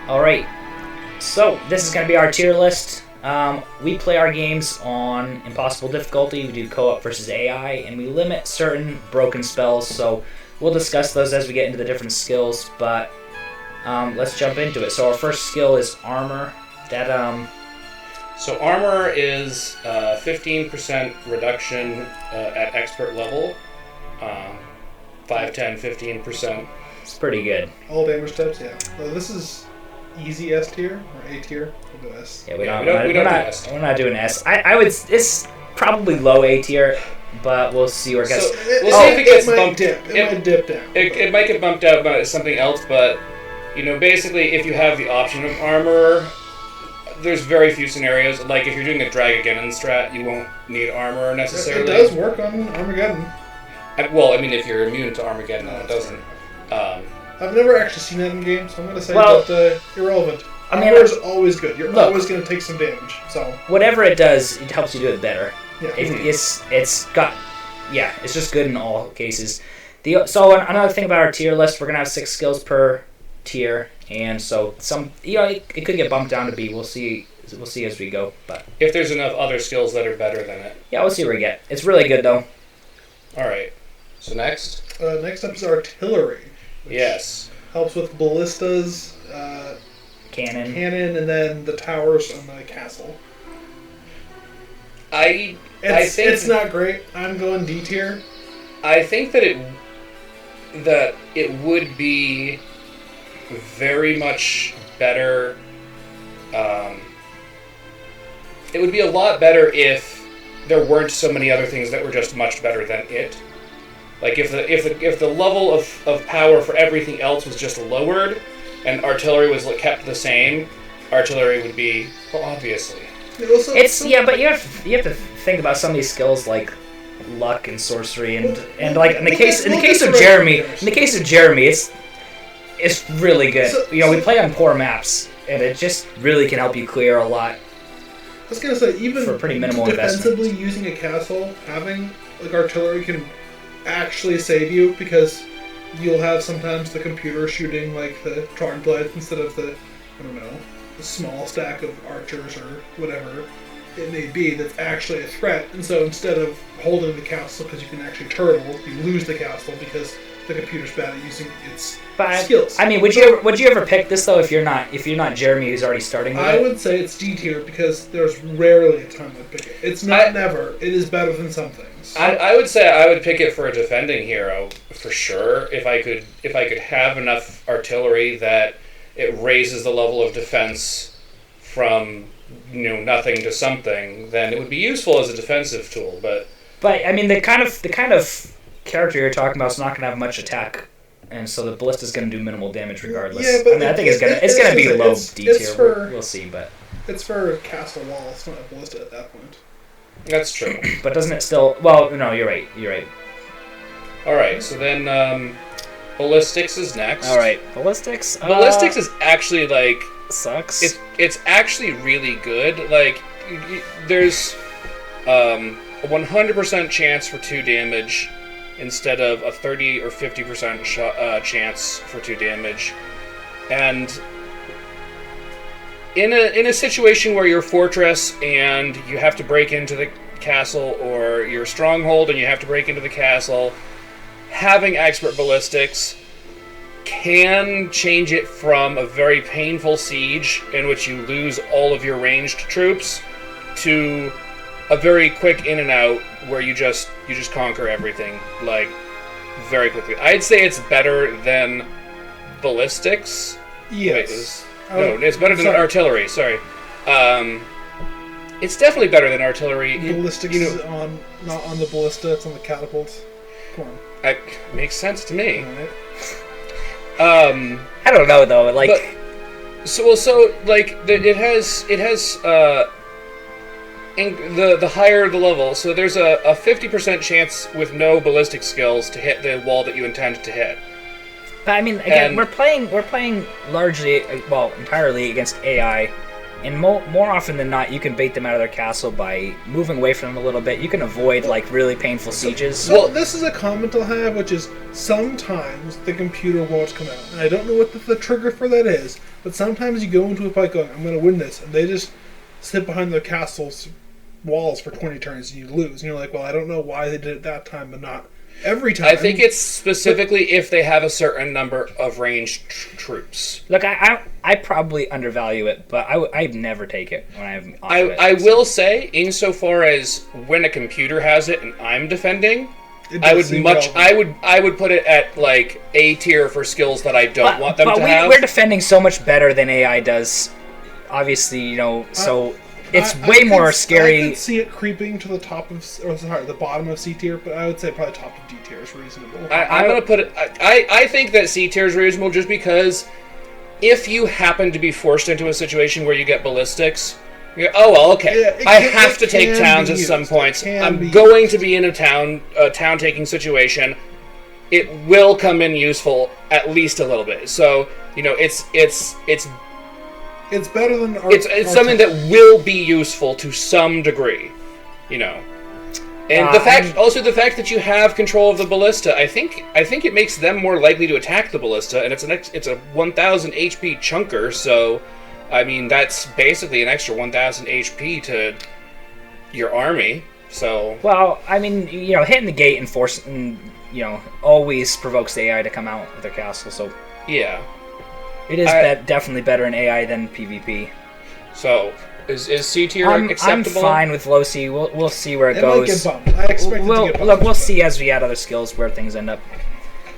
Alright, so this is going to be our tier list. We play our games on impossible difficulty. We do co-op versus AI, and we limit certain broken spells, so we'll discuss those as we get into the different skills, but let's jump into it. So our first skill is armor. So armor is 15% reduction at expert level. 5, 10, 15%. It's pretty good. All damage types, yeah. Well, this is easy S tier or A tier. We'll do S. Yeah, we don't do S. We're not doing S. I would. It's probably low A tier, but we'll see where it goes. So we'll see if it gets bumped. It might dip down. It might get bumped out by something else, but basically, if you have the option of armor, there's very few scenarios. Like if you're doing a Dragageddon strat, you won't need armor necessarily. It does work on Armageddon. If you're immune to Armageddon, it doesn't. I've never actually seen that in games, so I'm going to say that irrelevant. Armor is always good. You're always going to take some damage. So whatever it does, it helps you do it better. Yeah. It's just good in all cases. So another thing about our tier list, we're going to have 6 skills per tier, and so it could get bumped down to B. We'll see as we go. But if there's enough other skills that are better than it. Yeah, we'll see where we get. It's really good though. All right. So next. Next up is artillery. Yes. Helps with ballistas, cannon, and then the towers on the castle. I think it's not great. I'm going D tier. I think that it would be very much better. It would be a lot better if there weren't so many other things that were just much better than it. Like if the level of power for everything else was just lowered, and artillery was kept the same, artillery would be obviously. But you have to think about some of these skills like luck and sorcery and like in the case of Jeremy, it's really good. We play on poor maps, and it just really can help you clear a lot. I was gonna say even for pretty minimal defensively investment. Using a castle, having artillery can actually save you because you'll have sometimes the computer shooting the charge blades instead of the small stack of archers or whatever it may be that's actually a threat. And so instead of holding the castle because you can actually turtle, you lose the castle because the computer's bad at using its skills. I mean, would you ever pick this though if you're not Jeremy who's already starting with I would say it's D tier because there's rarely a time I'd pick it. It's not never. It is better than some things. I would say I would pick it for a defending hero for sure. If I could have enough artillery that it raises the level of defense from nothing to something, then it would be useful as a defensive tool. But I mean the kind of character you're talking about is not going to have much attack, and so the ballista is going to do minimal damage regardless. Yeah, but I think it's going to be low D tier. We'll see, but it's for castle wall. It's not a ballista at that point. That's true. But doesn't it still? Well, no, you're right. All right, so then ballistics is next. All right, ballistics. Ballistics is actually sucks. It's actually really good. There's a 100% chance for 2 damage instead of a 30 or 50% chance for 2 damage, and in a situation where you're fortress and you have to break into the castle, or you're a stronghold and you have to break into the castle, having expert ballistics can change it from a very painful siege in which you lose all of your ranged troops to a very quick in and out where you just conquer everything very quickly. I'd say it's better than ballistics. Yes. It's better than artillery. Sorry. It's definitely better than artillery. Ballistics is not on the ballista, it's on the catapult. Come on. It makes sense to me. Alright. I don't know though. It has the higher the level. So there's a 50% chance with no ballistic skills to hit the wall that you intend to hit. But I mean, again, we're playing largely, entirely against AI, And more often than not, you can bait them out of their castle by moving away from them a little bit. You can avoid like really painful sieges. So this is a comment I'll have, which is sometimes the computer won't come out, and I don't know what the trigger for that is. But sometimes you go into a fight going, "I'm going to win this," and they just sit behind their castle's walls for 20 turns, and you lose. And you're like, "Well, I don't know why they did it that time, but not every time." I think it's specifically if they have a certain number of ranged troops. Look, I probably undervalue it, but I'd never take it when I have. I will say, insofar as when a computer has it and I'm defending, I would put it at like A tier for skills that I don't want them to have. We're defending so much better than AI does. Obviously, you know, so it's way more scary. I could see it creeping to the top of, or sorry, the bottom of C tier, but I would say probably top of D tier is reasonable. I'm gonna put it. I think that C tier is reasonable just because if you happen to be forced into a situation where you get ballistics, you go, oh well, okay, Yeah, I have to take towns at some points. I'm going to be in a town taking situation. It will come in useful at least a little bit. So you know, it's better than it's something that will be useful to some degree, you know. And the fact that you have control of the ballista, I think it makes them more likely to attack the ballista, and it's a 1,000 HP chunker, so I mean that's basically an extra 1,000 HP to your army. So well, I mean, you know, hitting the gate and forcing, you know, always provokes the AI to come out with their castle. So yeah, it is definitely better in AI than PvP. So. Is C tier acceptable? I'm fine with low C. We'll see where it Might goes. get bumped. I expect it to get bumped. Look, we'll see as we add other skills where things end up.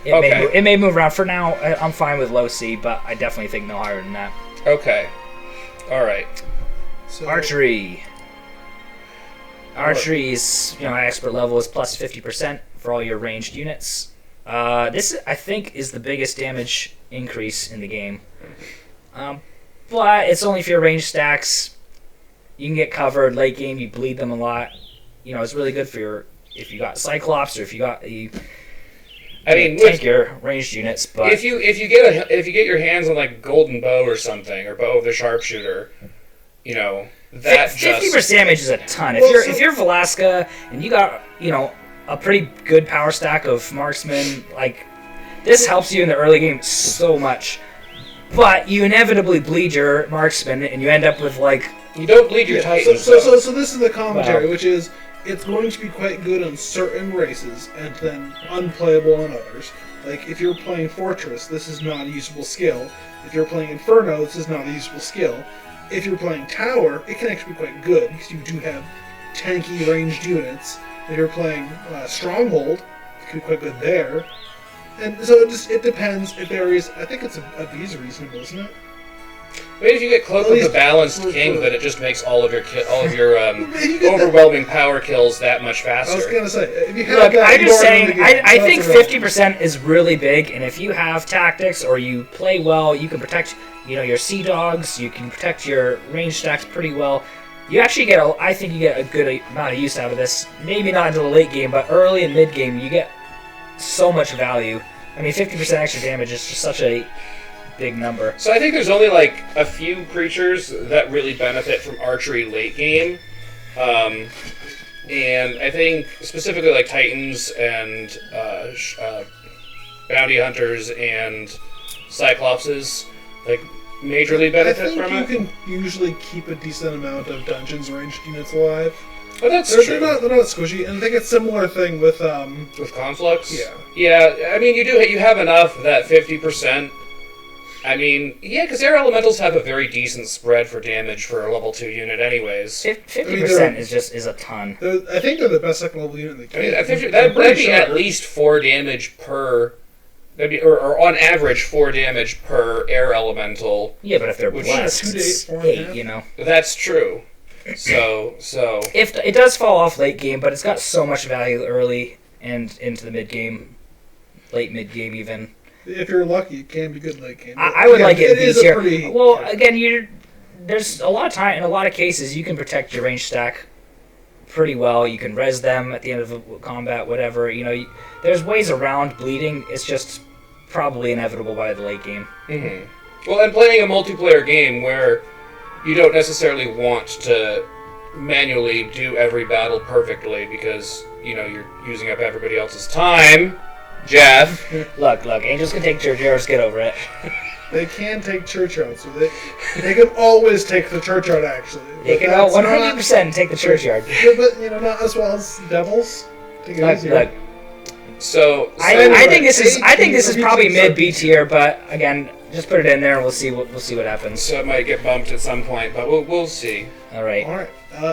It may move around. For now, I'm fine with low C, but I definitely think no higher than that. Okay. All right. So, Archery. Archery's expert level is plus 50% for all your ranged units. This I think is the biggest damage increase in the game. But it's only for your ranged stacks. You can get covered late game. You bleed them a lot. You know, it's really good for if you got Cyclops or if you got tank your ranged units. But if you get your hands on like golden bow or something, or bow of the sharpshooter, you know that 50% damage is a ton. If you're Velasca and you got a pretty good power stack of marksman, like this helps you in the early game so much. But you inevitably bleed your marksman and you end up with like. You don't bleed your Titans. So this is the commentary, which is it's going to be quite good on certain races and then unplayable on others. Like if you're playing Fortress, this is not a usable skill. If you're playing Inferno, this is not a usable skill. If you're playing Tower, it can actually be quite good because you do have tanky ranged units. If you're playing Stronghold, it can be quite good there. And so it depends. It varies. I think a B is reasonable, isn't it? Maybe if you get Cloak of the Balanced King, then it just makes all of your overwhelming power kills that much faster. I was gonna say, if you have look, that, I'm just saying, I think 50% is really big, and if you have tactics or you play well, you can protect, your Sea Dogs, you can protect your range stacks pretty well. You actually I think you get a good amount of use out of this. Maybe not until the late game, but early and mid game, you get so much value. I mean, 50% extra damage is just such a big number. So I think there's only like a few creatures that really benefit from archery late game, and I think specifically like Titans and bounty hunters and Cyclopses like majorly benefit from it. I think you can usually keep a decent amount of dungeons ranged units alive. Oh, that's true. They're not squishy, and I think it's a similar thing with Conflux. Yeah. Yeah, I mean you have enough that 50%. I mean, yeah, because air elementals have a very decent spread for damage for a level 2 unit, anyways. 50% is a ton. I think they're the best second level unit in the game. That'd be at least 4 damage per. Or on average 4 damage per air elemental. Yeah, but if they're blessed, it's 8. That's true. So if it does fall off late game, but it's got so much value early and into the mid game, late mid game even. If you're lucky, it can be good late game. I would like it in B tier. Well, yeah. Again, there's a lot of time in a lot of cases you can protect your range stack pretty well. You can res them at the end of a combat, whatever. There's ways around bleeding. It's just probably inevitable by the late game. Mm-hmm. Well, and playing a multiplayer game where you don't necessarily want to manually do every battle perfectly because, you're using up everybody else's time. Jeff. Look, angels can take churchyards, get over it. They can take churchyard, so they can always take the churchyard, actually. They can 100% take the churchyard. Yeah, but, not as well as devils. Take it easier. Look. So I think this is probably mid B tier, but again, just put it in there and we'll see what happens. So it might get bumped at some point, but we'll see. All right.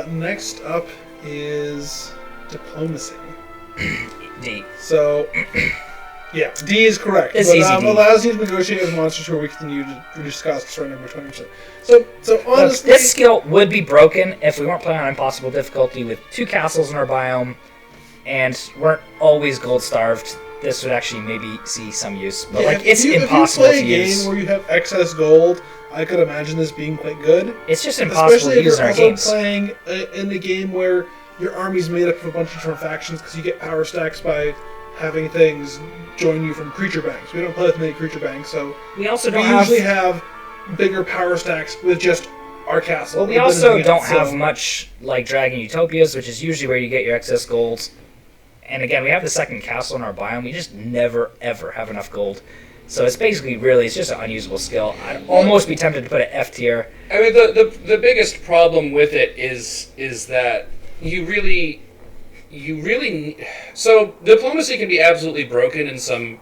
Next up is diplomacy. D. So, yeah, D is correct. It's but, easy D. Allows you to negotiate with monsters who are weak to you to reduce cost for number 20%. So honestly, this skill would be broken if we weren't playing on impossible difficulty with 2 castles in our biome and weren't always gold starved. This would actually maybe see some use, but it's impossible to use. If you play a game where you have excess gold, I could imagine this being quite good. It's just impossible to use in our games. Especially if you're also playing in a game where your army's made up of a bunch of different factions because you get power stacks by having things join you from creature banks. We don't play with many creature banks, so we usually have bigger power stacks with just our castle. Well, we also don't have much like Dragon Utopias, which is usually where you get your excess gold. And again, we have the second castle in our biome. We just never, ever have enough gold. So it's basically it's just an unusable skill. I'd almost be tempted to put it F tier. I mean, the biggest problem with it is that you really... So, diplomacy can be absolutely broken in some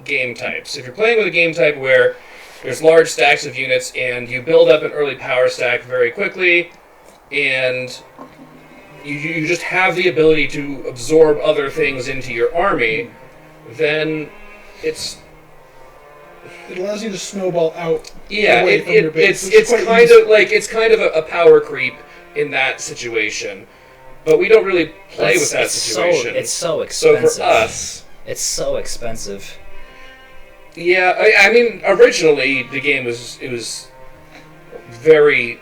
game types. If you're playing with a game type where there's large stacks of units and you build up an early power stack very quickly, and you just have the ability to absorb other things into your army, then it allows you to snowball out. Yeah, away from your base, it's kind of a power creep in that situation. But we don't really play with that situation. It's so expensive. So for us, it's so expensive. Yeah, I mean, originally the game was very.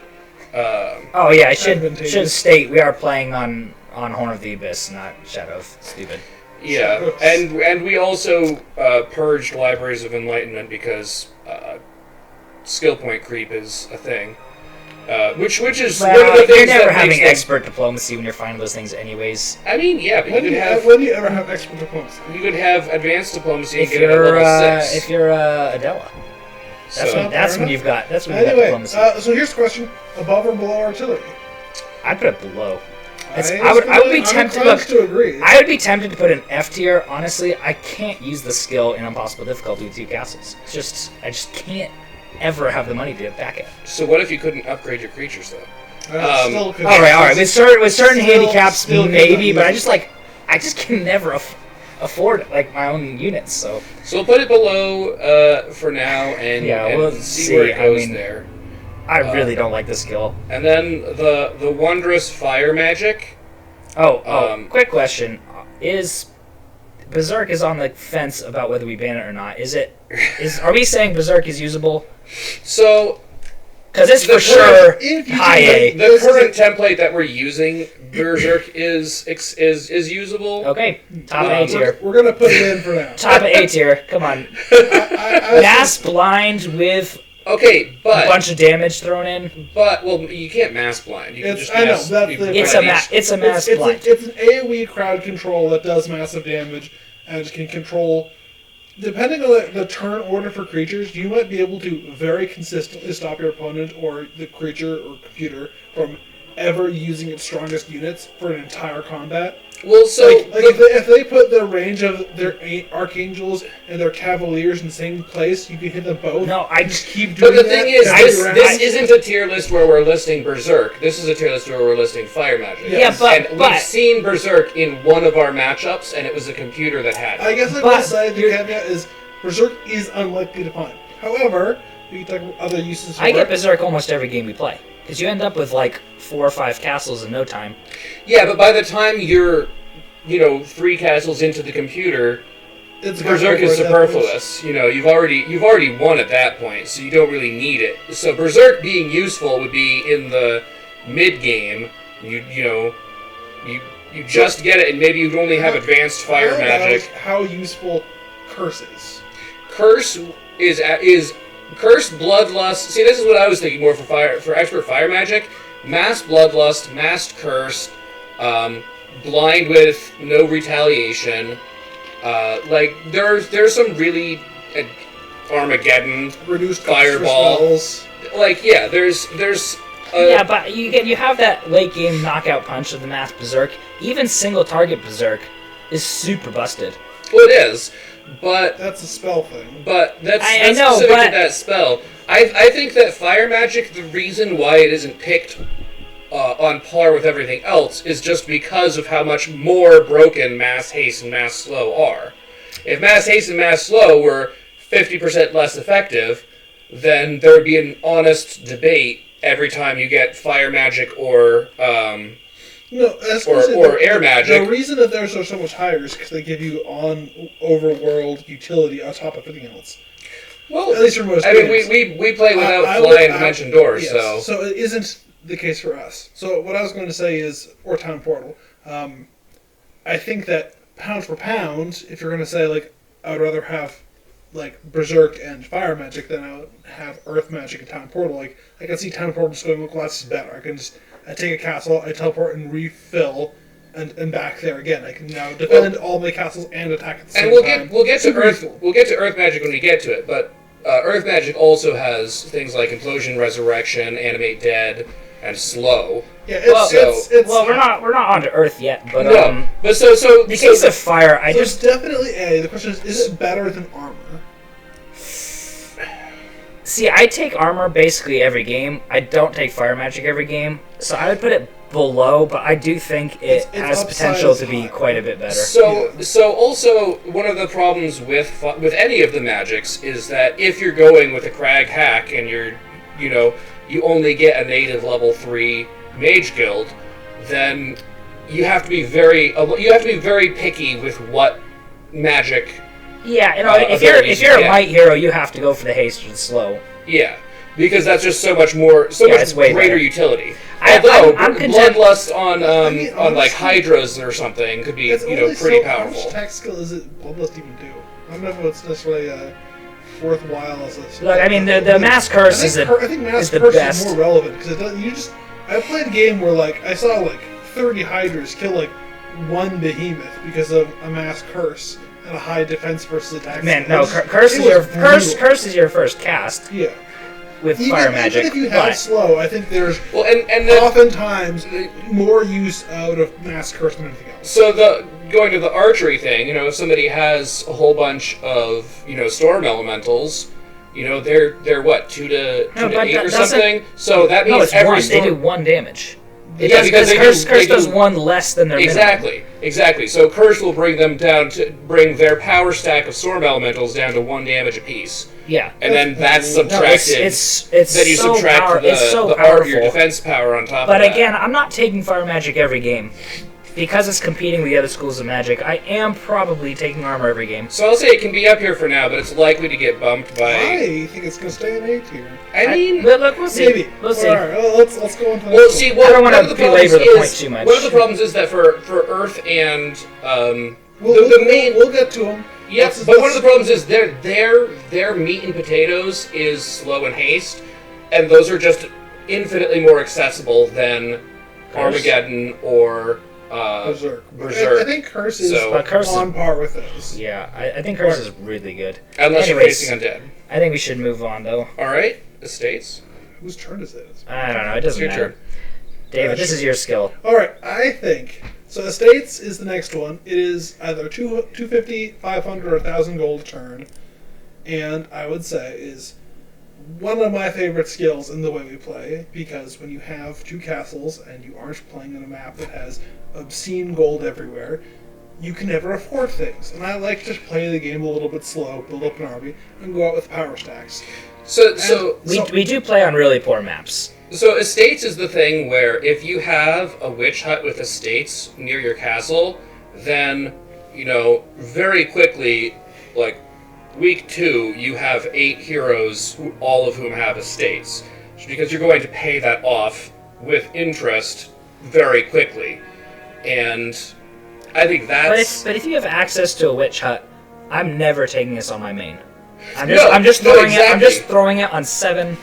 I should state we are playing on Horn of the Abyss, not Shadow of Stupid. Yeah, and we also purged Libraries of Enlightenment because skill point creep is a thing. Which is one of the things you're never that having makes expert diplomacy when you're finding those things anyways. I mean, yeah, but when do you ever have expert diplomacy? You could have advanced diplomacy if and get it at level 6. If you're Adela. That's when you've got diplomacy. So here's the question: above or below artillery? I'd put it below. I would be tempted to agree. I would be tempted to put an F tier. Honestly, I can't use the skill in impossible difficulty with 2 castles. I just can't ever have the money to back it. So what if you couldn't upgrade your creatures though? All right. With certain handicaps, maybe, but I just can never afford my own units. So we'll put it below for now, and we'll see where it goes there. I really don't like this skill. And then the wondrous fire magic. Quick question: Berserk is on the fence about whether we ban it or not. Are we saying Berserk is usable? So, because it's for sure high A. The current template that we're using, Berserk is usable. Okay, top of A tier. We're gonna put it in for now. Top of A tier. Come on. Mass blind with a bunch of damage thrown in. But you can't mass blind. You can just mass. It's a mass blind. It's an AOE crowd control that does massive damage and can control. Depending on the turn order for creatures, you might be able to very consistently stop your opponent or the creature or computer from ever using its strongest units for an entire combat. Well, so if they put the range of their archangels and their cavaliers in the same place, you can hit them both. No, I just keep doing that. But the thing is, this isn't a tier list where we're listing Berserk. This is a tier list where we're listing Fire Magic. Yeah, but we've seen Berserk in one of our matchups, and it was a computer that had it. I guess I will say the caveat is Berserk is unlikely to find. However, you can talk about other uses. I get Berserk almost every game we play. Because you end up with 4 or 5 castles in no time. Yeah, but by the time you're, 3 castles into the computer, Berserk is superfluous. You've already won at that point, so you don't really need it. So Berserk being useful would be in the mid game. You just get it, and maybe you'd only have advanced fire magic. How useful Curse is. Curse is Curse, Bloodlust. See, this is what I was thinking more for expert fire magic. Mass Bloodlust, Masked Curse, Blind with no retaliation. Like there's some really Armageddon, Reduced Fireball. Like there's. Yeah, but you have that late game knockout punch of the Mass Berserk. Even single target Berserk is super busted. Well, it is, but that's a spell thing. But that's I know, specific but to that spell. I think that fire magic, the reason why it isn't picked on par with everything else is just because of how much more broken Mass Haste and Mass Slow are. If Mass Haste and Mass Slow were 50% less effective, then there would be an honest debate every time you get fire magic or air magic. The reason that theirs are so much higher is because they give you overworld utility on top of everything else. Well, at least for most I games. mean, we play without flying dimension doors, yes, so it isn't the case for us. So what I was going to say is, or Town Portal, I think that pound for pound, if you're going to say, like, I would rather have, like, Berserk and Fire Magic than I would have Earth Magic and Town Portal. Like, I can see Town Portal just going, well, that's better. I can just, I take a castle, I teleport and refill, and back there again. I can now defend all my castles and attack at the same time. And we'll get to Earth Magic when we get to it, but Earth Magic also has things like Implosion, Resurrection, Animate Dead, and Slow. Yeah, we're not on to Earth yet, but no. But so in the case of Fire, it's definitely A. The question is it better than Armor? See, I take Armor basically every game. I don't take Fire Magic every game, so I would put it below, but I do think it has potential to be quite a bit better. So also one of the problems with any of the magics is that if you're going with a Crag hack and you only get a native level 3 Mage Guild, then you have to be very picky with what magic. Yeah, if you're a light hero, you have to go for the haste or the slow. Yeah, because that's just so much much greater better. utility. Although I'm Bloodlust on like Hydras or something could be pretty powerful. How much attack skill is it Bloodlust even do? I don't know if it's necessarily worthwhile as a. Look, I mean the Mass Curse is the best. Is more relevant because I played a game where like I saw like 30 Hydras kill like one Behemoth because of a Mass Curse and a high defense versus attack. Man, no, Curse is your first cast. Yeah. With Fire Magic. Even if you have slow, I think there's oftentimes more use out of Mass Curse than anything else. So going to the archery thing, if somebody has a whole bunch of Storm Elementals, they're what 2 to 8 or something. So that means it's every one. storm... They do 1 damage. Because Curse does 1 less than their minimum. Exactly. So Curse will bring their power stack of Storm Elementals down to 1 damage apiece. Yeah. And then that's subtracted. Then you subtract your defense power on top of that. But again, I'm not taking Fire Magic every game. Because it's competing with the other schools of magic, I am probably taking Armor every game. So I'll say it can be up here for now, but it's likely to get bumped by... I think it's going to stay in A tier. Look, we'll see. Maybe. We'll see. Alright, let's go into Well, see, I don't want to belabor the point too much. One of the problems is that for Earth and... We'll get to them. Yes, but one of the problems is their meat and potatoes is Slow and Haste, and those are just infinitely more accessible than Armageddon or... Berserk. I think Curse is on par with those. Yeah, I think Curse is really good. Unless you're facing undead. I think we should move on, though. Alright, Estates. Whose turn is it? I don't know, it doesn't matter. Turn. David, this is your skill. Alright, I think... So Estates is the next one. It is either 250, 500, or 1,000 gold a turn. And I would say is one of my favorite skills in the way we play, because when you have 2 castles and you aren't playing on a map that has obscene gold everywhere, you can never afford things. And I like to play the game a little bit slow, build up an army, and go out with power stacks. We do play on really poor maps. So Estates is the thing where if you have a witch hut with estates near your castle, then, very quickly, like, week 2, you have 8 heroes, all of whom have estates. Because you're going to pay that off with interest very quickly. And I think that's... But if you have access to a witch hut, I'm never taking this on my main. I'm just throwing it. I'm exactly. just throwing it on 7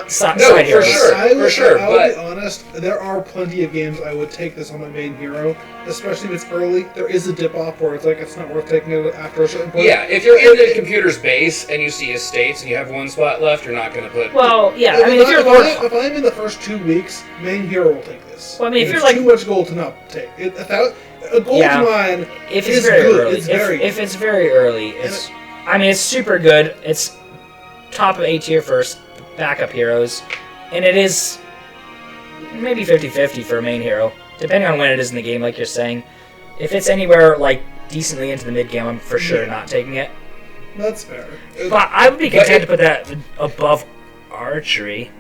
side for heroes. sure. I will but be honest, there are plenty of games I would take this on my main hero, especially if it's early. There is a dip off where it's like it's not worth taking it after a certain point. yeah, if you're in the computer's base and you see estates and you have 1 spot left, you're not going to put. Well, yeah. I mean, if you're if I'm in the first 2 weeks, main hero will take this. Well, I mean, if it's you're like too much gold to not take it, a gold mine if it's is very good. early, It's very if it's very early, it's. I mean, it's super good. It's top of A tier first backup heroes, and it is maybe 50-50 for a main hero, depending on when it is in the game, like you're saying. If it's anywhere like decently into the mid game, I'm for sure not taking it. That's fair. But I would be content to put that above archery.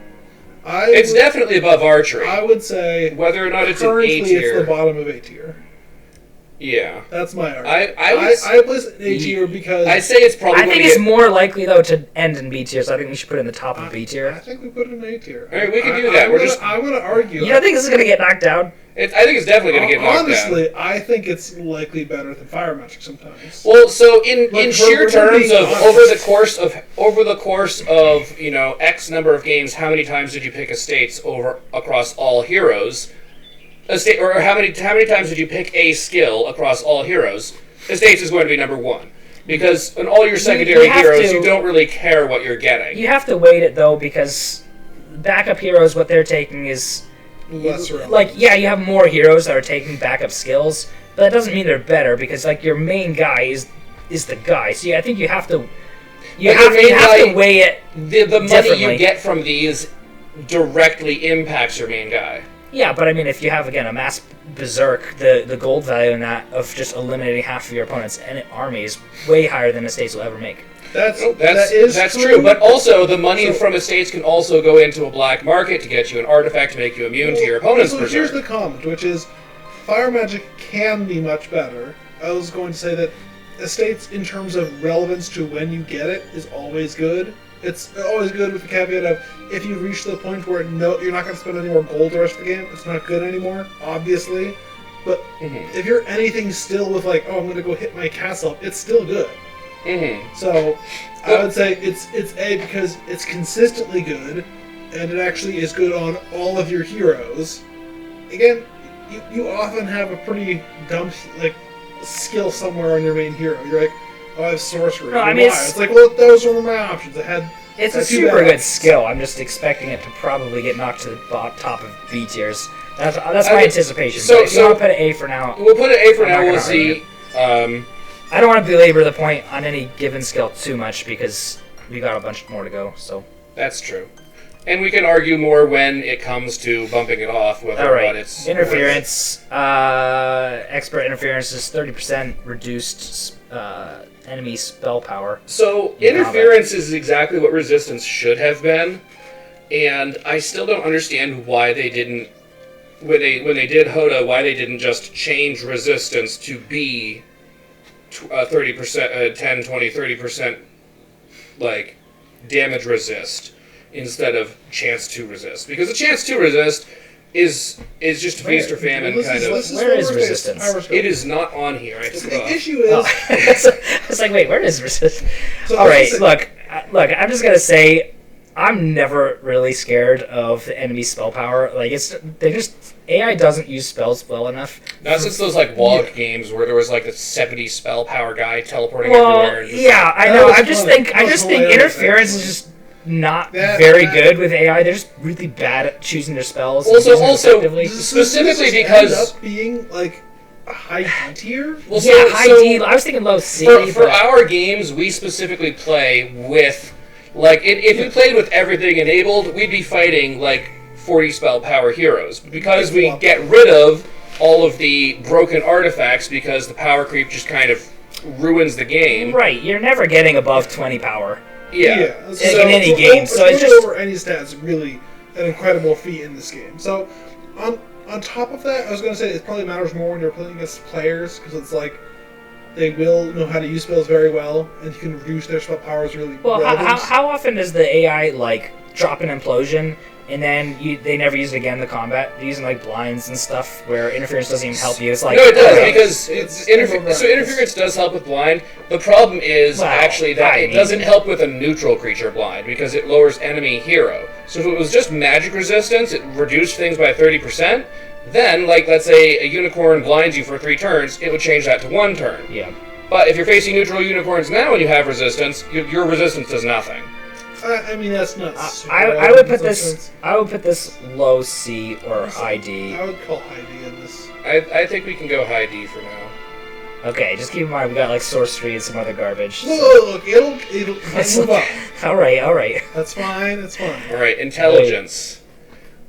It's definitely above archery. I would say whether or not it's an A currently tier. it's the bottom of A tier. Yeah. That's my argument. I place it in A tier because I'd say it's probably. I think it's more likely though to end in B tier, so I think we should put it in the top of B I tier. think we put it in A tier. All right, we can do that. I'm gonna argue. You don't think this is gonna get knocked down? I think it's definitely going to get knocked Honestly, down. I think it's likely better than Fire Magic sometimes. Well, so in sheer we're terms being of honest. over the course of X number of games, how many times did you pick estates across all heroes? Or how many times did you pick a skill across all heroes? Estates is going to be number 1. Because in all your secondary heroes, you don't really care what you're getting. You have to weight it though, because backup heroes, what they're taking is Less relevant. like, yeah, you have more heroes that are taking backup skills, but that doesn't mean they're better, because like your main guy is the guy. So yeah, I think you have to weigh it. The money differently. you get from these directly impacts your main guy. Yeah, but I mean, if you have again a mass berserk, the gold value in that of just eliminating half of your opponent's army is way higher than estates will ever make. That's true. But also, the money from estates can also go into a black market to get you an artifact to make you immune to your opponent's berserk. Here's the comment, which is Fire Magic can be much better. I was going to say that estates, in terms of relevance to when you get it, is always good. It's always good with the caveat of if you reach the point where you're not going to spend any more gold the rest of the game, it's not good anymore, obviously. But if you're anything still with like, oh, I'm going to go hit my castle, it's still good. So I would say it's A because it's consistently good, and it actually is good on all of your heroes. Again, you often have a pretty dumb skill somewhere on your main hero. You're like, oh, I have sorcery. No, I mean, it's like, well, those were my options. It's a super good skill. I'm just expecting it to probably get knocked to the top of B tiers. That's my anticipation. So I'll put an A for now. We'll put an A for now. We'll see. I don't want to belabor the point on any given skill too much because we got a bunch more to go. So that's true, and we can argue more when it comes to bumping it off. Whether or not it's interference. Expert interference is 30% reduced enemy spell power. So interference is exactly what resistance should have been, and I still don't understand why they didn't. When they did HOTA, why they didn't just change resistance to be 30%, 10, 20, 30% like damage resist instead of chance to resist. Because a chance to resist is just a feast or famine kind of. Where is resistance? It is not on here. The issue is. It's like, wait, where is resistance? All right, look. I'm just gonna say, I'm never really scared of the enemy spell power. Like AI doesn't use spells well enough. Not since those like WoG games where there was like a 70 spell power guy teleporting everywhere. Yeah, I know. I just think interference is just not very good with AI. They're just really bad at choosing their spells. Also, specifically because end up being like a high D tier. Well, high D. I was thinking low C. For our games, we specifically play with like if we played with everything enabled, we'd be fighting like 40 spell power heroes. But because we get rid of all of the broken artifacts because the power creep just kind of ruins the game. Right, you're never getting above 20 power. Yeah. In any game. So it's just over any stats is really an incredible feat in this game. So on top of that, I was going to say it probably matters more when you're playing against players because it's like they will know how to use spells very well, and you can reduce their spell powers really well. How often does the AI like drop an implosion and then they never use it again in the combat. They're using like blinds and stuff where interference doesn't even help you. It's like no, it does okay. because interference does help with blind. The problem is actually that it doesn't help with a neutral creature blind because it lowers enemy hero. So if it was just magic resistance, it reduced things by 30%. Then, like let's say a unicorn blinds you for 3 turns, it would change that to 1 turn. Yeah. But if you're facing neutral unicorns now and you have resistance, your resistance does nothing. I mean, that's not. I would put this. I would put this low C or high D. I would call high D in this. I think we can go high D for now. Okay, just keep in mind we got like sorcery and some other garbage. Look, it'll move up. All right. That's fine. All right, intelligence.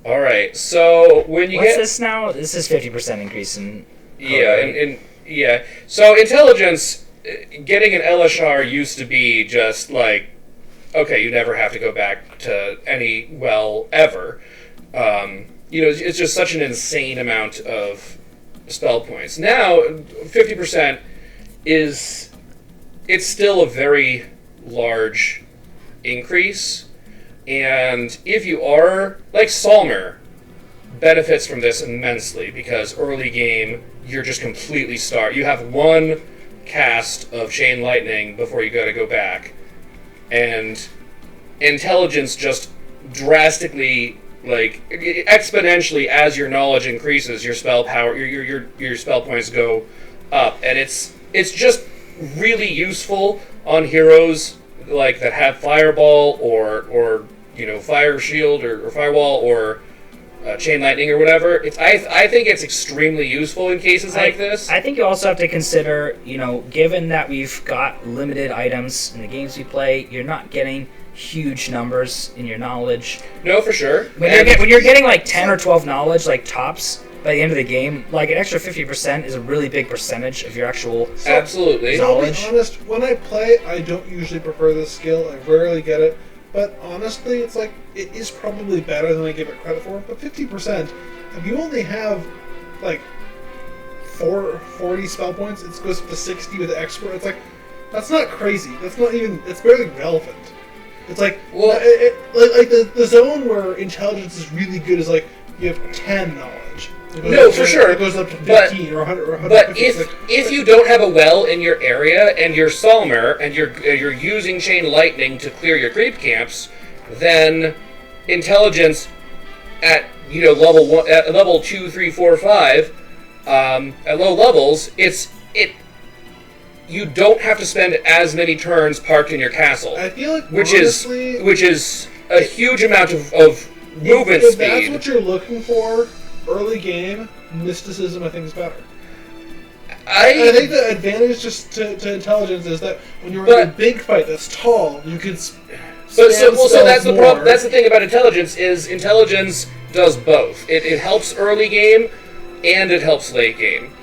All right, so when you What's this now? This is 50% increase in. Yeah. So intelligence, getting an LSR used to be just like, okay, you never have to go back to any well ever. It's just such an insane amount of spell points. Now, 50% it's still a very large increase. And if you are, like Salmer, benefits from this immensely because early game, you're just completely starved. You have 1 cast of Chain Lightning before you gotta go back. And intelligence just drastically, like, exponentially as your knowledge increases, your spell power, your spell points go up. And it's just really useful on heroes like that have Fireball or Fire Shield or Firewall or Chain Lightning or whatever. I think it's extremely useful in cases like this. I think you also have to consider, given that we've got limited items in the games we play, you're not getting huge numbers in your knowledge. No, for sure. When you're getting like 10 or 12 knowledge, like tops, by the end of the game, like an extra 50% is a really big percentage of your actual absolutely knowledge. To be honest, when I play, I don't usually prefer this skill. I rarely get it. But honestly, it's like, it is probably better than I give it credit for. But 50%, if you only have, like, 40 spell points, it goes up to 60 with expert. It's like, that's not crazy. That's not even, it's barely relevant. It's like, like the zone where intelligence is really good is like, you have 10 knowledge. No, for sure. It goes up to 15 or 100 or 150. But if you don't have a well in your area and you're Salmer and you're using Chain Lightning to clear your creep camps, then intelligence at level 1, at level 2, 3, 4, 5, at low levels, you don't have to spend as many turns parked in your castle. I feel like which honestly, is a huge amount of movement if speed. That's what you're looking for. Early game, mysticism I think is better. I think the advantage just to intelligence is that when you're in a big fight that's tall, you can. So that's the problem. That's the thing about intelligence is intelligence does both. It helps early game, and it helps late game,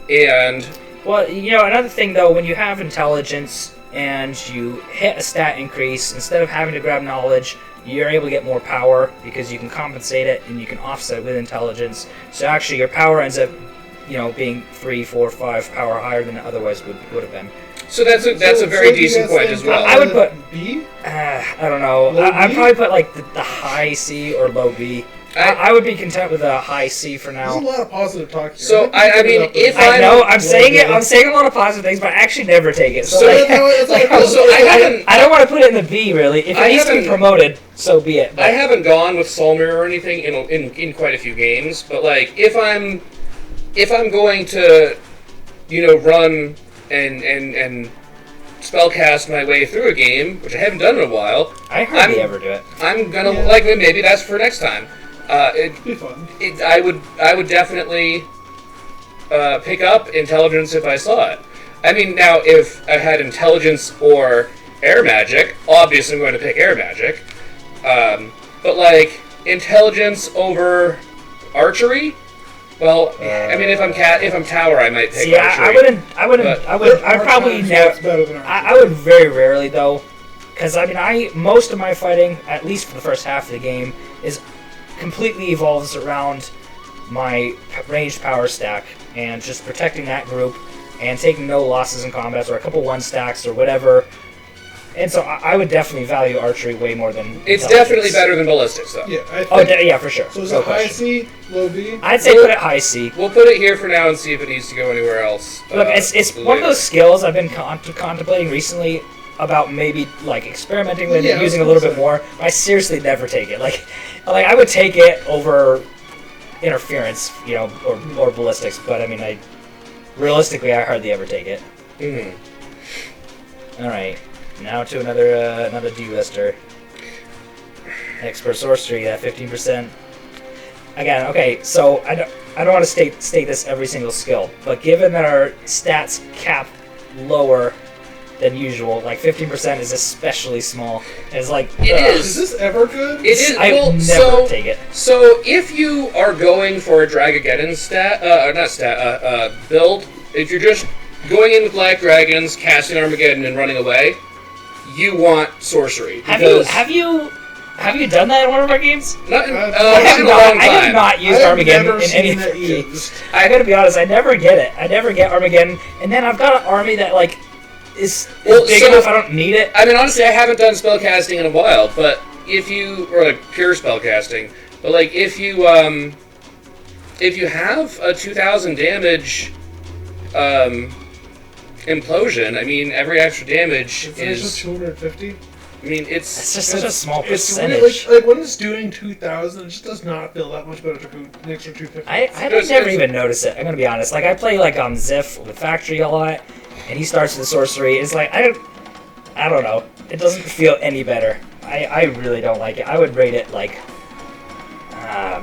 and. Well, another thing though, when you have intelligence and you hit a stat increase, instead of having to grab knowledge, you're able to get more power because you can compensate it and you can offset it with intelligence. So actually your power ends up, being 3, 4, 5 power higher than it otherwise would have been. So that's a very decent point as well. I would put B? I don't know. I'd probably put like the high C or low B. I would be content with a high C for now. There's a lot of positive talk here. So I'm saying a lot of positive things, but I actually never take it. I don't want to put it in the B really. If it needs to be promoted, so be it. But I haven't gone with Salmer or anything in quite a few games, but like if I'm going to run and spellcast my way through a game, which I haven't done in a while, I hardly ever do it. I'm gonna maybe that's for next time. It'd be fun. I would definitely pick up intelligence if I saw it. I mean, now if I had intelligence or air magic, obviously I'm going to pick air magic. But like intelligence over archery. Well, I mean, if I'm tower, I might pick archery. I would very rarely though, because most of my fighting, at least for the first half of the game, is completely evolves around my ranged power stack and just protecting that group and taking no losses in combats or a couple 1 stacks or whatever And so I would definitely value archery way more than It's intelligence. definitely better than ballistics, though. Yeah, I think. Oh, yeah, for sure. So is No it high question. C, low B? I'd say put it high C. We'll put it here for now and see if it needs to go anywhere else. Look, it's one of those skills I've been contemplating recently about maybe like experimenting with Yeah, it, using a little bit more. I seriously never take it. Like I would take it over interference, you know, or ballistics. But I mean, realistically, I hardly ever take it. All right, now to another D-lister. Expert sorcery at 15%. Again, okay, so I don't want to state this every single skill, but given that our stats cap lower than usual, like 15% is especially small. It's like It ugh. is. Is this ever good? It is. I Well, never take it. So if you are going for a Dragageddon build, if you're just going in with Black Dragons, casting Armageddon, and running away, you want sorcery. Have because you done that in one of our games? Not in, I not in a long I have time. not used I have Armageddon never in any seen of that the used. games. I gotta be honest, I never get it. I never get Armageddon, and then I've got an army that like is Well, big so- enough I don't need it. I mean, honestly, I haven't done spellcasting in a while, but if you, or like pure spellcasting, but like if you have a 2,000 damage implosion, I mean, every extra damage Is it just is, 250? I mean, It's it's, just such a small It's percentage. like when it's doing 2,000, it just does not feel that much better to put an extra 250. I don't never even notice it. I'm gonna be honest. Like I play like on Ziff with Factory a lot, and he starts with sorcery. It's like I don't know. It doesn't feel any better. I really don't like it. I would rate it like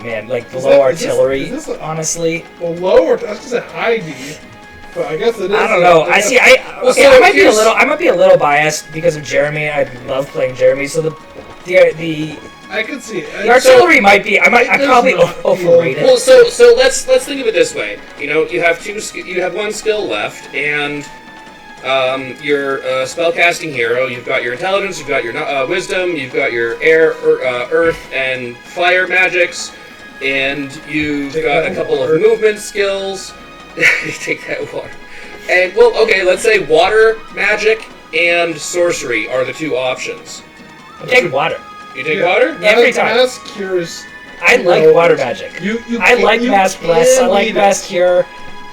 man, like below artillery. is this a- honestly, Well, low or I was gonna say high D, but I guess it is. I don't know. I see. Well, Okay, so I might be a here's- little. I might be a little biased because of Jeremy. I love playing Jeremy. So the I could see it. artillery might be. I It probably does not overrate feel- well, it. so let's think of it this way. You know, you have one skill left, and your spellcasting hero. You've got your intelligence, you've got your wisdom, you've got your air, earth, and fire magics, and you've got a couple of movement skills. Take that water. And well, okay, let's say water magic and sorcery are the two options. Take water. You take water? Every time. Mass cures. I like water magic. I like mass bless. I like mass cure.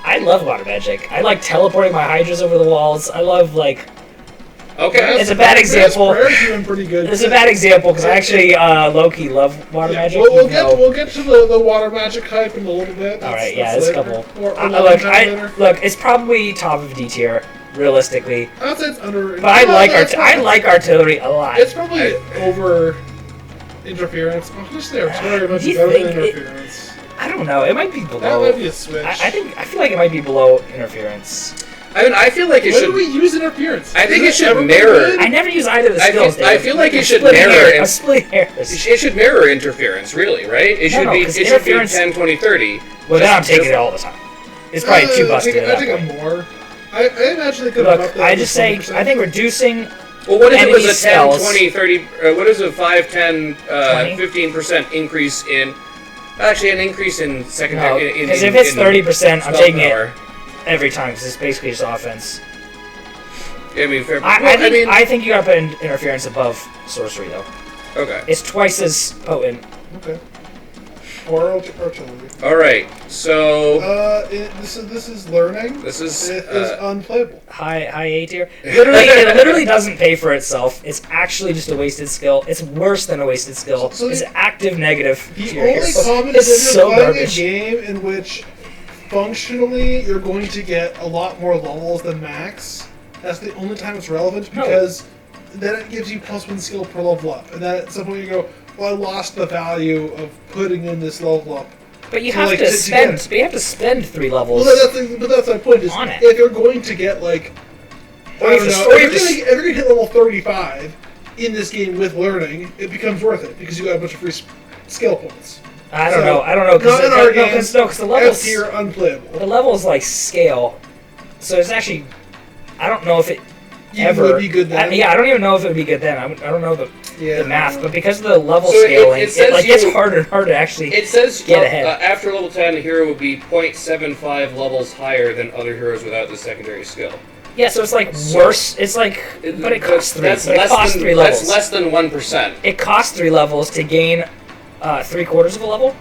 I love water magic. I like teleporting my hydras over the walls. I love like. Okay. It's a bad example. Prayer's doing pretty good. It's a bad example because I actually low-key love water Yeah, magic. we'll even though- we'll get to the water magic hype in a little bit. All right, yeah, there's a couple. Or Look, it's probably top of D tier, realistically. I would say it's under. But I like that's I fine. like artillery a lot. It's probably over interference. I'm just say artillery might Do be you better think than it- interference. I don't know. It might be That below. might be a switch. I feel like it might be below interference. I mean, I feel like it When should. do we use interference? I think Is it should ever mirror- good? I never use either of the I skills. feel- I Dave. feel like it I'm should splitting mirror hairs. and- I'm splitting hairs. It should mirror interference, really, right? It should No, be. 'cause It should be interference- 10, 20, 30. Well, then I'm taking just- it all the time. It's probably too busted I at that think point. I'm more. I imagine they could have upped Look, that I to just say 20%. I think reducing. Well, what if it was enemy a 10, spells. 20, 30? What is a 5, 10, 20? 15% increase in? Actually, an increase in No, secondary. because if it's 30%, I'm spell taking it power. every time because it's basically just offense. I mean, fair. I think you got to put interference above sorcery though. Okay. It's twice as potent. Okay. Or artillery. All right. So This is learning. this is. It is unplayable. High A tier. It literally doesn't pay for itself. It's actually just a wasted skill. It's worse than a wasted skill. So It's active negative. The tier. only comment It's is if so you're playing garbage. a game in which functionally you're going to get a lot more levels than max. That's the only time it's relevant No. because then it gives you +1 skill per level up, and then at some point you go, "Well, I lost the value of putting in this level up." But you So, have like, to to spend. get- But you have to spend 3 levels. But that's my point. Is On it. if you're going to get like, Or I you don't have to- know, or you if have to you're gonna hit level 35 in this game with learning, it becomes worth it because you got a bunch of free skill points. I don't So, know. not in our games. Because the F levels. tier unplayable. The levels like scale, so it's actually. I don't know if it Even ever would be good then. I don't even know if it would be good then. I don't know the Yeah. math, but because of the level So it scaling, it, says like gets you- harder and harder to actually. It says Get ahead. After level 10, the hero will be 0.75 levels higher than other heroes without the secondary skill. Yeah, so it's like worse. It's like, but it costs 3. That's But it costs 3 levels. That's less than 1%. It costs 3 levels to gain 3/4 of a level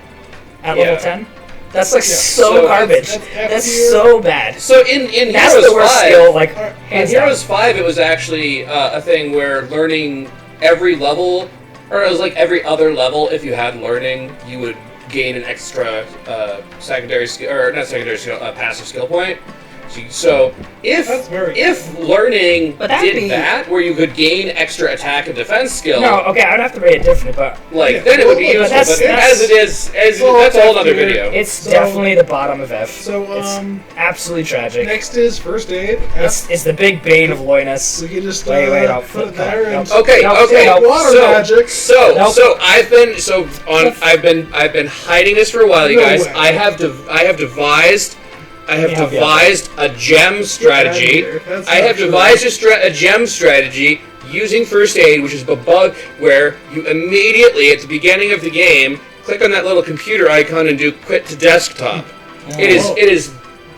at level 10. That's like so garbage. That's so bad. So in That's Heroes the worst 5, skill. Like in hands down. Heroes 5, it was actually a thing where learning every level, or it was like every other level. If you had learning, you would gain an extra secondary skill, or not secondary skill, passive skill point. So if learning did that, where you could gain extra attack and defense skill, No, okay, I'd have to rate it differently, but then it would be useful. But as it is, that's a whole other video. it's definitely the bottom of F. So, It's absolutely tragic. next is first aid. It's the big bane of Loinus. We can just Wait, I'll put it come on, there. no. And Okay. water magic. So I've been hiding this for a while, you No guys. way. I have devised a gem strategy. That's I have not true. devised a gem strategy using first aid, which is the bug where you immediately at the beginning of the game click on that little computer icon and do quit to desktop. It is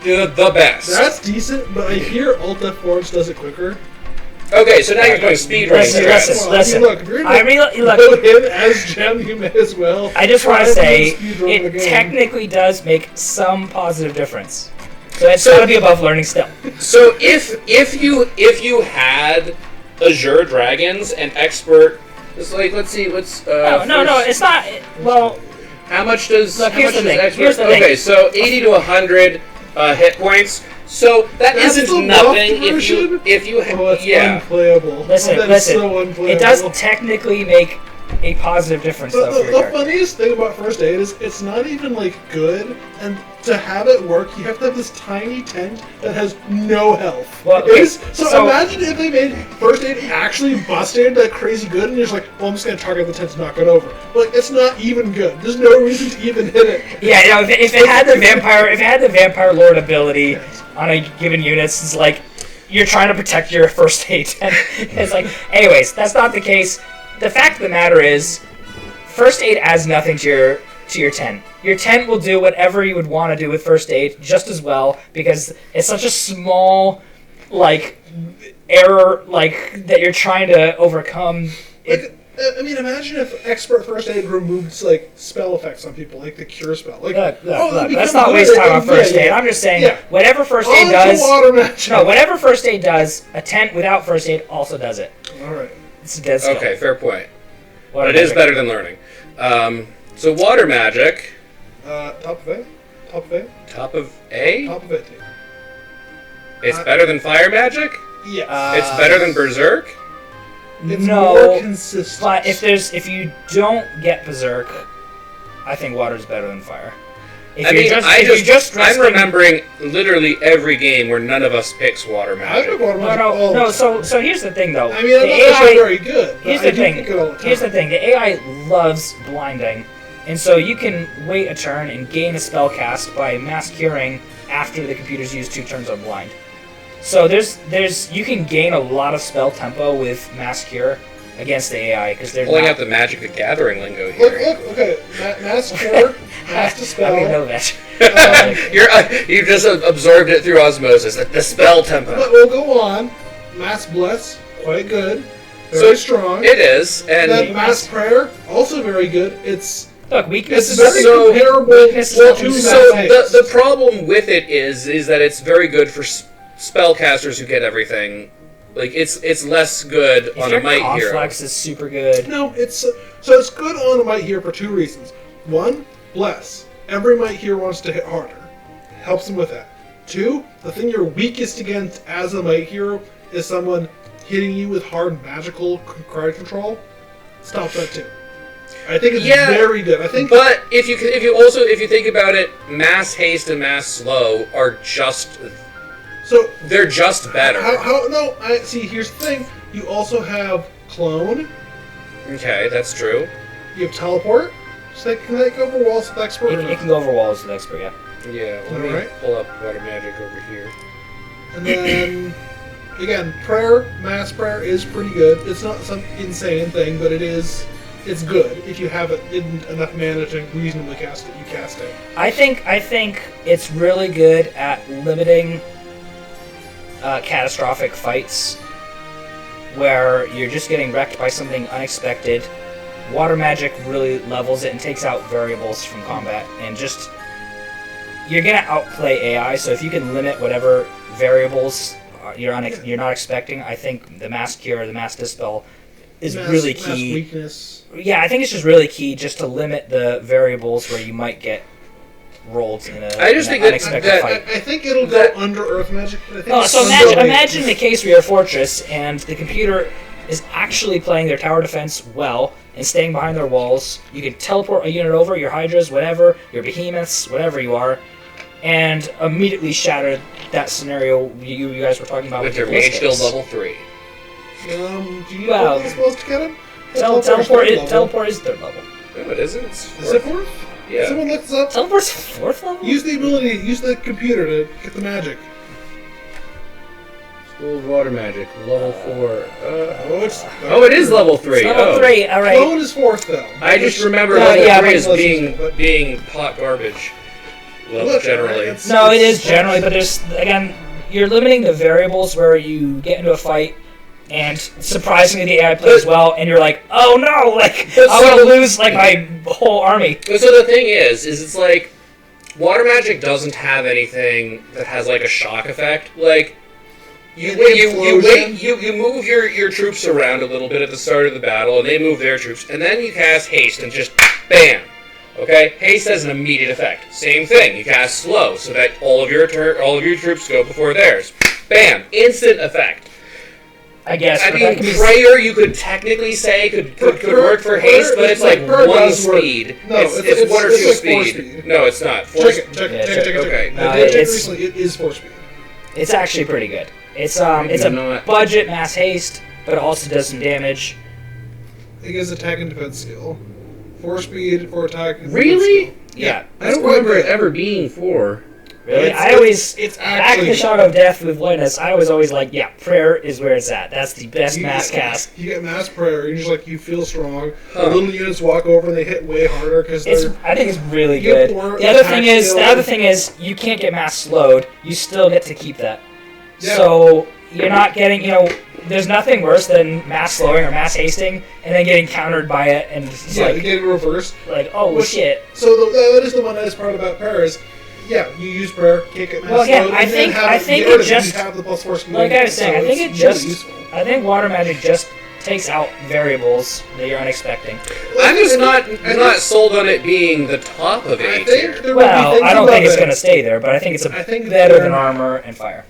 the best. That's decent, but I hear Alt F4 does it quicker. Okay, so now you're going speedrunning Listen, strats. listen. Look, if you're I gonna mean, look, put him as gem, you may as well. I just want try to and say speedrun the it game. technically does make some positive difference. So it's got to be above learning still. So if you had Azure Dragons and Expert, it's like let's see what's No, it's not. Well, how much does Look, how here's much the does thing, Expert? here's the Okay, thing. so 80 to 100 hit points. So that That's isn't the nothing buffed if you Oh, it's yeah. unplayable. listen. That's so unplayable. It does technically make a positive difference though But for the your character. funniest thing about first aid is it's not even like good, and to have it work, you have to have this tiny tent that has no health. Well, okay, So imagine if they made first aid actually busted that crazy good, and you're just like, well, I'm just gonna target the tent to knock it over. Like it's not even good. There's no reason to even hit it. Yeah, you know, if it had the vampire lord ability on a given unit, it's like you're trying to protect your first aid. And it's like, anyways, that's not the case. The fact of the matter is, first aid adds nothing to your tent. Your tent will do whatever you would want to do with first aid just as well because it's such a small, like, error like that you're trying to overcome. Like, I mean, imagine if expert first aid removed like spell effects on people, like the cure spell. Like, Look, it'd let's become not waste good. time on first Yeah, aid. yeah. I'm just saying, Yeah. whatever first On aid to does. water magic. No, whatever first aid does, a tent without first aid also does it. All right. It's a dead skill. Okay, fair point. Water But it is magic. better than learning. So water magic, Top of A. Top of A. top of A. Top of A. Team. It's better than fire magic. Yes. It's better than berserk. It's no, more consistent. but if you don't get berserk, I think water's better than fire. If I you're mean, if you're just I'm resting- remembering literally every game where none of us picks water I magic. pick water No, magic all no, the no. time. So here's the thing, though. I mean, I'm the not AI, necessarily very good. But here's I the do thing. pick it all the time. Here's the thing. The AI loves blinding, and so you can wait a turn and gain a spell cast by mass curing after the computer's used 2 turns on blind. So there's you can gain a lot of spell tempo with mass cure against the AI because they're Pulling not. out the Magic the Gathering lingo Look, here. okay. Mass cure, mass dispel. I mean, know that. You've just absorbed it through osmosis. The spell tempo. But we'll go on. Mass bless, quite good. Very strong. It is, and Then mass prayer, also very good. It's Look, weakness it's is very so- comparable weakness is to so so mass haste. the problem with it is that it's very good for spellcasters who get everything. Like it's less good if on your a might hero. conflux is super good. No, it's good on a might hero for 2 reasons. One, bless. Every might hero wants to hit harder. Helps them with that. 2, the thing you're weakest against as a might hero is someone hitting you with hard magical card control. Stop that too. I think it's very good. I think But if you think about it, mass haste and mass slow are just so. they're just better. No, I see. Here's the thing. You also have clone. Okay, that's true. You have teleport. So can that go over walls with expert? or It not? can go over walls with expert, yeah. Yeah, let me Alright. pull up water magic over here. And then, again, mass prayer is pretty good. It's not some insane thing, but it's good. If you have enough mana to reasonably cast it, you cast it. I think it's really good at limiting catastrophic fights where you're just getting wrecked by something unexpected. Water magic really levels it and takes out variables from combat, and just you're gonna outplay AI. So if you can limit whatever variables you're not expecting, I think the mass cure, the mass dispel, is really key. Mass weakness. Yeah, I think it's just really key just to limit the variables where you might get rolled in an unexpected fight. I think it'll go under Earth magic. But I think So imagine the case where you're a fortress and the computer is actually playing their tower defense well and staying behind their walls. You can teleport a unit over, your Hydras, whatever, your Behemoths, whatever you are, and immediately shatter that scenario you guys were talking about with your your mage ballistics. guild level 3. Do you need Well, these spells to get him? Teleport is third level. No, it isn't. It's Is it fourth? Yeah. Someone look this up. Teleport's fourth level? Use the computer to get the magic. School of Water Magic, level 4. Oh, It is level 3. It's level 3, alright. Clone is fourth though. I just remember No, level yeah, 3 as but- being pot garbage. Well, Look, generally. it's- No, it is generally, but there's, again, you're limiting the variables where you get into a fight, and surprisingly the AI plays well, and you're like, oh no, like, I'm gonna lose, like, my whole army. So the thing is it's like, water magic doesn't have anything that has like a shock effect. Like, you move your troops around a little bit at the start of the battle, and they move their troops, and then you cast haste and just bam. Okay, haste has an immediate effect. Same thing. You cast slow so that all of your troops go before theirs. Bam, instant effect. I guess. I but that mean, can be prayer you could technically say could work for haste, but it's like prayer one does work. speed. No, it's 1 or 2 like 4 speed. speed. No, it's not. Check it. Okay. No, I did check it's- recently. It is 4 speed. It's actually pretty good. It's a not- budget mass haste, but it also does some damage. It gives attack and defense skill. 4 speed, 4 attack. And Really? defense Yeah. I don't remember it ever being 4. Really? It's Back actually- in the Shadow of Death with Witness, I was always like, yeah, prayer is where it's at. That's the best skill. mass cast. You get mass prayer. You're just like you feel strong. Huh. The little units walk over and they hit way harder because they're. I think it's really You get good. more The other attack thing skill. is, you can't get mass slowed. You still get to keep that. Yeah. So you're not getting, there's nothing worse than mass slowing or mass hasting and then getting countered by it, and it's Yeah, they like, get it reversed. oh Which- shit. So that is the one nice part about prayer is, yeah, you use prayer, can't get mass Well, again, slowed, I and then think- have I it- think get rid it of just- you have the plus 4 speed. Like I was saying, I so think it's it really just, useful. I think water magic just takes out variables that you're unexpecting. I'm just not sold on it being the top of I A think tier. there would be Well, things I don't about think it's it. going to stay there, but I think it's I think better they're- than armor and fire.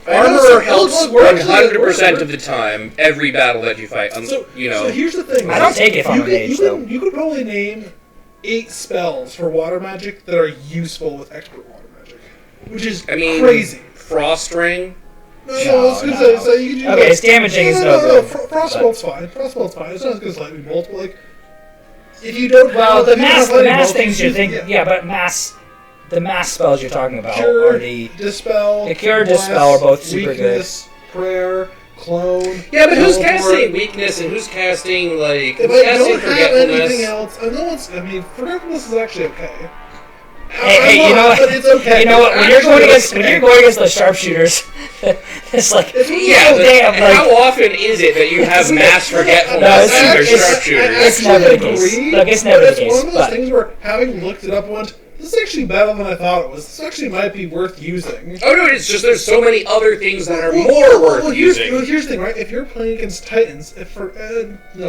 Armor helps look, we're actually- 100% of the time, every battle that you fight. So here's the thing. I don't take it from you a could- mage, you though. could- You could probably name 8 spells for water magic that are useful with expert water magic, which is crazy. Frost Ring. No, I was gonna say, so you can do Okay, it's damaging is no good, Frostbolt's fine. Frostbolt's fine. It's not as good as lightning bolt, but like, if you don't Well, have the if you don't mass, have lightning mass bolt, things you you think, use- yeah, but the mass spells you're talking about Cure, are the dispel, the cure, bless, dispel are both super weakness, prayer, clone. Yeah, but who's teleport. casting weakness and who's casting, like, If who's I casting don't have anything forgetfulness? else, I mean, forgetfulness is actually okay. Hey, I'm you know not, what? but it's okay. You know what? When you're Actually, going it's against the sharpsharpters, it's like, Yeah, oh, but damn, how like, often is it that you have mass No, forgetfulness it's- and there's it's- sharpshooters? it's never the case. Look, it's never but the it's case, one of those but- things where, having looked it up, I went, this is actually better than I thought it was. This actually might be worth using. Oh no, it's just there's so many other things that are Well, more worth here's using. the thing, right? If you're playing against Titans, no,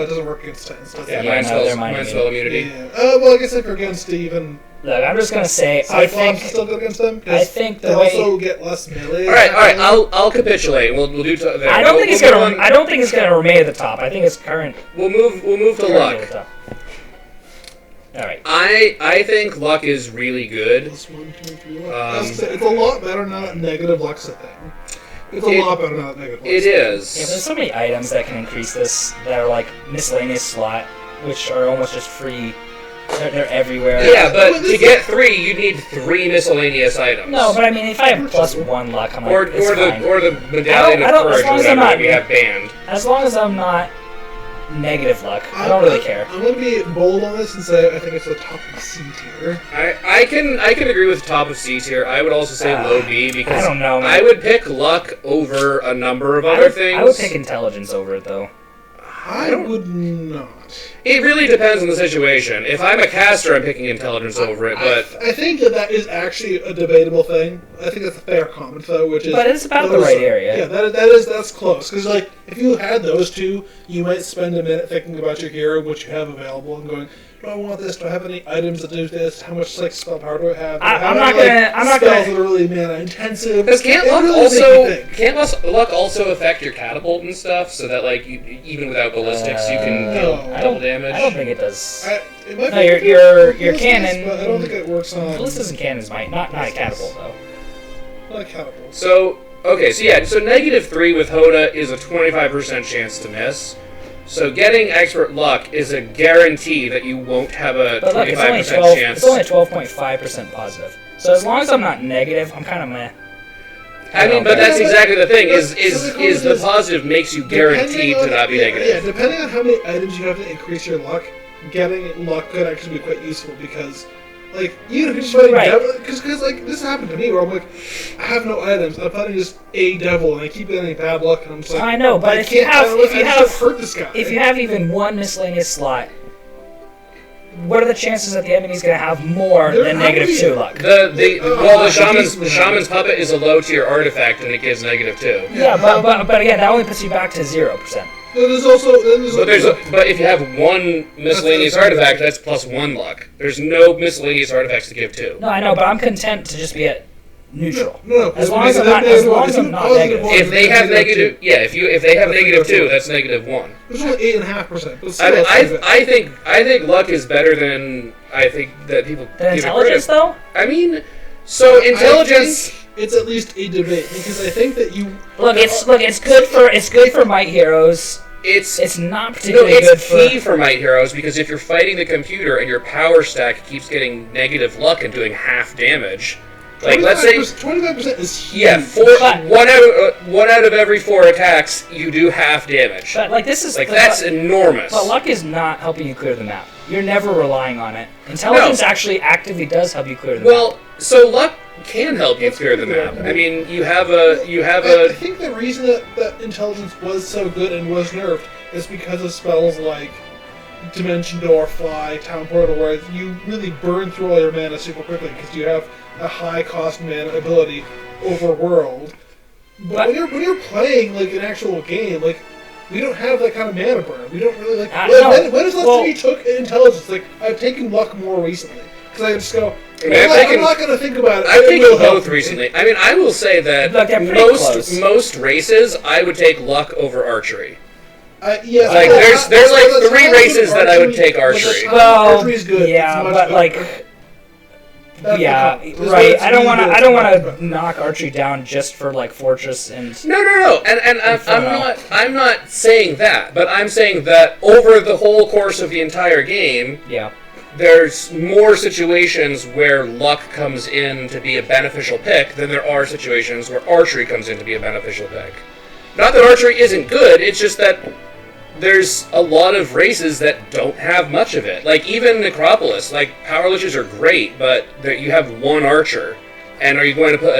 it doesn't work against Titans, does Yeah, it? Yeah, mind no, spells, they're mind mind spell immunity. immunity. Yeah. Well, I guess if you're against even look, I'm just gonna say, Cyclops I think is still good against them. 'cause I think the they way- also get less melee. All right. I'll capitulate. We'll do. There. I don't think it's We'll gonna. move on. I don't think it's gonna remain at the top. I think it's current. We'll move to currently luck. at the top. All right. I think luck is really good. Plus 1, 2, 3, luck. I was gonna say, it's a lot better now that negative luck's a thing. It's a lot better now that negative luck's It a thing. Yeah, but is. there's so many items that can increase this that are like miscellaneous slot, which are almost just free. They're everywhere. Yeah, but Well, to this get 3, you need 3 miscellaneous items. No, but I mean, if I have plus 1 luck, I'm like, or it's fine. the medallion I of don't- as courage or long as I'm whatever not- we have banned. As long as I'm not negative luck. I don't really care. I'm gonna be bold on this and say I think it's the top of C tier. I can agree with top of C tier. I would also say low B because I don't know, man. I would pick luck over a number of other things. I would pick intelligence over it though. I would not. It really depends on the situation. If I'm a caster, I'm picking intelligence over it, but I think that is actually a debatable thing. I think that's a fair comment, though, which is... But it's about the right area. Yeah, that's close. Because, like, if you had those two, you might spend a minute thinking about your hero, what you have available, and going, do I want this? Do I have any items that do this? How much, like, spell power do I have? I'm not gonna... Spells that are really mana-intensive. Because can't luck also affect your catapult and stuff, so that, like, even without ballistics, you can deal double damage? I don't think it does. It might No, be your cannon... But I don't think it works on... Ballistas and cannons might. Not a catapult, though. Not a catapult. So, okay, so -3 with HOTA is a 25% chance to miss. So getting expert luck is a guarantee that you won't have a 25% chance. It's only a 12.5% positive. So as long as I'm not negative, I'm kind of meh. I mean, but that's exactly the thing, is the positive makes you guaranteed to not be negative. Yeah, depending on how many items you have to increase your luck, getting luck could actually be quite useful because, like, even if you're just fighting devil, because like this happened to me where I'm like, I have no items, I'm fighting just a devil, and I keep getting bad luck, and I'm just like, I know, but if you have hurt this guy. If you have even one miscellaneous slot, what are the chances that the enemy's going to have more than -2 luck? The shaman's puppet is a low tier artifact, and it gives -2. Yeah, but again, that only puts you back to 0%. But if you have one miscellaneous artifact, that's +1 luck. There's no miscellaneous artifacts to give 2. No, I know, but I'm content to just be at neutral. No, as long as I'm not negative. If they have negative, if they have -2, that's -1. It's only 8.5%. I think luck is better than I think that people. Than intelligence, though. I mean, so intelligence. It's at least a debate because I think that you it's good for might heroes. It's not particularly good for... it's key for might heroes because if you're fighting the computer and your power stack keeps getting negative luck and doing half damage, like let's say 25% is huge. Yeah, one out of every 4 attacks you do half damage. But like this is that's enormous. But luck is not helping you clear the map. You're never relying on it. Intelligence actually actively does help you clear the map. Well, so luck can help you clear the map. I mean, you have a. I think the reason that intelligence was so good and was nerfed is because of spells like Dimension Door, Fly, Town Portal, where you really burn through all your mana super quickly because you have a high cost mana ability over world. But when you're playing like an actual game, like we don't have that kind of mana burn. We don't really like. When is the last time you took intelligence? Like I've taken luck more recently because I just go. I'm not going to think about it. I've taken both recently. I mean, I will say that most races, I would take luck over archery. Yes, like there's like 3 races that I would take archery. Well, archery's good. Yeah, but like. Yeah, right. I don't want to knock archery down just for like Fortress and. No. And I'm not saying that, but I'm saying that over the whole course of the entire game, there's more situations where luck comes in to be a beneficial pick than there are situations where archery comes in to be a beneficial pick. Not that archery isn't good, it's just that there's a lot of races that don't have much of it. Like, even Necropolis, like, Power Liches are great, but you have 1 archer. And are you going to put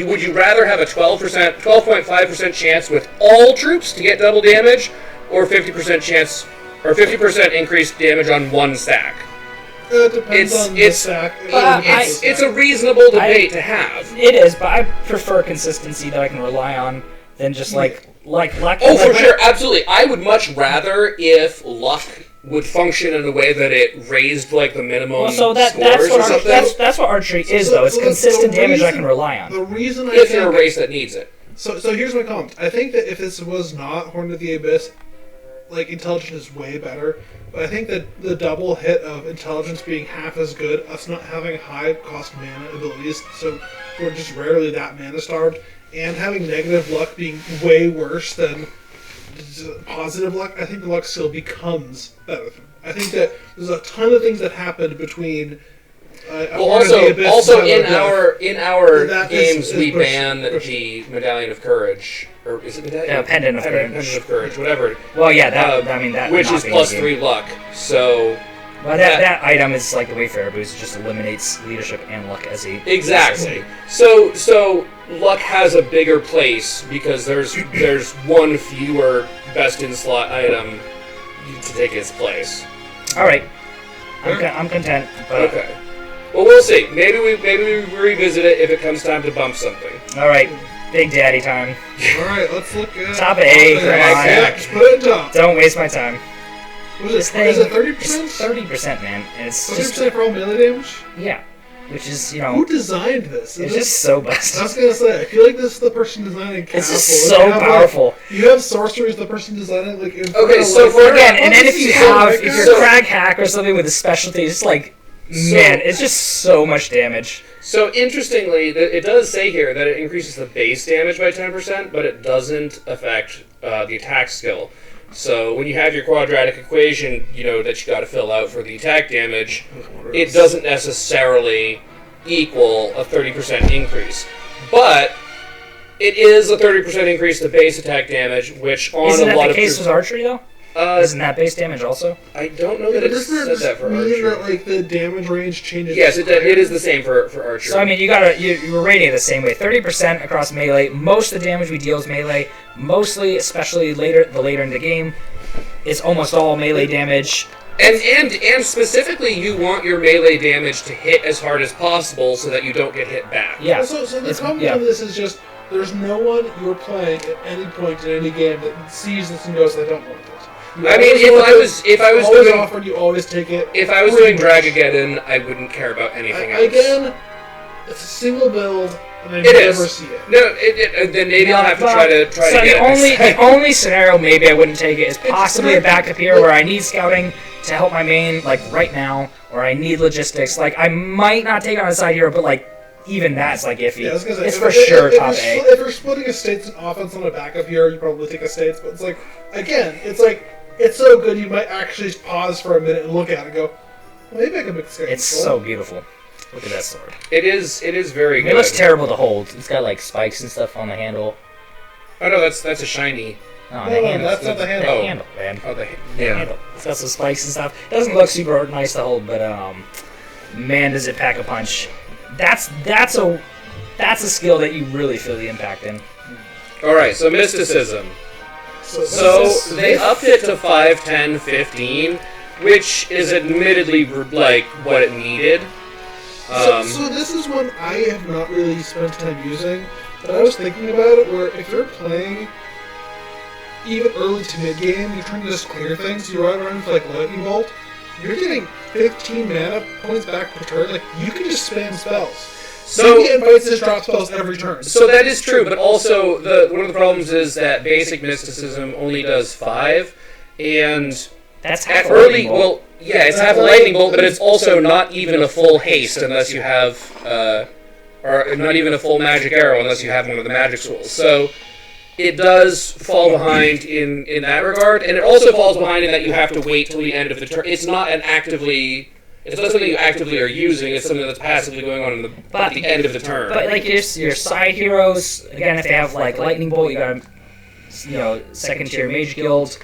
would you rather have a 12.5% chance with all troops to get double damage, or 50% chance, or 50% increased damage on 1 stack? It depends on the stack. It's a reasonable debate to have. It is, but I prefer consistency that I can rely on than just like luck. Oh, for sure, absolutely. I would much rather if luck would function in a way that it raised like the minimum that's what archery is, though. It's consistent damage I can rely on. The reason if you're a race that needs it. So here's my comment. I think that if this was not Horn of the Abyss, like intelligence is way better. But I think that the double hit of intelligence being half as good, us not having high cost mana abilities, so we're just rarely that mana starved, and having negative luck being way worse than positive luck, I think the luck still becomes better. I think that there's a ton of things that happened between I Well, wanna be a bit also better. in our That games is we push- ban push. the Medallion of Courage, or is it Medallion? Yeah, Pendant of Courage. Pendant of Courage, whatever. Well, yeah, that which not is being plus the game. 3 luck. So Well, that item is like the Wayfarer boost. It just eliminates leadership and luck as a exactly. So luck has a bigger place because there's one fewer best in slot item to take its place. All right, I'm content. But Okay. Well, we'll see. Maybe we revisit it if it comes time to bump something. all right, Big Daddy time. All right, let's look at Top A, come on. Yeah, just put it in top. Don't waste my time. What This is thing it? Is it It's 30%? 30%, man. And it's 30% just for all melee damage? yeah, which is Who designed this? it's just so I busted. was gonna say, I feel like this is the person designing It's Castle. just Like, so you have, powerful. you have sorceries, the person designing like. Okay, so for Again, and then if you have if you're you're a crag hack or something with a specialty, it's like man, it's just so much damage. So interestingly, it does say here that it increases the base damage by 10%, but it doesn't affect the attack skill. So when you have your quadratic equation, that you got to fill out for the attack damage, it doesn't necessarily equal a 30% increase. But it is a 30% increase to base attack damage, which on Isn't a that lot the of case with archery though? Isn't that base damage also? I don't know that it Doesn't said that that for mean archery. that like the damage range changes? Yes, it is the same for archery. So I mean, you were rating it the same way. 30% across melee. Most of the damage we deal is melee. Mostly, especially later in the game, it's almost all melee damage. And specifically, you want your melee damage to hit as hard as possible so that you don't get hit back. Yeah. So the It's- problem yeah. with this is just there's no one you're playing at any point in any game that sees this and goes, "I don't want this." You I mean, always if want I it, was always doing offered, you always take it. if I was doing Dragageddon, I wouldn't care about anything else. Again, it's a single build, and I It never is. see it. No, then maybe I'll have to try to So get the it next time. only scenario maybe I wouldn't take it is possibly a backup here where I need scouting to help my main like right now, or I need logistics. Like I might not take on a side hero, but like even that's like iffy. Yeah, I was gonna say, It's if- for if- sure if top you're A. If you're splitting estates and offense on a backup here, you probably take estates. But it's like, again, it's so good you might actually pause for a minute and look at it and go, well, maybe I can make this guy It's control. so beautiful. Look at that sword. It is very good. It looks terrible to hold. It's got like spikes and stuff on the handle. Oh no, that's a shiny. No, No, the no, handle. that's not the handle. Oh. The handle, man. Oh, the The handle. It's got some spikes and stuff. It doesn't look super nice to hold, but man, does it pack a punch. That's a skill that you really feel the impact in. All right, so mysticism. So they upped it to 5, 10, 15, which is admittedly like what it needed. So this is one I have not really spent time using, but I was thinking about it where if you're playing even early to mid game, you're trying to just clear things, you run around with like Lightning Bolt, you're getting 15 mana points back per turn, like you can just spam spells. So- Maybe invites just drop spells every turn. So that is true, but also one of the problems is that basic mysticism only does 5, and That's at half a early, lightning bolt. well, yeah, it's half a lightning bolt, but it's also not even a full haste unless you have, or not even a full magic arrow unless you have one of the magic schools. So it does fall behind in that regard, and it also falls behind in that you have to wait till the end of the turn. It's not something you actively are using. It's something that's passively going on at the end of the turn. But like your side heroes, again, if they have like lightning bolt, you got second tier mage guilds.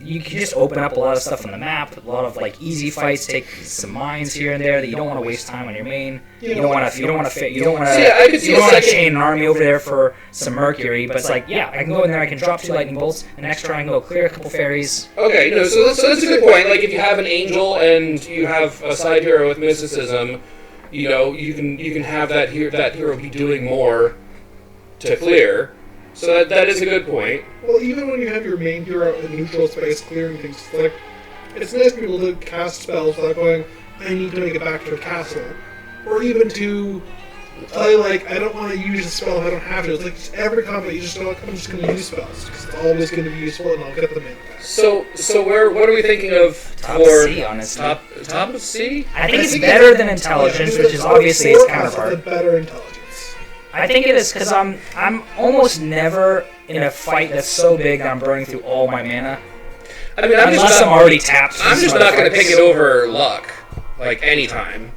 You can just open up a lot of stuff on the map. A lot of like easy fights. Take some mines here and there that you don't want to waste time on your main. You don't want to Yeah, I could see a second- chain an army over there for some mercury. But it's like, yeah, I can go in there. I can drop 2 lightning bolts. And next turn I can go clear a couple fairies. Okay, no, so that's a good point. Like if you have an angel and you have a side hero with mysticism, you can have that hero be doing more to clear. So that is a good point. Well, even when you have your main hero in neutral space clearing things, it's nice to be able to cast spells without going, I need to make it back to a castle. Or even to play I don't want to use a spell if I don't have to. It's like every combat you just go, I'm just going to use spells, because it's always going to be useful and I'll get them in. So what are we thinking of Top of for C, honestly. top of C? I think it's better than intelligence, which is obviously its counterpart. The better intelligence. I think it is because I'm almost never in a fight that's so big that I'm burning through all my mana. I mean, Unless I'm already tapped. I'm just not going to pick it over luck, like anytime.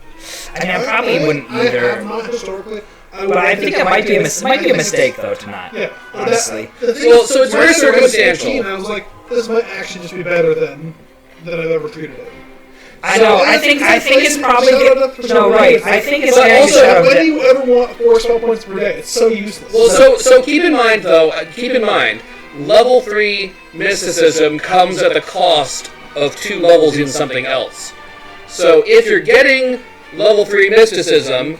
I mean, I probably wouldn't I either. have not historically. But I think it might be a mistake though to not. Yeah, honestly. The thing Well, is, so it's when very I was 15, circumstantial. I was like, this might actually just be better than I've ever treated it. I know. I think it's probably no right. I think it's But getting also, shut When out. do you ever want 4 spell points per day? It's so useless. Well, so keep in mind though. Keep in mind, level 3 mysticism comes at the cost of 2 levels in something else. So if you're getting level 3 mysticism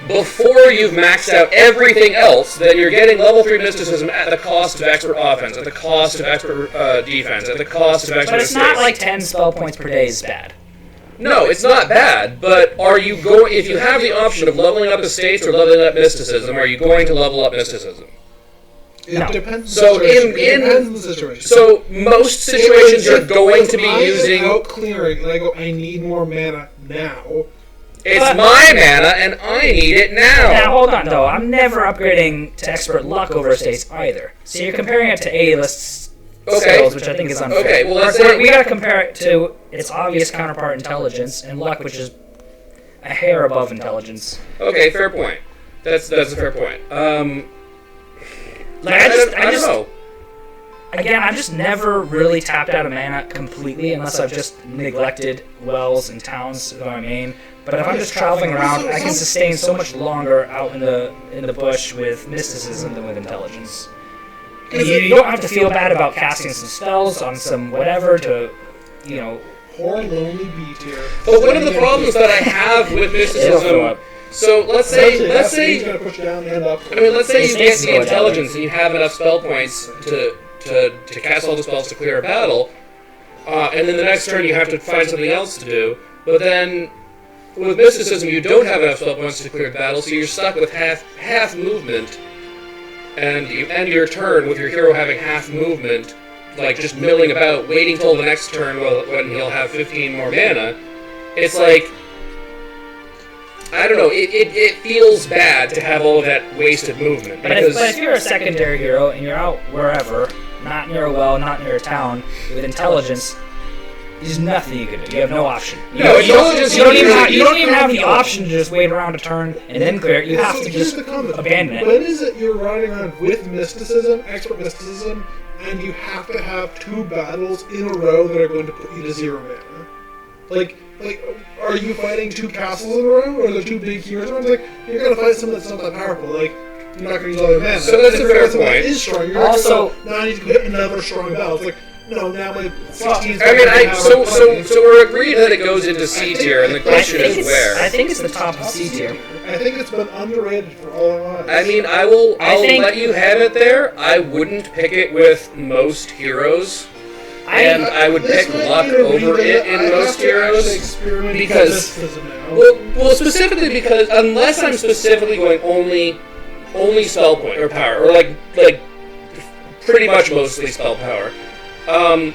before you've maxed out everything else, then you're getting level 3 mysticism at the cost of expert offense, at the cost of expert defense, at the cost of expert But it's not escape. like 10 spell points per day is bad. No, it's not bad, but are you going, if you have the option of leveling up estates or leveling up mysticism, are you going to level up mysticism? It No. depends. So on the situation. in- It depends on the situation. So most situations you're If going to be I am using, out clearing, and I go, I need more mana now. it's But- my mana and I need it Now now. hold on though. I'm never upgrading to expert luck over estates either. So you're comparing it to A-list skills, which I think is unfair. Okay, well, let's We're- say- we gotta compare it to its obvious counterpart, intelligence, and luck, which is a hair above intelligence. Okay, fair point. That's a fair point. Like I I don't just know. again, I've just never really tapped out of mana completely unless I've just neglected wells and towns of my main. But if I'm just traveling around, I can sustain so much longer out in the bush with mysticism than with intelligence. And you don't have to feel bad about casting some spells on some whatever to, you know. Poor lonely B tier. But one of the problems that I have with It'll fill mysticism, up. so let's He's say, gonna push down and up. I mean, let's say you It get stays the going intelligence and you have enough spell points to cast all the spells to clear a battle, and then the next turn you have to find something else to do. But then with mysticism, you don't have enough spell points to clear the battle, so you're stuck with half movement, and you end your turn with your hero having half movement, like just milling about, waiting till the next turn when he'll have 15 more mana. It's like, I don't know, it feels bad to have all of that wasted movement. But if you're a secondary hero and you're out wherever, not near a well, not near a town, with intelligence, there's nothing you can do. You have no option. No, intelligence, You don't even have the option to just wait around a turn and then clear it. You have to Here's just the comment. abandon it. When is it you're riding around with mysticism, expert mysticism, and you have to have 2 battles in a row that are going to put you to 0 mana? Like, are you fighting 2 castles in a row, or are there 2 big heroes? It's like, you're gonna fight something that's not that powerful. Like, you're not gonna use all your mana. So that's If a you're fair fighting something that point. is strong. You're Also- also now I need to hit another strong battle. It's like, no, now my 16. I mean, so we're agreed that it goes into C tier, and the question is where. I think it's the top of C tier. I think it's been underrated for all our lives. I mean, I'll think- let you have it there. I wouldn't pick it with most heroes, and I would This pick might luck be a over reason it that in I most have to actually heroes. experiment with because- mysticism now. Well, specifically because unless I'm specifically going only spell point or power, or like pretty much mostly spell power,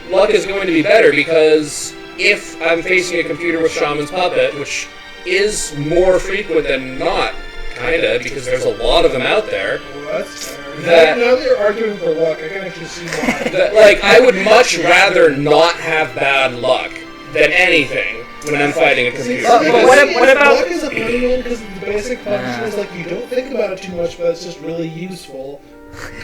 luck is going to be better because if I'm facing a computer with Shaman's Puppet, which is more frequent than not, kinda, because there's a lot of them out there. Well, that's fair. That- Now that you're arguing for luck, I can actually see why. That, like, I would much rather not have bad luck than anything when I'm fighting a computer. But because- what about- luck is a funny one because the basic function is like you don't think about it too much, but it's just really useful.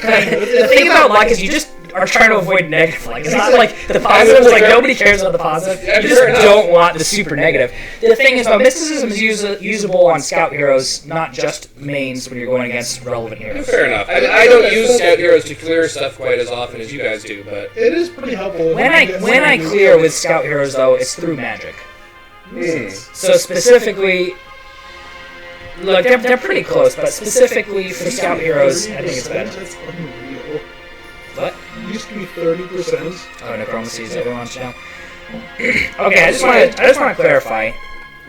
The thing about luck is you just are trying to avoid negative luck. It's not like the positives, like nobody cares about the positive. Yeah, You just fair enough. don't want the super negative. The thing is, though, mysticism is usable on scout heroes, not just mains when you're going against relevant heroes. Fair enough. I mean, I don't use Scout Heroes to clear stuff quite as often as you guys do, but... It is pretty helpful. When I clear with scout heroes, though, it's through magic. So specifically, look, they're pretty close, but specifically for scout heroes, I think it's better. That's unreal. What? It used to be 30%. Oh, necromancy is everyone's now. Okay, I just want to clarify.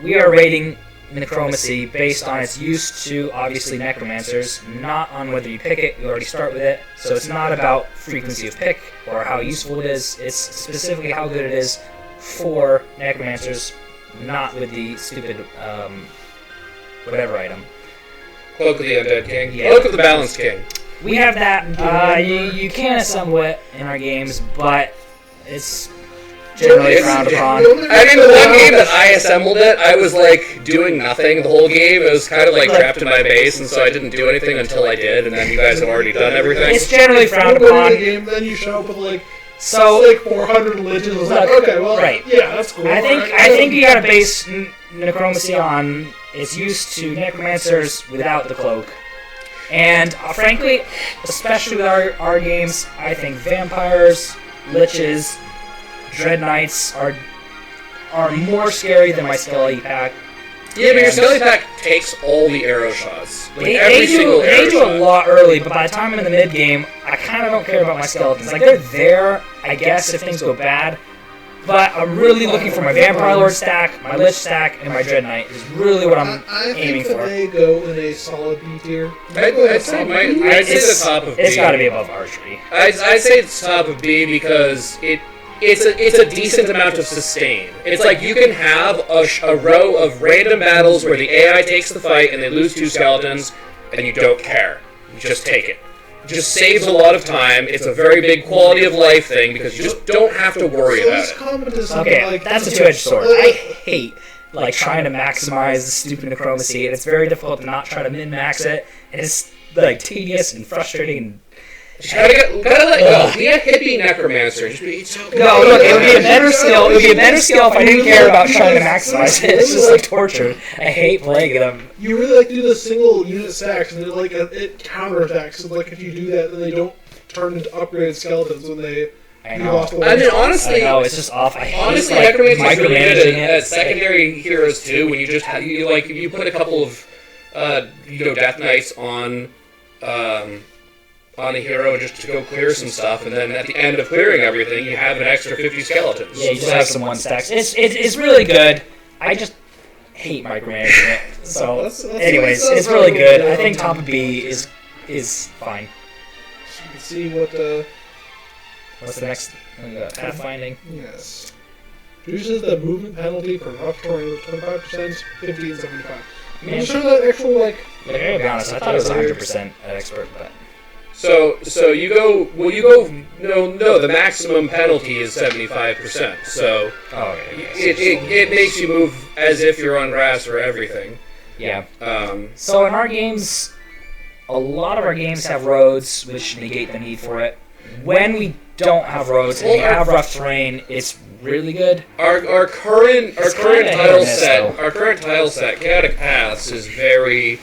We are rating necromancy based on its use to obviously necromancers, not on whether you pick it. You already start with it, so it's not about frequency of pick or how useful it is. It's specifically how good it is for necromancers, not with the stupid whatever item. Cloak of the Undead King. Yeah. Cloak of the Balanced King. We have that. You can somewhat in our games, but it's generally frowned upon. I mean, the one game that I assembled it, I was like doing nothing the whole game. It was kind of like trapped in my base, and so I didn't do anything until I did, and then you guys have already done everything. It's generally frowned When you upon. win the game, then you show up with like So like 400 legends. It's like, okay, well, right. yeah, that's cool. I think Alright. I think you gotta base necromancy on its use to necromancers without the cloak. And frankly, especially with our games, I think vampires, liches, dread knights are more scary than my skelly pack. Yeah, but your Skelly Pack takes all the arrow shots. Like, They do a lot early, but by the time I'm in the mid game, I kind of don't care about my skeletons. Like they're there, I guess, if things go bad. But I'm really looking for my Vampire Lord stack, my Lich stack, and my Dread Knight is really what I'm I aiming think that for. they go in a solid B tier. I'd say the top of B. It's got to be above archery. I'd say it's top of B because it's a decent amount of sustain. It's like you can have a row of random battles where the AI takes the fight and they lose 2 skeletons, and you don't care. You just take it. It just saves a lot of time. It's a very big quality of life thing because you just don't have to worry about this it. comment is something Okay, like that's a two-edged sword. I hate like trying to maximize the stupid necromancy, and it's very difficult to not try to min-max it. And it's like tedious and frustrating. And Just gotta let go. Be a hippie necromancer. Just be so no, look, it would be a better skill. It would be a better skill if I didn't care about trying to maximize it. It's just like torture. I hate playing them. You really like to do the single unit stacks, and it counterattacks. So like if you do that, then they don't turn into upgraded skeletons when they. I you know. lost the I mean, one. honestly, I know, it's just off. I hate honestly, like, necromancy is really micromanaging good it. at secondary heroes too. When you just have you put a couple of death knights on a hero just to go clear some stuff, and then at the end of clearing everything, you have an extra 50 skeletons. Yeah, you just have some one stacks. It's really good. I just hate micromanaging it. So, Let's anyways, see it's really good. I think top of B is fine. You can see what. What's the next? Pathfinding. Yes. Reduces the movement penalty for rough terrain with 25%, 50 and 75. I'm sure that actual like. Like, I gotta be honest, I thought it was 100% at expert, but So you go. Well, you go. No. The maximum penalty is 75%. So oh, okay. it makes you move as if you're on grass for everything. Yeah. Um, So in our games, a lot of our games have roads, which negate the need for it. When we don't have roads and we have rough terrain, it's really good. Our current It's tile kinda hit or miss, set, though. our current tile set, Chaotic Paths, is very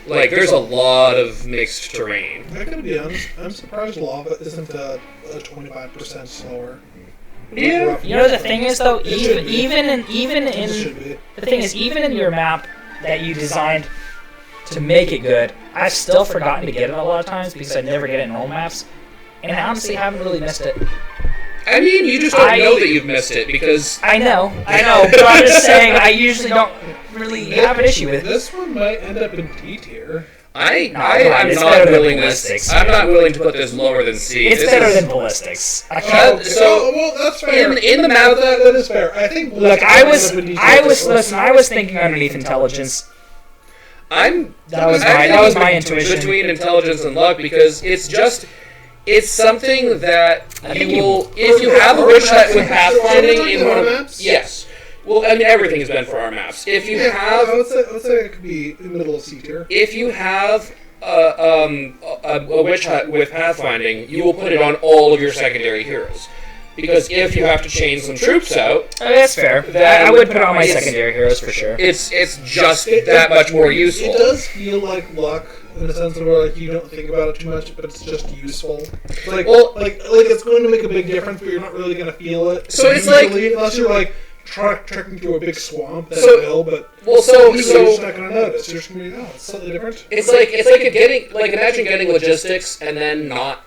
like there's a lot of mixed terrain. I gotta be honest, I'm surprised lava isn't a 25% slower. Yeah. You know the thing is though, It should be. even It in should be. the thing is even in your map that you designed to make it good, I've still forgotten to get it a lot of times because I never get it in normal maps, and I honestly haven't really missed it. I mean, you just don't know that you've missed it because I know, but I'm just saying I usually don't really have an issue with it. This one might end up in D tier. come on, I'm it's not better than willing ballistics, I'm man. not willing to put this lower than C. It's This better is- than ballistics. I can't. So, well, that's fair. in the map that is fair. I think. Look, I was thinking underneath intelligence. That was my intuition. Between intelligence and luck because it's something that I you think you- will if you have a witch hut with pathfinding in one of maps. yes. Well, I mean everything has been for our maps. If you I have would say it could be in the middle of C tier. a witch hut with pathfinding, you will put it on all of your secondary heroes. Because if you have to change some troops out, That's fair. I would put it on my secondary heroes for sure. it's just that much more useful. It does feel like luck in the sense of where like you don't think about it too much, but it's just useful. It's like like it's going to make a big difference, but you're not really going to feel it. So it's usually, unless you're like trekking through a big swamp, then So- it will. But Well, so usually you're just not going to notice. You're just going to be it's slightly different. it's like imagine getting logistics and then not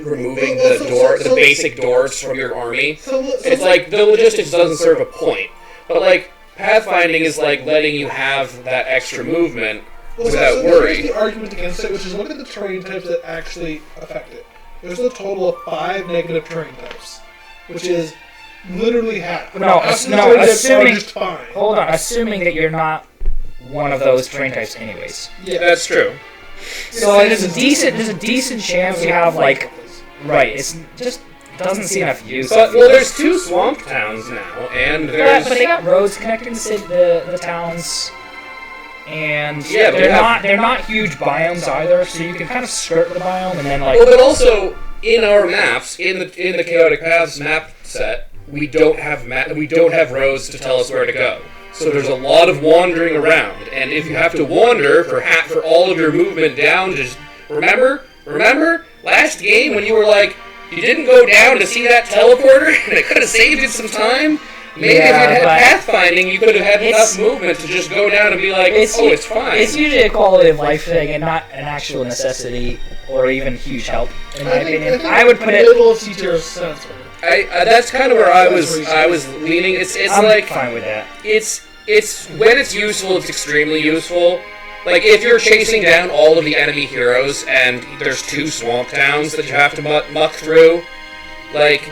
removing the basic doors from your army. It's like the logistics doesn't serve a point, but like pathfinding is like letting you have that extra movement without There's worry. the argument against it, which is look at the terrain types that actually affect it. There's a total of 5 negative terrain types, which is literally half. No, Half the no, terrain types assuming- are just fine. Hold on, assuming that you're not one of those terrain types, anyways. Yeah, That's true. So there's a decent chance you have like right. It's just doesn't see enough use. But there's 2 swamp towns now, and there's. But they got roads connecting the towns, and Yeah, they're not huge biomes either. So you can kind of skirt the biome and then like. Well, but also in our maps, in the Chaotic Paths map set, we don't have roads to tell us where to go. So there's a lot of wandering around, and if you have to wander for all of your movement down, just remember last game when you were like, you didn't go down to see that teleporter, and it could have saved you some time. Maybe if you'd had pathfinding, you could have had enough movement to just go down and be like, it's fine. It's usually a quality of life thing and not an actual necessity or even huge help, in my opinion. I would put it. Middle of C tier sensor. That's kind of where I was leaning. It's I'm like fine with that. It's when it's useful, it's extremely useful. Like, if you're chasing down all of the enemy heroes and there's 2 swamp towns that you have to muck through, like,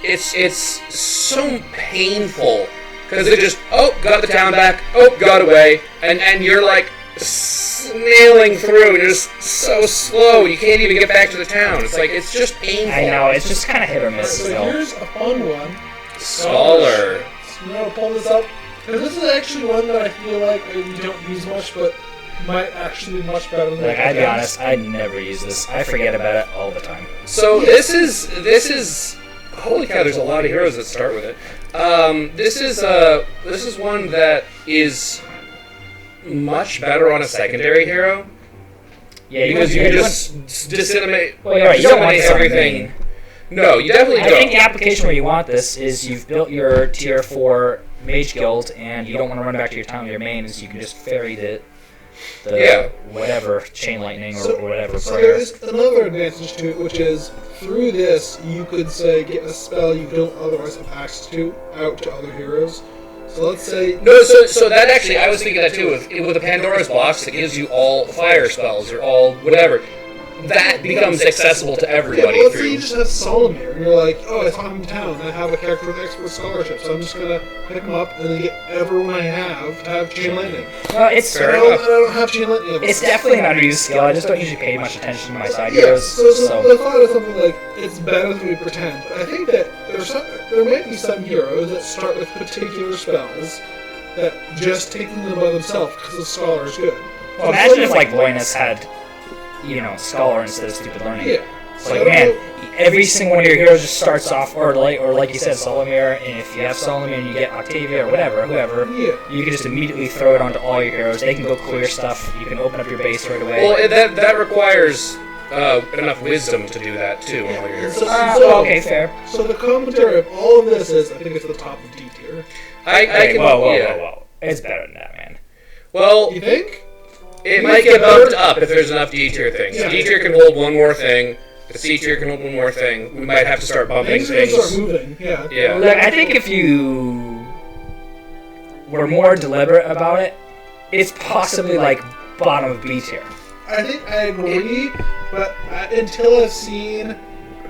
it's so painful. Because they just, got the town back, got away, and you're, like, snailing through, and you're just so slow, you can't even get back to the town. It's like, it's just painful. I know, it's just kind of hit or miss. So here's a fun one. Scholar. So you want to pull this up? Because this is actually one that I feel like we don't use much, but might actually be much better than I'd be honest, I never use this. I forget about it all the time. So this is holy cow, there's a lot of heroes that start with it. This is one that is much better on a secondary hero. Yeah, because you can just disseminate, well, you're right, you don't want this on everything. main. No, you definitely I don't. think the application where you want this is you've built your tier 4 mage guild and you don't want to run back to your town with your main, is you can just ferry the whatever, chain lightning or whatever. So there is another advantage to it, which is through this you could say get a spell you don't otherwise have access to out to other heroes. So let's say so that actually I was thinking that too with the Pandora's box that gives you all fire spells or all whatever. That becomes accessible to everybody. Yeah, let's say you just have Solomir, and you're like, oh, it's on town, and I have a character with expert scholarship, so I'm just gonna pick him up and then get everyone I have to have chain lightning. Well, it's I don't have chain lightning. It's definitely an underused skill. I just don't usually pay much attention to my side Yeah, heroes. so the thought is something like it's better than we pretend. But I think that there might be some heroes that start with particular spells that just taking them by themselves because the scholar is good. Well, imagine if like Loinus had, Scholar instead of stupid learning. Yeah. It's like, man, every single one of your heroes just starts off, or like you said, Solomir, and if you have Solomir and you get Octavia or whoever, you can just immediately throw it onto all your heroes. They can go clear stuff. You can open up your base right away. Well, that requires enough wisdom to do that too. On all your heroes. Okay, fair. So the commentary of all of this is, I think it's the top of D tier. Whoa. It's better than that, man. Well, You think? it might get bumped up if there's enough D tier things. Yeah. D tier can hold one more thing. The C tier can hold one more thing. We might have to start bumping Things are gonna things. start moving. Yeah. Yeah. Look, I think if you were more deliberate about it, it's possibly like bottom of B tier. I think I agree, but until I've seen,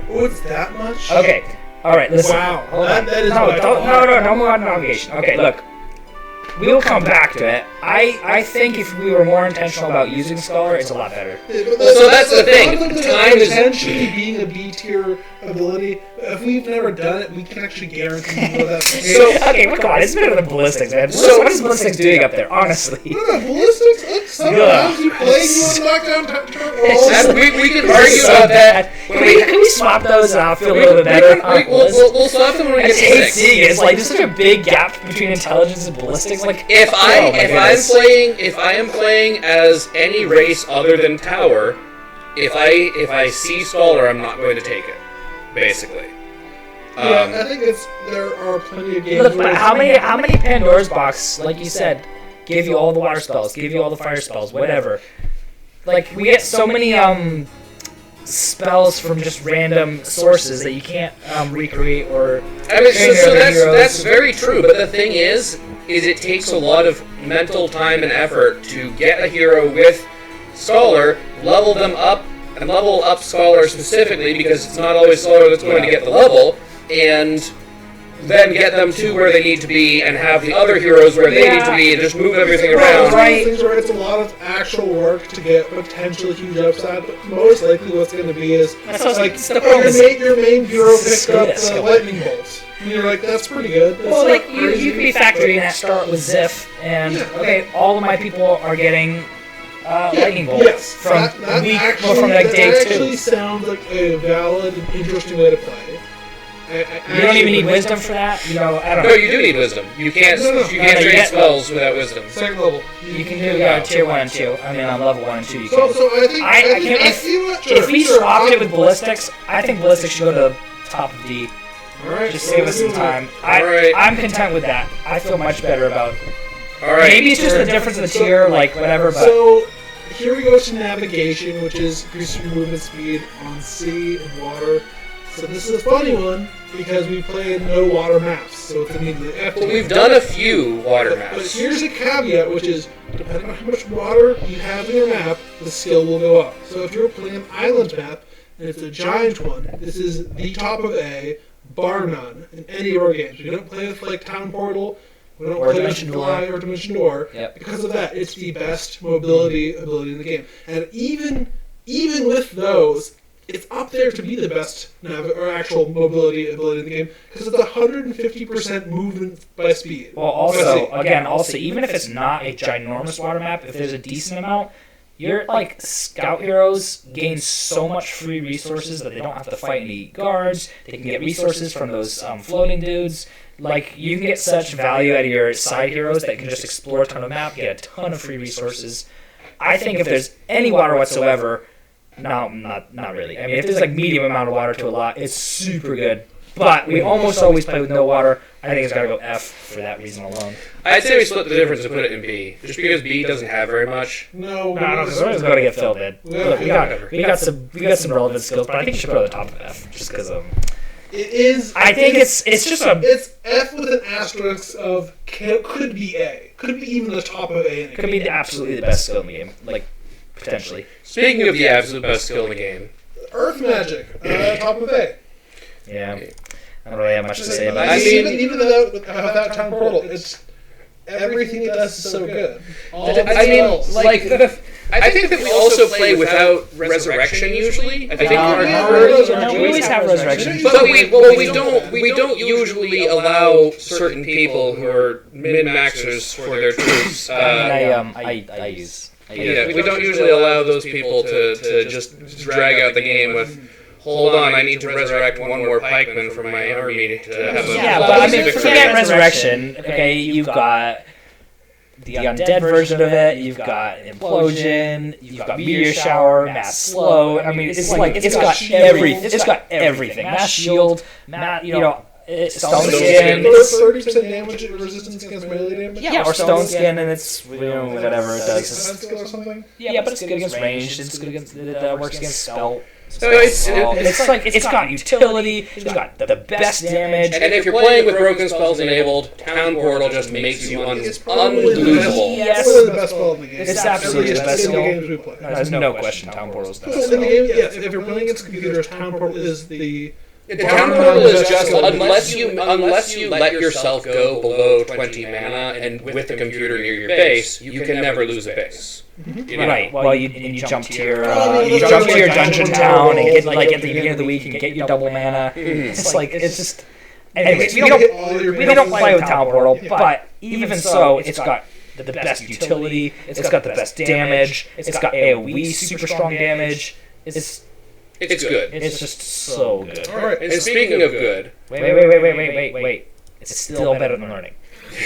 it's that much. Okay, all right, listen. Wow. Hold on. That is no, by don't move on to navigation. Okay, look. We'll come back to it. I think if we were more intentional about using Scholar, it's a lot better. So that's the thing. Time is potentially being a B tier ability. If we've never done it, we can actually guarantee you that. Okay, but come on, it's better than ballistics, man. So what is ballistics doing up there, honestly? No, ballistics. Look, sometimes you play, you want to knock down we can argue about that. Can we swap those and I'll feel a little bit better? We'll swap them when we I get to hate 6. seeing it. It's like there's such a big gap between intelligence and ballistics. Like If I am playing as any race other than Tower, if I see Scholar, I'm not going to take it. Basically. I think there are plenty of games. Look, but how many Pandora's box, like you said, give you all the water spells, give you all the fire spells, whatever. Like we get so many spells from just random sources that you can't recreate or. I mean, so that's very true. But the thing is it takes a lot of mental time and effort to get a hero with Scholar, level them up, and level up Scholar specifically because it's not always Scholar that's going to get the level, and then get them to where they need to be and have the other heroes where they need to be and just move everything around. Right. Things where it's a lot of actual work to get potentially huge upside, but most likely what's going to be is your main hero picks up the lightning bolts. And you're like, that's pretty good. That's you could be factoring that start with Ziff, and all of my people are getting lightning bolts from day 2. That actually sounds like a valid and interesting way to play. You don't even need wisdom for that. I don't know. No, you do need wisdom. You can't trade spells without wisdom. Second level. You can do tier 1 and 2. I mean, on level 1 and 2, you can. So I think if we swapped it with ballistics, I think ballistics should go to the top of D. Alright. Just save us some time. I'm content with that. I feel much better about. Alright. Maybe it's just the difference in the tier, whatever. But so here we go to navigation, which is increasing movement speed on sea and water. So this is a funny one because we played no water maps, so it's immediately F. Well, we've done a few water maps. But here's a caveat, which is depending on how much water you have in your map, the skill will go up. So if you're playing an island map and it's a giant one, this is the top of A, bar none, in any of our games. We don't play with Town Portal. We don't play with Fly or Dimension Door. Yep. Because of that, it's the best mobility ability in the game. And even with those, it's up there to be the best actual mobility ability in the game because it's 150% movement by speed. Well, also, even if it's not a ginormous water map, if there's a decent amount, your scout heroes gain so much free resources that they don't have to fight any guards. They can get resources from those floating dudes. You can get such value out of your side heroes that can just explore a ton of map, get a ton of free resources. I think if there's any water whatsoever. No, not really. I mean, if there's medium amount of water to a lot, it's super good. But we almost always play with no water. I think it's got to go F for that reason alone. I'd say we split the difference and put it in B, just because B doesn't have very much. No, it's always going to get filled in. Look, we got some relevant skills, but I think you should put it on the top of F, just because it is. I think it's just it's F with an asterisk of could be A, could be even the top of A. Could be absolutely the best skill in the game, potentially. Speaking of the absolute best skill in the game, Earth Magic, top of A. Yeah, I don't really have much to say about it. I mean, even without Town Portal, it's everything it does is so good. I think that we also play without resurrection usually. I think we always have resurrection, but we don't usually allow certain people who are min-maxers for their troops. I use. We don't usually allow those people to just drag out the game with, hold on, I need to resurrect one more pikeman from my army to have a... Yeah, but forget resurrection. Okay, you've got the undead version of it, you've got implosion, you've got meteor shower, mass slow. I mean, it's got everything. Mass shield, stone skin. 30% damage resistance against melee damage. Yeah, or stone skin, and it's whatever it does. Skill or something. Yeah, but it's good against ranged. It's good against it works against spell. So it's got utility. It's got the best damage. And if you're playing with broken spells enabled, Town Portal just makes you unlosable. Yes, it's the best spell in the game. It's absolutely the best in the skill. games we play. There's no question. Town Portal's the best In skill. the game, yes. If you're playing against computers, Town Portal is the. Town Portal is just unless you let yourself go below 20 mana and with the computer near your base, you can never lose a base. Right. Well, you jump to your dungeon town and get at the beginning of the week and get your double mana. It's just. Anyways, we don't play with Town Portal, but even so, it's got the best utility. It's got the best damage. It's got AoE super strong damage. It's good. It's just so good. All right. And speaking of good... Wait. It's still better than learning. No,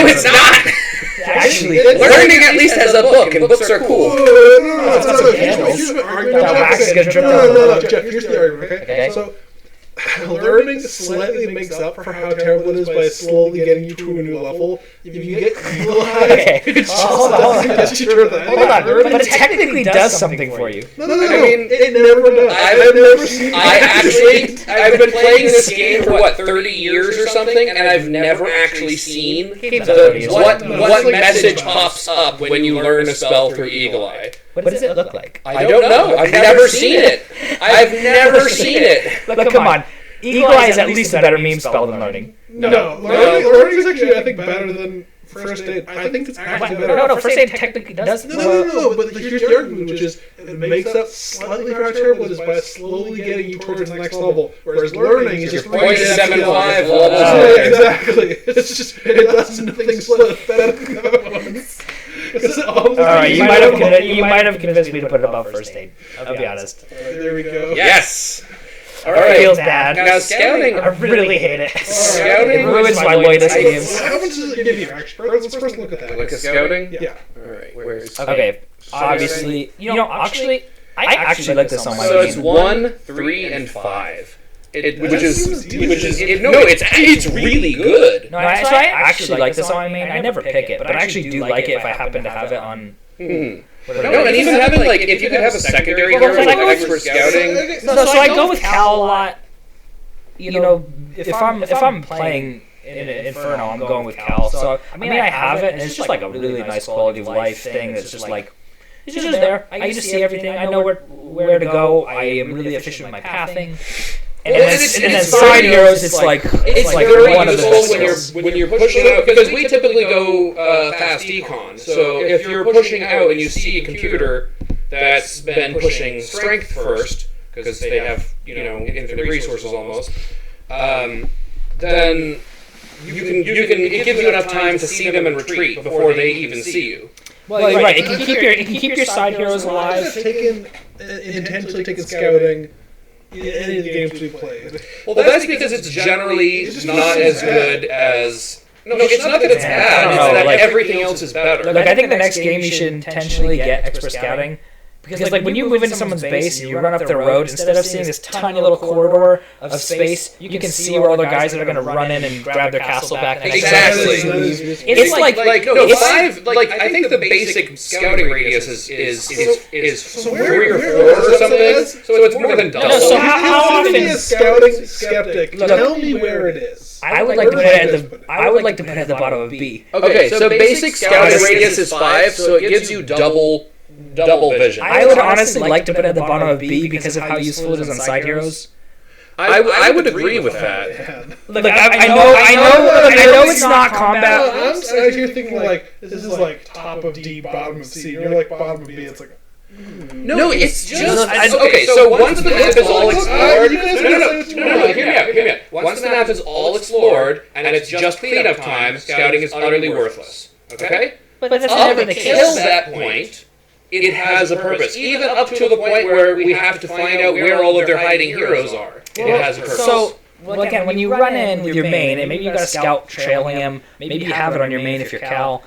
it's not! Actually, learning at least has a book, and books are cool. No, Jeff, here's the argument, okay? So, learning slightly makes up for how terrible it is by slowly getting you to a new level. If you get Eagle Eye, it just doesn't get you to that. Hold on, but it technically does something for you. No. I mean, it never does. I've never seen. I've been playing this game for 30 years or something, and I've never actually seen what message pops up when you learn a spell through Eagle Eye. What does it look like? I don't know. I've never seen it. I've never seen it. Look, come on. Eagle Eye is at least a better meme spell than learning. No. Learning is actually, I think, better than first aid. I think it's actually better. No, first aid technically does. No, but here's the argument, which is it makes up slightly how terrible it is by slowly getting you towards the next level. Whereas learning is just 0.75 levels. Yeah, exactly. It's just, it does nothing split better than the other ones. Alright, you might have convinced me to put it above first aid. I'll be honest. There we go. Yes! It Alright. feels bad. Now, scouting. I really hate it. Scouting It ruins my latest games. How much does it give you, actually? Let's first look at that. Look at scouting? Yeah. Alright, where's... Okay, obviously, actually, I actually like this on my So it's game. 1, 3, and 5. It's really good. No, I actually like this on my main. I never pick it, but I actually do like it if I happen to have it on. No, and even having, like, if you could have a secondary hero like expert scouting... No, so I go with Cal a lot. If I'm playing in Inferno, I'm going with Cal. So I mean, I have it, and it's just like a really nice quality of life thing. That's just like it's just there. I get to see everything. I know where to go. I am really efficient with my pathing. And then side heroes, it's like very one of the best skills. when you're pushing out, because we typically go fast econ. So if you're pushing out and you see a computer that's been pushing strength first, because they have infinite resources almost, then it gives you enough time to see them and retreat before they even see you. Well, right. It can keep your side heroes alive. Intentionally taken scouting. In any of the games we've played. Well, that's because it's generally not as good as... No, it's not that it's bad, it's that everything else is better. Like, I think the next game you should intentionally get expert scouting. Because when you move into someone's base and you run up their road, instead of seeing this tiny little corridor of space, you can see where all the guys that are going to run in and grab their castle back. Exactly. It's like I think the basic scouting radius is 3 or 4 or something. So it's more than double. No, so how often is scouting skeptic? Tell me where it is. I would like to put it at the bottom of B. Okay, so basic scouting radius is 5, so it gives you double vision. I would honestly like to put it at the bottom of B because of how useful it is on side heroes. I would agree with that. Look, I know it's not combat. I'm out here thinking like this is like top of D, bottom of C. You're like bottom of B. It's like no, it's just okay. So once the map is all explored, no, hear me out. Once the map is all explored and it's just cleanup time, scouting is utterly worthless. Okay, but that's never the case. Until that point, it has a purpose. Even up to the point where we have to find out where all of their hiding heroes are. It has a purpose. So, again, when you run in with your main, and maybe you got a scout trailing him, maybe you have it on your main if you're Cal,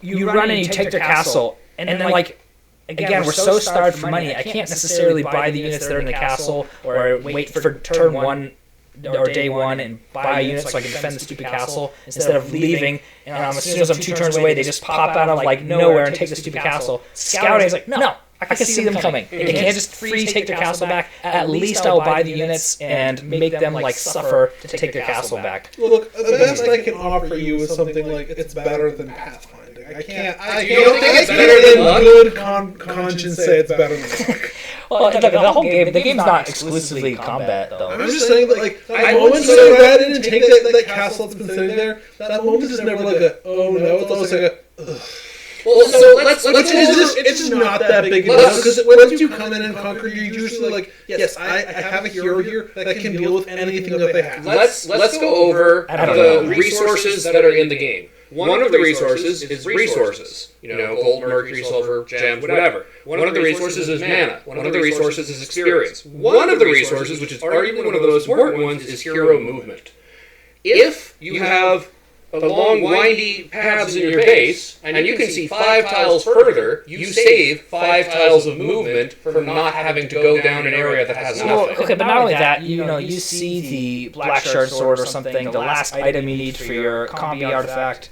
you run in, you take their castle, and then, like, again, we're so starved for money, I can't necessarily buy the units that are in the castle, or wait for turn 1 or day 1 and buy units so I can defend the stupid castle instead of leaving. And as soon as I'm 2 turns away, they just pop out of like nowhere and take the stupid castle. Scouting is like, no, I can see them coming. They can't just free take their castle back. At least I'll buy the units and make them like suffer to take their castle back. Look, the best I can offer you is something like it's better than Pathfinder. I can't. You don't think it's better than luck? Good conscience say it's better than luck. Well, the whole game, the game's not exclusively combat, though. I'm just saying that, like, that moment when I ran in and take that castle that's been sitting there, that moment is never like a, oh no, it's always like a, ugh. Well, so let's it's just not that big a deal, because once you come in and conquer, you're usually like, yes, I have a hero here that can deal with anything that they have. Let's go over the resources that are in the game. One of the resources is resources. Gold, mercury, silver, gems, whatever. One of the resources is mana. One of the resources is experience. One of the resources, which is arguably one of the most important ones, is hero movement. If you have long, windy paths in your base, and you can see 5 tiles further, you save 5 tiles of movement from not having to go down an area that has nothing. Okay, but not only that, you see the Black Shard Sword or something, the last item you need for your combi artifact,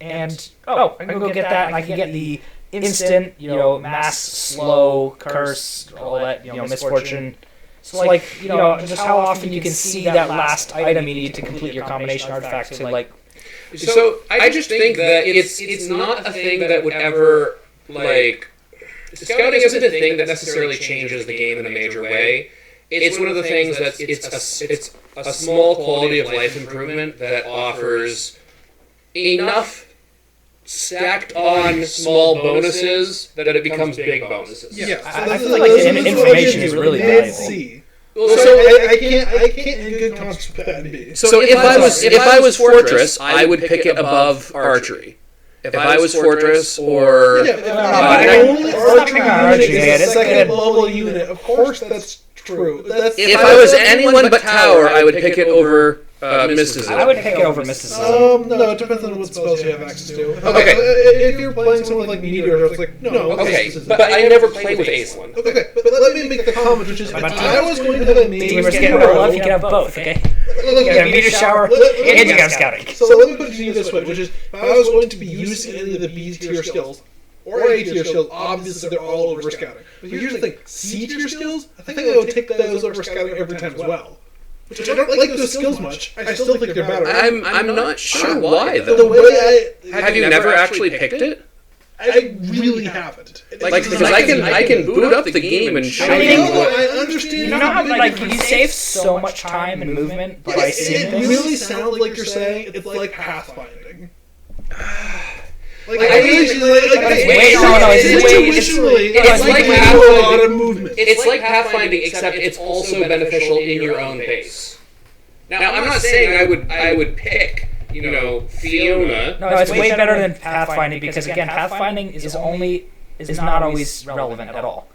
and, I can go get that, and I can get the instant, mass, slow, curse, all that, misfortune. So, like, just how often you can see that last item you need to complete your combination artifact to, like... So, I just think that it's not a thing that would ever, like... Scouting isn't a thing that necessarily changes the game in a major way. it's one of the things that it's a small quality of life improvement that offers enough stacked on small bonuses that it becomes big bonuses. Yeah, I feel like the information is really valuable. So I can't in good conscience put that in B. So if I was Fortress, I would pick it above Archery. If I was Fortress or Only archery unit is a second level unit. Of course, that's true. if I was anyone but Tower, I would pick it over Mysticism. I would pick it over Mysticism. No, it depends on what spells you have access to. Okay. If you're playing something like Meteor, it's like, no. Okay, but I never played with Acelin. Okay, but let me make the comment, which is, if I was going to have a main Teamers get more love, you can have both, okay? You got a meteor shower, and you got scouting. So let me put it to you this way, which is, if I was going to be using any of the B tier skills, or A tier skills, obviously they're all over scouting. But here's the thing, C tier skills, I think I would take those over scouting every time as well. Which I don't like those skills much. I still think they're better. I'm not sure why though. The way Have you never actually picked it? I really haven't. Like because I can boot up the game and show I you think- what. I understand. You know how like you save so much time and movement by seeing It this? really sounds like you're saying it's like pathfinding. Like, Wait, no, it's like a lot of movement. It's like pathfinding, except it's also beneficial in your own base. Now, I'm not saying I would pick, Fiona. No, it's way better than pathfinding because again, pathfinding is not always relevant at all.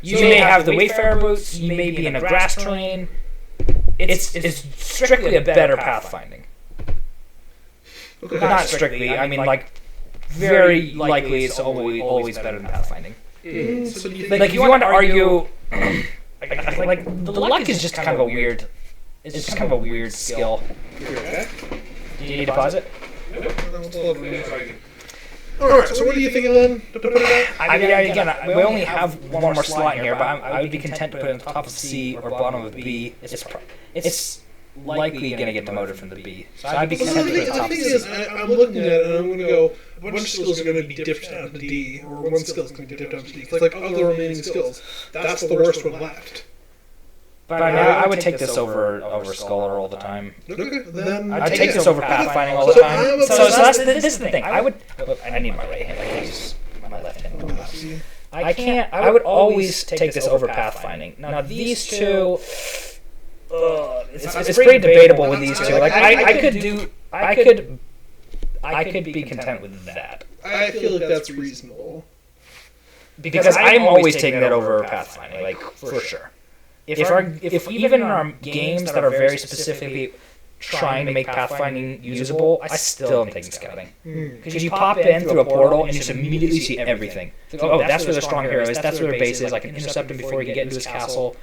You may have the Wayfarer boots, you may be in a grass terrain. It's strictly a better pathfinding. Not strictly. I mean, like very likely, it's always better than pathfinding. So do you Like if you want to argue, like the luck is just kind of a weird. It's just kind of a weird skill. Okay. Do you need to pause it? Alright, so what are you thinking then? To put it at? I mean, again, we only have one more slot in here, but I would be content to put it on top of C or bottom of B. It's likely going to get demoted from the B. So I'd be content to put it on The top of thing C. is, I'm looking at it and I'm going to go, a bunch of skills are going to be dipped down to D, or one skill is going to be dipped down to D. It's like, of the remaining skills, that's the worst one left. But I would take this over Scholar all the time. Okay, then... I'd take this over Pathfinding all the time. So this is the thing. I need my right hand. I can't use my left hand. I would always take this over Pathfinding. Now these two... it's pretty debatable with these two. Like I could be content with that I feel like that's reasonable. because I'm always taking that over Pathfinding, like for sure. If even in our games that are very specifically trying to make pathfinding usable, I still am taking scouting because you pop in through a portal and you just immediately see everything. Oh, that's where the strong hero is. That's where their base is. I can intercept him before he can get into his castle.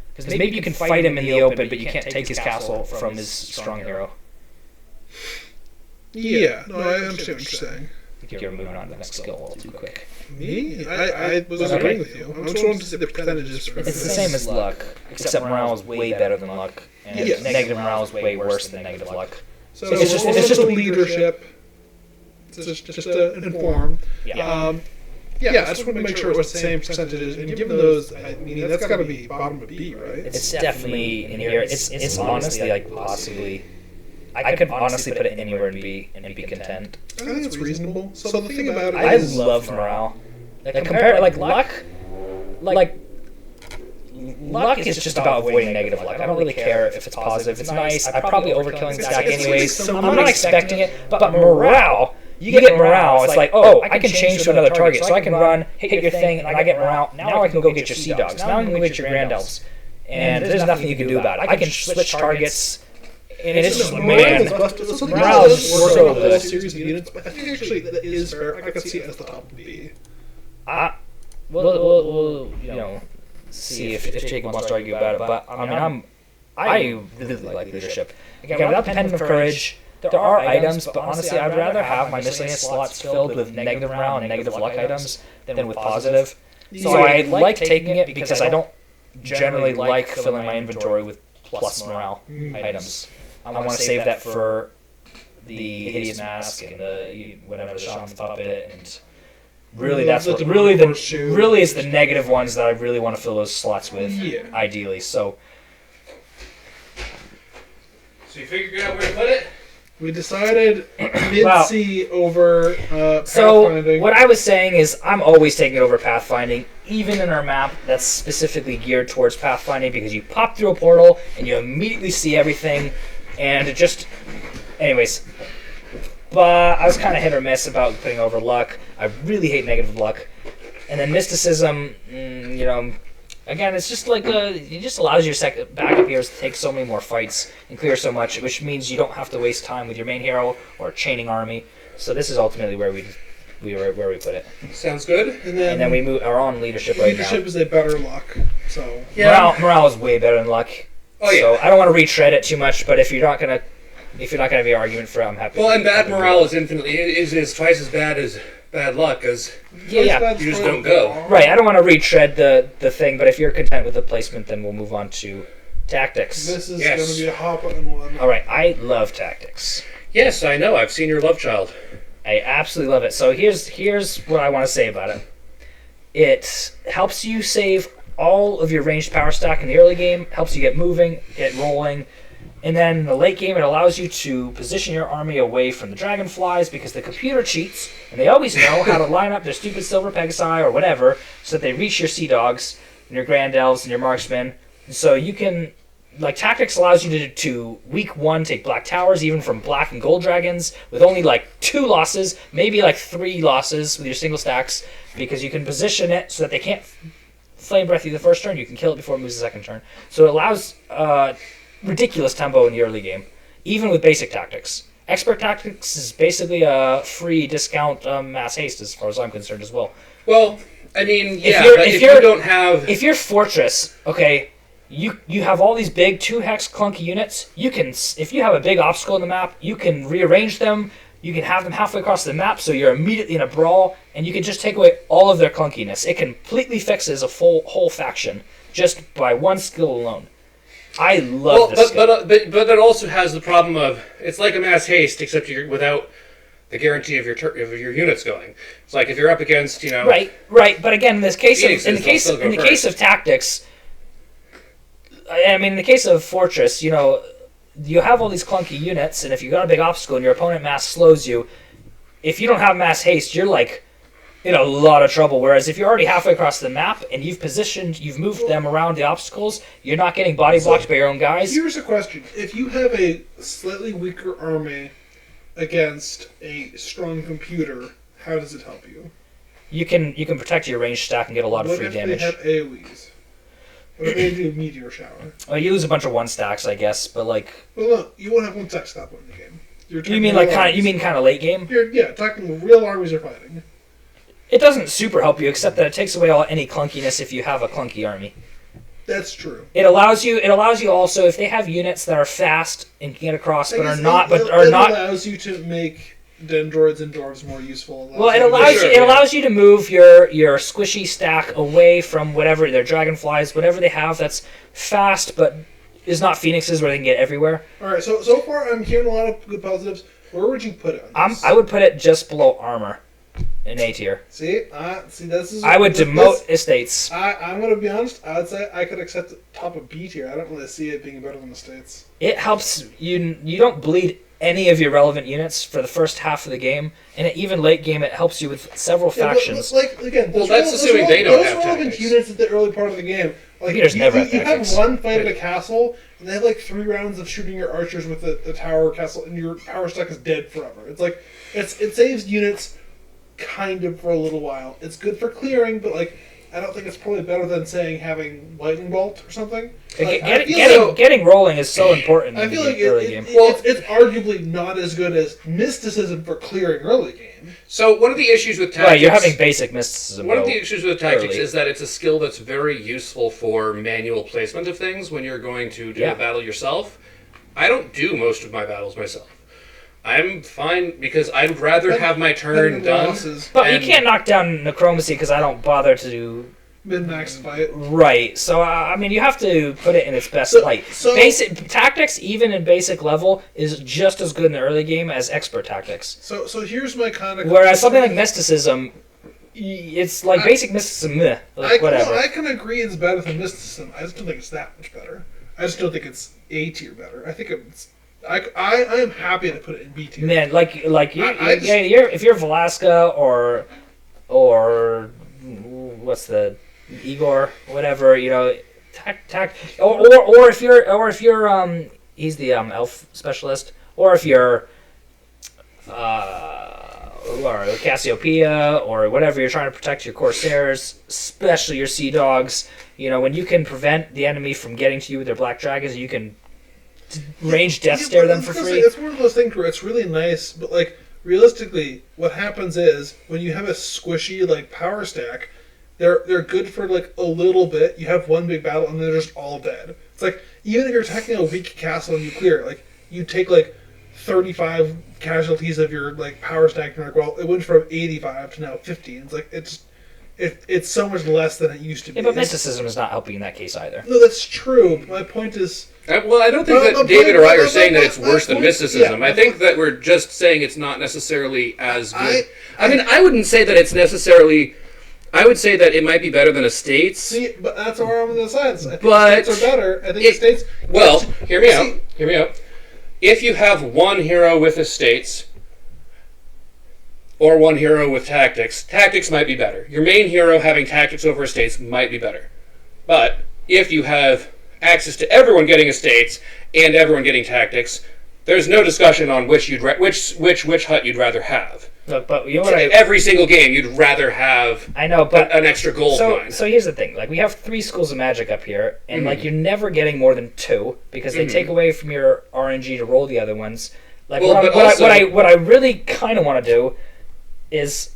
Because maybe you can fight him in the open, but you can't take his castle from his strong hero. Yeah, no, I understand what you're saying. I think you're moving on to the next skill a little too quick. Me? I was agreeing with you. I'm just wanting to see the percentages for It's the same as luck, except morale is way better than luck, and Yes. negative morale is way worse than negative luck. So It's just a leadership. It's just to inform. Yeah. Yeah, I just want to make sure it was the same percentages. And given those, I mean, that's got to be bottom of B, right? It's definitely in here. It's honestly like possibly. I could honestly put it anywhere in B and be content. I think it's reasonable. So the thing about it I is, love morale. Like compare like luck, like luck is just about avoiding negative luck. I don't really care if it's positive. It's nice. I'm probably overkilling the stack anyways. I'm not expecting it. But morale, you get morale. It's like, oh, I can change to another target, so I can run, hit your thing, and I get morale. Now I can go get your sea dogs. Now I can go get your grand elves, and there's nothing you can do about it. I can switch targets. And it's just, man, morale is so good. Series of units, but I think actually that is fair. I could see it as the top of B. We'll see if Jacob wants to argue about it. But I really like leadership. Again, without the Pendant of Courage, there are items, but honestly, I'd rather have my miscellaneous slots filled with negative morale and negative luck items than with positive. So I like taking it because I don't generally like filling my inventory with plus morale items. I want to save that for the Hideous Mask and the whatever, the Shaman's Puppet, and Really, Love that's the what Demonic really the Horseshoe. really is the negative ones that I really want to fill those slots with. Yeah. Ideally, so So you figured out where to put it? We decided mid-C over so pathfinding. what I was saying is I'm always taking over pathfinding, even in our map that's specifically geared towards pathfinding, because you pop through a portal and you immediately see everything, and it just, anyways. But I was kind of hit or miss about putting over luck. I really hate negative luck. And then mysticism, again, it's just like it just allows your backup heroes to take so many more fights and clear so much, which means you don't have to waste time with your main hero or chaining army. So this is ultimately where we put it. Sounds good. And And then we are on leadership right now. leadership is a better luck. So Morale is way better than luck. Oh, yeah. So I don't want to retread it too much, but if you're not gonna be an argument for it, I'm happy. Well, and bad morale is infinitely is twice as bad as bad luck, because Yeah. you just don't go. Right, I don't want to retread the thing, but if you're content with the placement, then we'll move on to tactics. This is Yes. going to be a hop on one. All right, I love tactics. Yes, I know. I've seen your love child. I absolutely love it. So here's what I want to say about it. It helps you save all of your ranged power stack in the early game, helps you get moving, get rolling, and then in the late game it allows you to position your army away from the dragonflies, because the computer cheats, and they always know how to line up their stupid silver pegasi or whatever so that they reach your sea dogs and your grand elves and your marksmen. And so you can, like, tactics allows you to week 1 take black towers, even from black and gold dragons, with only like 2 losses, maybe like 3 losses with your single stacks, because you can position it so that they can't flame breath you the first turn. You can kill it before it moves the second turn. So it allows ridiculous tempo in the early game, even with basic tactics. Expert tactics is basically a free discount mass haste, as far as I'm concerned, as well. Well, I mean, yeah, you're- but if if you're- you don't have... If you're Fortress, okay, you have all these big 2-hex clunky units. You can, if you have a big obstacle in the map, you can rearrange them. You can have them halfway across the map, so you're immediately in a brawl, and you can just take away all of their clunkiness. It completely fixes a whole faction just by one skill alone. I love this skill. But that also has the problem of, it's like a mass haste, except you're without the guarantee of your units going. It's like if you're up against, Right. But again, in this case, Phoenixes, in the case of tactics, I mean, in the case of Fortress, you have all these clunky units, and if you got a big obstacle and your opponent mass slows you, if you don't have mass haste, you're like in a lot of trouble. Whereas if you're already halfway across the map and you've moved them around the obstacles, you're not getting body blocked by your own guys. Here's a question. If you have a slightly weaker army against a strong computer, how does it help you? You can protect your range stack and get a lot of What free if damage. they have AoEs? What if they do meteor shower? Well, you lose a bunch of 1 stacks, I guess, but like, Well, no, you won't have one tech stop in the game. you mean like kind of late game? Yeah, talking real armies are fighting. It doesn't super help you, except that it takes away any clunkiness if you have a clunky army. That's true. It allows you also, if they have units that are fast and can get across, but I are guess not, it are not. allows you to make dendroids and dwarves more useful. Well, it allows you to move your squishy stack away from whatever their dragonflies, whatever they have that's fast but is not phoenixes where they can get everywhere. All right, so far I'm hearing a lot of good positives. Where would you put it? On this? I would put it just below armor, in A tier. See, this is. I would demote estates. I'm gonna be honest. I would say I could accept it top of B tier. I don't really see it being better than the states. It helps you. You don't bleed any of your relevant units for the first half of the game, and even late game it helps you with several factions. But, like again, Well, that's assuming they don't have relevant tactics. units at the early part of the game. Like Computers never have you have tactics. one fight at a castle, and they have like 3 rounds of shooting your archers with the tower castle, and your power stack is dead forever. It's like it saves units kind of for a little while. It's good for clearing, but like I don't think it's probably better than saying having lightning bolt or something. Like, Getting rolling is so important I in feel the like early game. it's arguably not as good as mysticism for clearing early game. So one of the issues with tactics... Right, you're having basic mysticism. One of though, the issues with tactics early. is that it's a skill that's very useful for manual placement of things when you're going to do Yeah. a battle yourself. I don't do most of my battles myself. I'm fine because I'd rather have my turn done. Losses, But and- you can't knock down necromancy because I don't bother to do min-max fight. right. So I mean, you have to put it in its best light. so- Basic tactics, even in basic level, is just as good in the early game as expert tactics. So here's my kind of. Whereas something like mysticism, it's like basic mysticism. Meh, like whatever. I can agree it's better than mysticism. I just don't think it's that much better. I just don't think it's A tier better. I think it's. I am happy to put it in B tier. Man, if you're Velasca or what's the Igor, whatever, you know, or if you're he's the elf specialist, or if you're Cassiopeia or whatever, you're trying to protect your Corsairs, especially your Sea Dogs. You know, when you can prevent the enemy from getting to you with their black dragons, you can range death stare them for free. It's one of those things where it's really nice, but like realistically, what happens is when you have a squishy like power stack, they're good for like a little bit. You have one big battle and then they're just all dead. It's like even if you're attacking a weak castle and you clear it, like you take like 35 casualties of your like power stack and you're like, well, it went from 85 to now 50. It's like it's so much less than it used to be. Yeah, but mysticism is not helping in that case either. No, that's true. My point is. Well, I don't think that David or I are saying that it's worse than mysticism. Yeah, I think that we're just saying it's not necessarily as good. I mean, I wouldn't say that it's necessarily. I would say that it might be better than Estates. See, but that's where I'm on the sides. I think Estates are better. I think Estates. Well, hear me out. Hear me out. If you have one hero with Estates or one hero with tactics, tactics might be better. Your main hero having tactics over Estates might be better. But if you have access to everyone getting Estates and everyone getting tactics, there's no discussion on which hut you'd rather have. But you know what? Every single game, you'd rather have. I know, but an extra gold mine. So here's the thing: like we have 3 schools of magic up here, and like you're never getting more than 2 because they take away from your RNG to roll the other ones. Like what I really kind of want to do is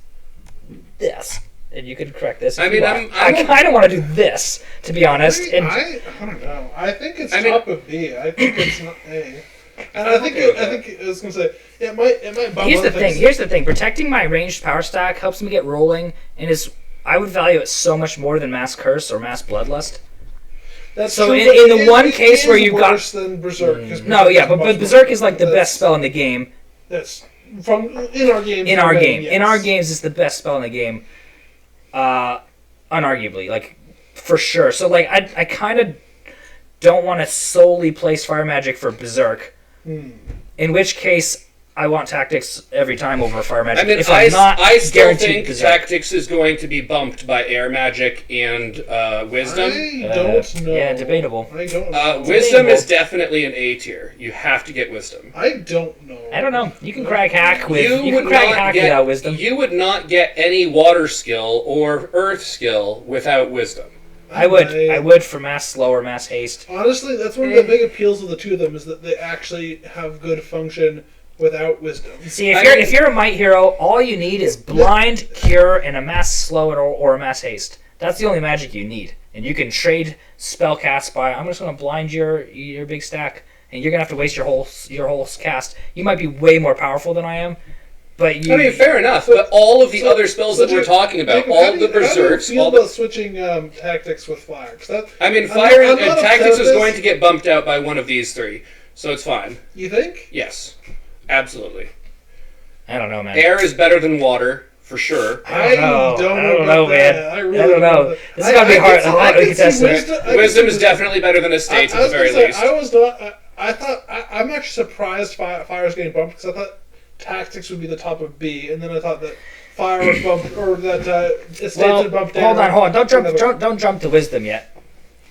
this. And you could correct this. I kind of want to do this, to be honest. I don't know. I think it's top of B. I think it's not A. And I think I was gonna say it might. Here's the thing. Protecting my ranged power stack helps me get rolling, and I would value it so much more than Mass Curse or Mass Bloodlust. That's so true, in the one case where you've got worse than Berserk. But Berserk is like the best spell in the game. That's from in our game. In our games, it's the best spell in the game. Unarguably, like for sure. So like I kind of don't want to solely place fire magic for Berserk. In which case, I want tactics every time over fire magic. I mean, I still think tactics is going to be bumped by air magic and wisdom. I don't know. Yeah, debatable. I don't know. Wisdom is definitely an A tier. You have to get wisdom. I don't know. I don't know. You can crack hack without wisdom. You would not get any water skill or earth skill without wisdom. I would for mass slow or mass haste. Honestly, that's one of the big appeals of the two of them is that they actually have good function without wisdom. See, if you're a might hero, all you need is blind, cure, and a mass slow or a mass haste. That's the only magic you need, and you can trade spell casts by. I'm just going to blind your big stack, and you're going to have to waste your whole cast. You might be way more powerful than I am. But I mean, fair enough. But all of the other spells that we're talking about, all of the berserks, how do you feel about switching tactics with fire? I mean, fire and tactics is going to get bumped out by one of these 3, so it's fine. You think? Yes, absolutely. I don't know, man. Air is better than water for sure. I don't know, man. I don't know. This is gonna be hard. Wisdom is definitely better than Estates at the very least. I was not. I thought I'm actually surprised fire's getting bumped because I thought tactics would be the top of B, and then I thought that fire would bump, or that estates would bump down. Hold on. Don't jump to wisdom yet.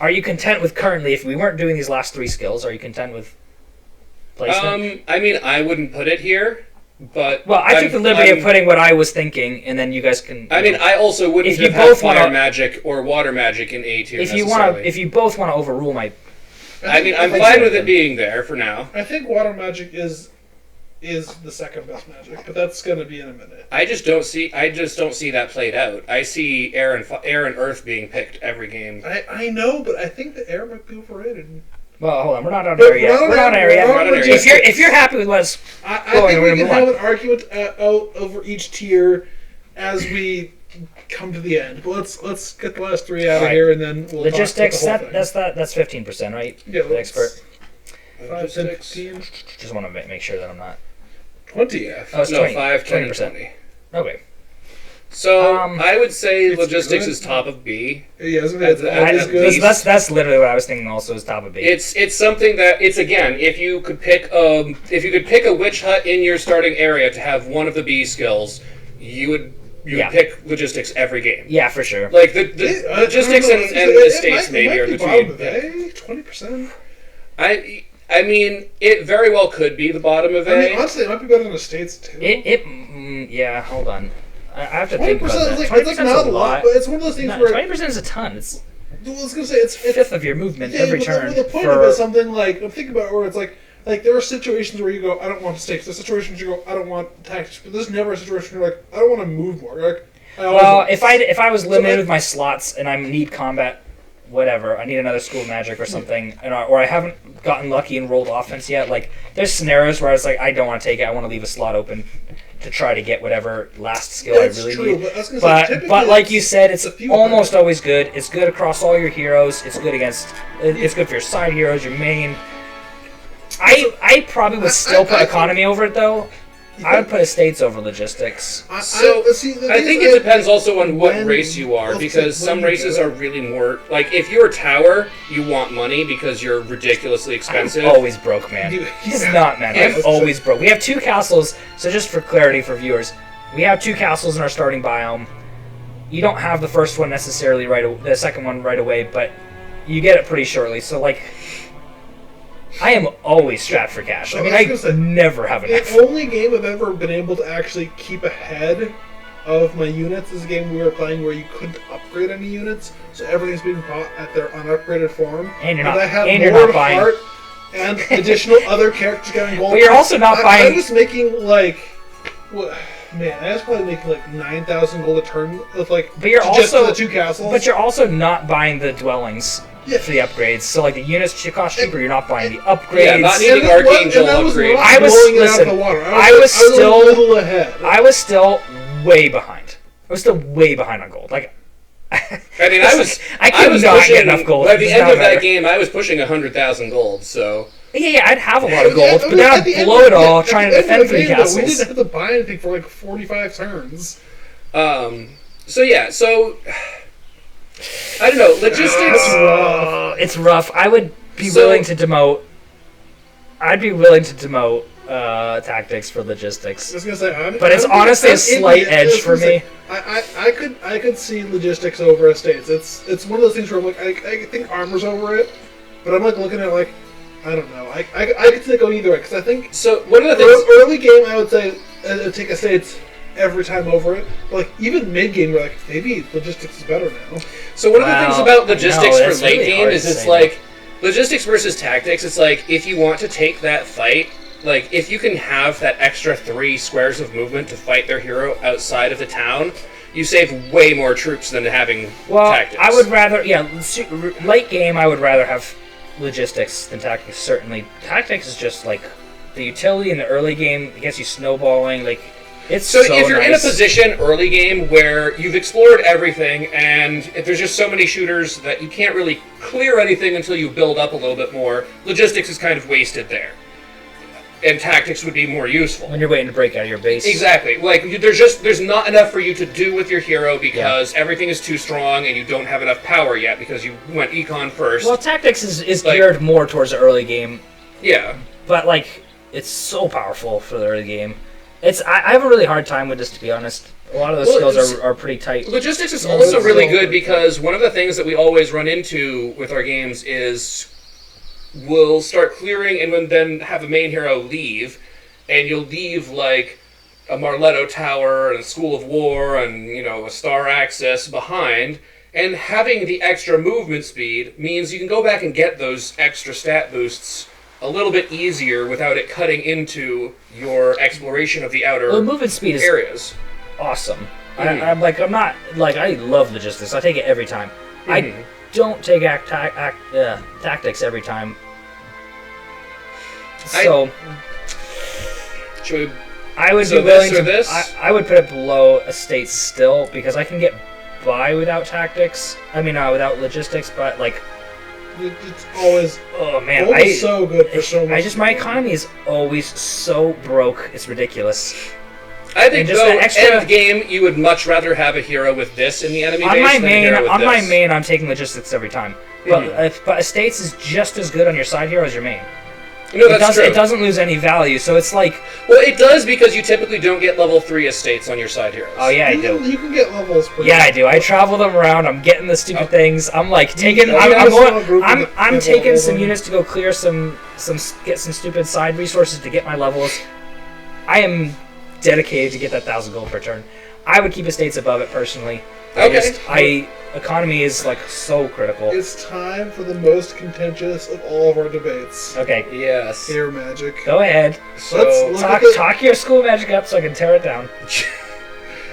Are you content with currently, if we weren't doing these last 3 skills, are you content with placement? I mean, I wouldn't put it here, but... Well, I took the liberty of putting what I was thinking, and then you guys can... I mean, I also wouldn't have fire magic or water magic in A tier if you both want to overrule my... I mean, I'm fine with it being there for now. I think water magic is the second best magic, but that's going to be in a minute. I just don't see that played out. I see air and earth being picked every game. I know, but I think the air might be overrated. Well, hold on, we're not on air yet. We're not on air yet. If you're happy with what's going, we can have an argument over each tier as we come to the end. But let's get the last 3 out of here, and then we'll logistics. Talk about the whole thing. That's 15%, right? Yeah, the expert. 5, 6, 15. Just want to make sure that I'm not. 20. Yeah. Oh, it's no, 20. 5, 10, 20%. 20. Okay. So I would say it's logistics good. is top of B. Yeah, it's At good. least. That's literally what I was thinking. Also, is top of B. It's something that it's again. If you could pick a witch hut in your starting area to have one of the B skills, you would pick logistics every game. Yeah, for sure. Like the logistics and estates maybe are the two. 20%. I mean, it very well could be the bottom of A. I mean, honestly, it might be better than estates too. Yeah. Hold on. I have to 20% think about that. is like 20% it's like not a lot, but it's one of those things where 20% is a ton. It's I was gonna say it's a fifth of your movement every but turn. The point of it is something like think about it where it's like there are situations where you go, I don't want stakes. There's situations you go, I don't want tactics. But there's never a situation where you're like, I don't want to move more. You're like, well, if I was limited with my slots and I need combat, whatever, I need another school of magic or something, or I haven't gotten lucky and rolled offense yet. Like there's scenarios where I was like, I don't want to take it. I want to leave a slot open to try to get whatever last skill I really need. But I was gonna say, But like you said, it's almost hundred. always good. It's good across all your heroes. It's good against. It's good for your side heroes, your main. I probably would still put economy over it though. I would put estates over logistics. I think it depends also on what race you are, because some races are really more like if you're a tower, you want money because you're ridiculously expensive. I'm always broke, man. He's not, man. I'm always broke. We have 2 castles, so just for clarity for viewers, we have 2 castles in our starting biome. You don't have the first one necessarily the second one right away, but you get it pretty shortly. So like, I am always strapped for cash. I mean, I never have enough. The only game I've ever been able to actually keep ahead of my units is a game we were playing where you couldn't upgrade any units, so everything's being bought at their unupgraded form. And you're but not. I have And more you're not buying. heart and additional other characters getting gold. But you're also not buying. I was making like, man, I was probably making like 9,000 gold a turn with like. But you're just also the 2 castles. But you're also not buying the dwellings. Yeah. For the upgrades, so like the units cost cheaper. You're not buying the upgrades. Yeah, not needing Archangel upgrades. I was still a little ahead. I was still way behind. I was still way behind on gold. Like, I mean, I was not pushing, get enough gold. By the end of that game, I was pushing 100,000 gold. So yeah, I'd have a lot of gold, but then I'd blow it all trying to defend 3 castles. We didn't have to buy anything for like 45 turns. So yeah, so. I don't know, logistics. It's rough. I would be willing to demote. I'd be willing to demote tactics for logistics. I was gonna say, but it's honestly a slight edge for me. I could see logistics over estates. It's one of those things where I'm like, I think armor's over it, but I'm like looking at it like, I don't know. I could see it going either way because I think. So one of the things early game, I would say take estates every time over it. But like even mid game, we're like maybe logistics is better now. So one of the things about logistics for late really game is it's like logistics versus tactics. It's like if you want to take that fight, like if you can have that extra 3 squares of movement to fight their hero outside of the town, you save way more troops than having tactics. I would rather late game. I would rather have logistics than tactics. Certainly, tactics is just like the utility in the early game. It gets you snowballing like. It's so if you're nice. in a position early game where you've explored everything and if there's just so many shooters that you can't really clear anything until you build up a little bit more, logistics is kind of wasted there. And tactics would be more useful. When you're waiting to break out of your base. Exactly. Like there's not enough for you to do with your hero because everything is too strong and you don't have enough power yet because you went econ first. Well, tactics is geared more towards the early game. Yeah. But like it's so powerful for the early game. I have a really hard time with this, to be honest. A lot of those skills are pretty tight. Logistics is also really good because one of the things that we always run into with our games is we'll start clearing and then have a main hero leave, and you'll leave like a Marletto Tower and a School of War and a Star Axis behind, and having the extra movement speed means you can go back and get those extra stat boosts a little bit easier without it cutting into your exploration of the outer movement speed areas. Is awesome. Mm-hmm. I love logistics. I take it every time. Mm-hmm. I don't take tactics every time. So I would be willing to. I would put it below estates still because I can get by without tactics. I mean, without logistics, but like. It's always always so good for so much. My economy is always so broke. It's ridiculous. I think just though, that extra end game, you would much rather have a hero with this in the enemy on base my than a main. hero with On this. my main, I'm taking logistics every time. But estates is just as good on your side hero as your main. No, that's true. It doesn't lose any value, so it's like. Well, it does because you typically don't get level 3 estates on your side heroes. Oh yeah, I do. You can get levels. Yeah, I do. I travel them around. I'm getting the stupid things. I'm like taking. I'm taking some units to go clear get some stupid side resources to get my levels. I am dedicated to get that 1,000 gold per turn. I would keep estates above it personally. Economy is like so critical. It's time for the most contentious of all of our debates. Okay, Yes. Air magic. go ahead. So, Talk your school magic up so I can tear it down.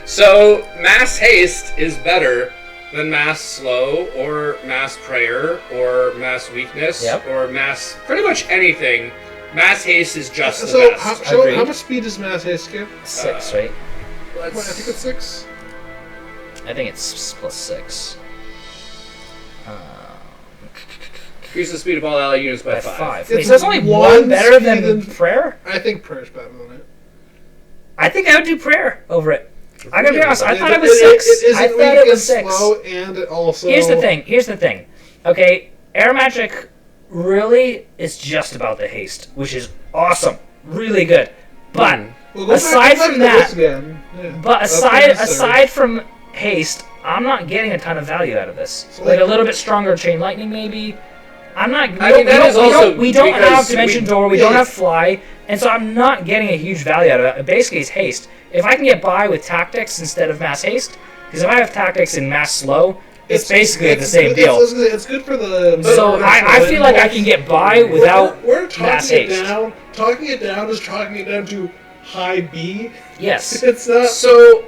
so mass haste is better than mass slow or mass prayer or mass weakness Yep. or mass pretty much anything. Mass haste is just the So, best. how much speed does mass haste give? 6, right? I think it's 6. I think it's +6. Increase the speed of all ally units by By 5. 5. It's Wait, so that's only one one better speed than than- prayer? I think prayer's better than it. I think I would do prayer over it. I'm gonna be honest. I thought it But was 6. It I isn't thought weak it and was 6. slow, and it also. Here's the thing. Okay, air magic really is just about the haste, which is awesome, really good. But Well, go aside back from to that, this again. Yeah, but that's aside necessary. from haste, I'm not getting a ton of value out of this. So, Like a like- little bit stronger chain lightning, maybe. I'm not. I mean, that is also we don't because have dimension door. We don't yeah. have fly, and so I'm not getting a huge value out of it. Basically, it's haste. If I can get by with tactics instead of mass haste, because if I have tactics and mass slow, it's basically the same good- deal. It's good for the. So I feel like I can get by without We're mass talking it haste. down. Talking it down is talking it down to high B. Yes. It's not. So,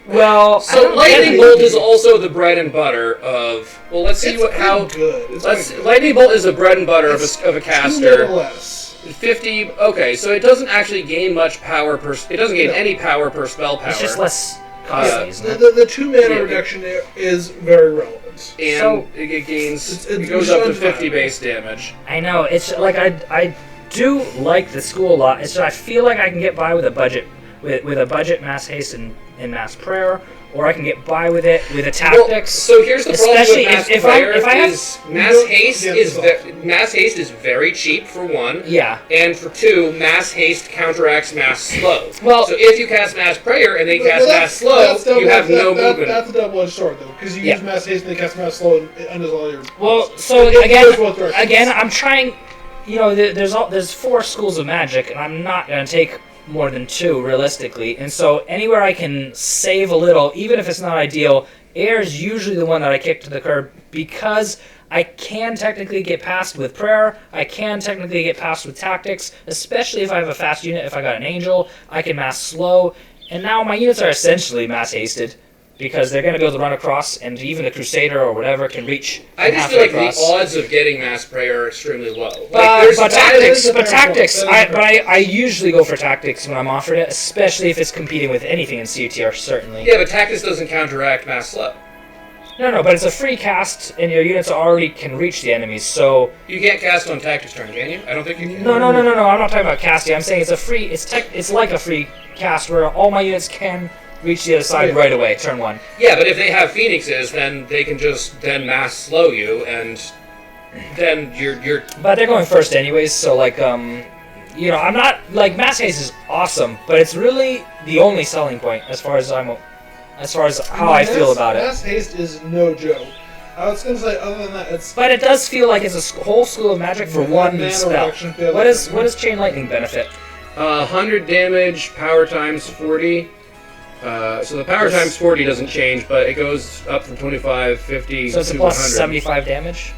Well, I so don't lightning get it. bolt is also the bread and butter of. Well, let's see It's how. quite good. It's Let's quite good. lightning bolt is the bread and butter of It's a 2 caster. mana less. 50. Okay, so it doesn't actually gain much power per. It doesn't gain No. any power per spell power. It's just less costly, isn't it? The 2 mana Yeah. reduction is very relevant. and So- it gains. It's It goes up to fun. 50 base damage. I know. It's like I do like the school a lot. It's just, I feel like I can get by with a budget with a budget mass haste and mass prayer, or I can get by with it with a Well, tactics. so here's the problem Especially with mass if prayer I have- is mass don't haste get is this mass haste is very cheap for one. Yeah. And for two, mass haste counteracts mass slow. Well- so if you cast mass prayer and they But cast mass slow, you have no movement. That's a double-edged sword, though, because you Yeah. use mass haste and they cast mass slow and it undoes all your. Well, so It goes both again, directions. I'm trying. You know, there's 4 schools of magic, and I'm not gonna take more than 2 realistically. And so anywhere I can save a little, even if it's not ideal, air is usually the one that I kick to the curb because I can technically get past with prayer. I can technically get past with tactics, especially if I have a fast unit. If I got an angel, I can mass slow. And now my units are essentially mass hasted because they're going to be able to run across, and even the Crusader or whatever can reach. I just halfway feel like across. the odds of getting mass prayer are extremely low. But that tactics, is a fair tactics. point. That is a fair I usually go for tactics when I'm offered it, especially if it's competing with anything in CUTR. Certainly. Yeah, but tactics doesn't counteract mass slow. No, but it's a free cast, and your units already can reach the enemies. So You can't cast on tactics turn, can you? I don't think you can. no. I'm not talking about casting. I'm saying it's a free. It's like a free cast where all my units can reach the other side Yeah. right away. Turn 1. Yeah, but if they have phoenixes, then they can just then mass slow you, and then you're. But they're going first anyways. So like you know, I'm not like mass haste is awesome, but it's really the only selling point as far as how I feel about it. Mass haste is no joke. I was gonna say, other than that, it's. But it does feel like it's a whole school of magic for one Mana spell. reduction failure. What does chain lightning benefit? 100 damage, power times 40. So the power times 40 doesn't change, but it goes up from 25, 50 So it's a to plus 100. 75 damage.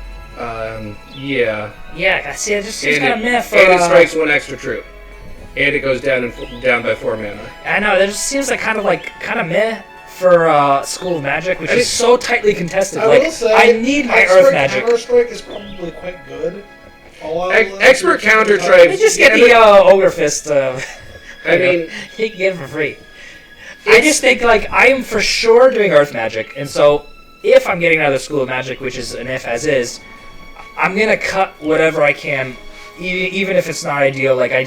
Yeah. Yeah, I see. It just seems And kind of meh for. and it strikes 1 extra troop. And it goes down by 4 mana. I know. It just seems like kind of meh for School of Magic, which is so tightly contested. I Like will say, I need my Expert Earth Magic. Counter-Strike is probably quite good. Expert Counter-Strike- You just get Yeah, the Ogre Fist. I mean, you can get it for free. I just think like I am for sure doing Earth Magic, and so if I'm getting another School of Magic, which is an if as is, I'm gonna cut whatever I can, even if it's not ideal. Like I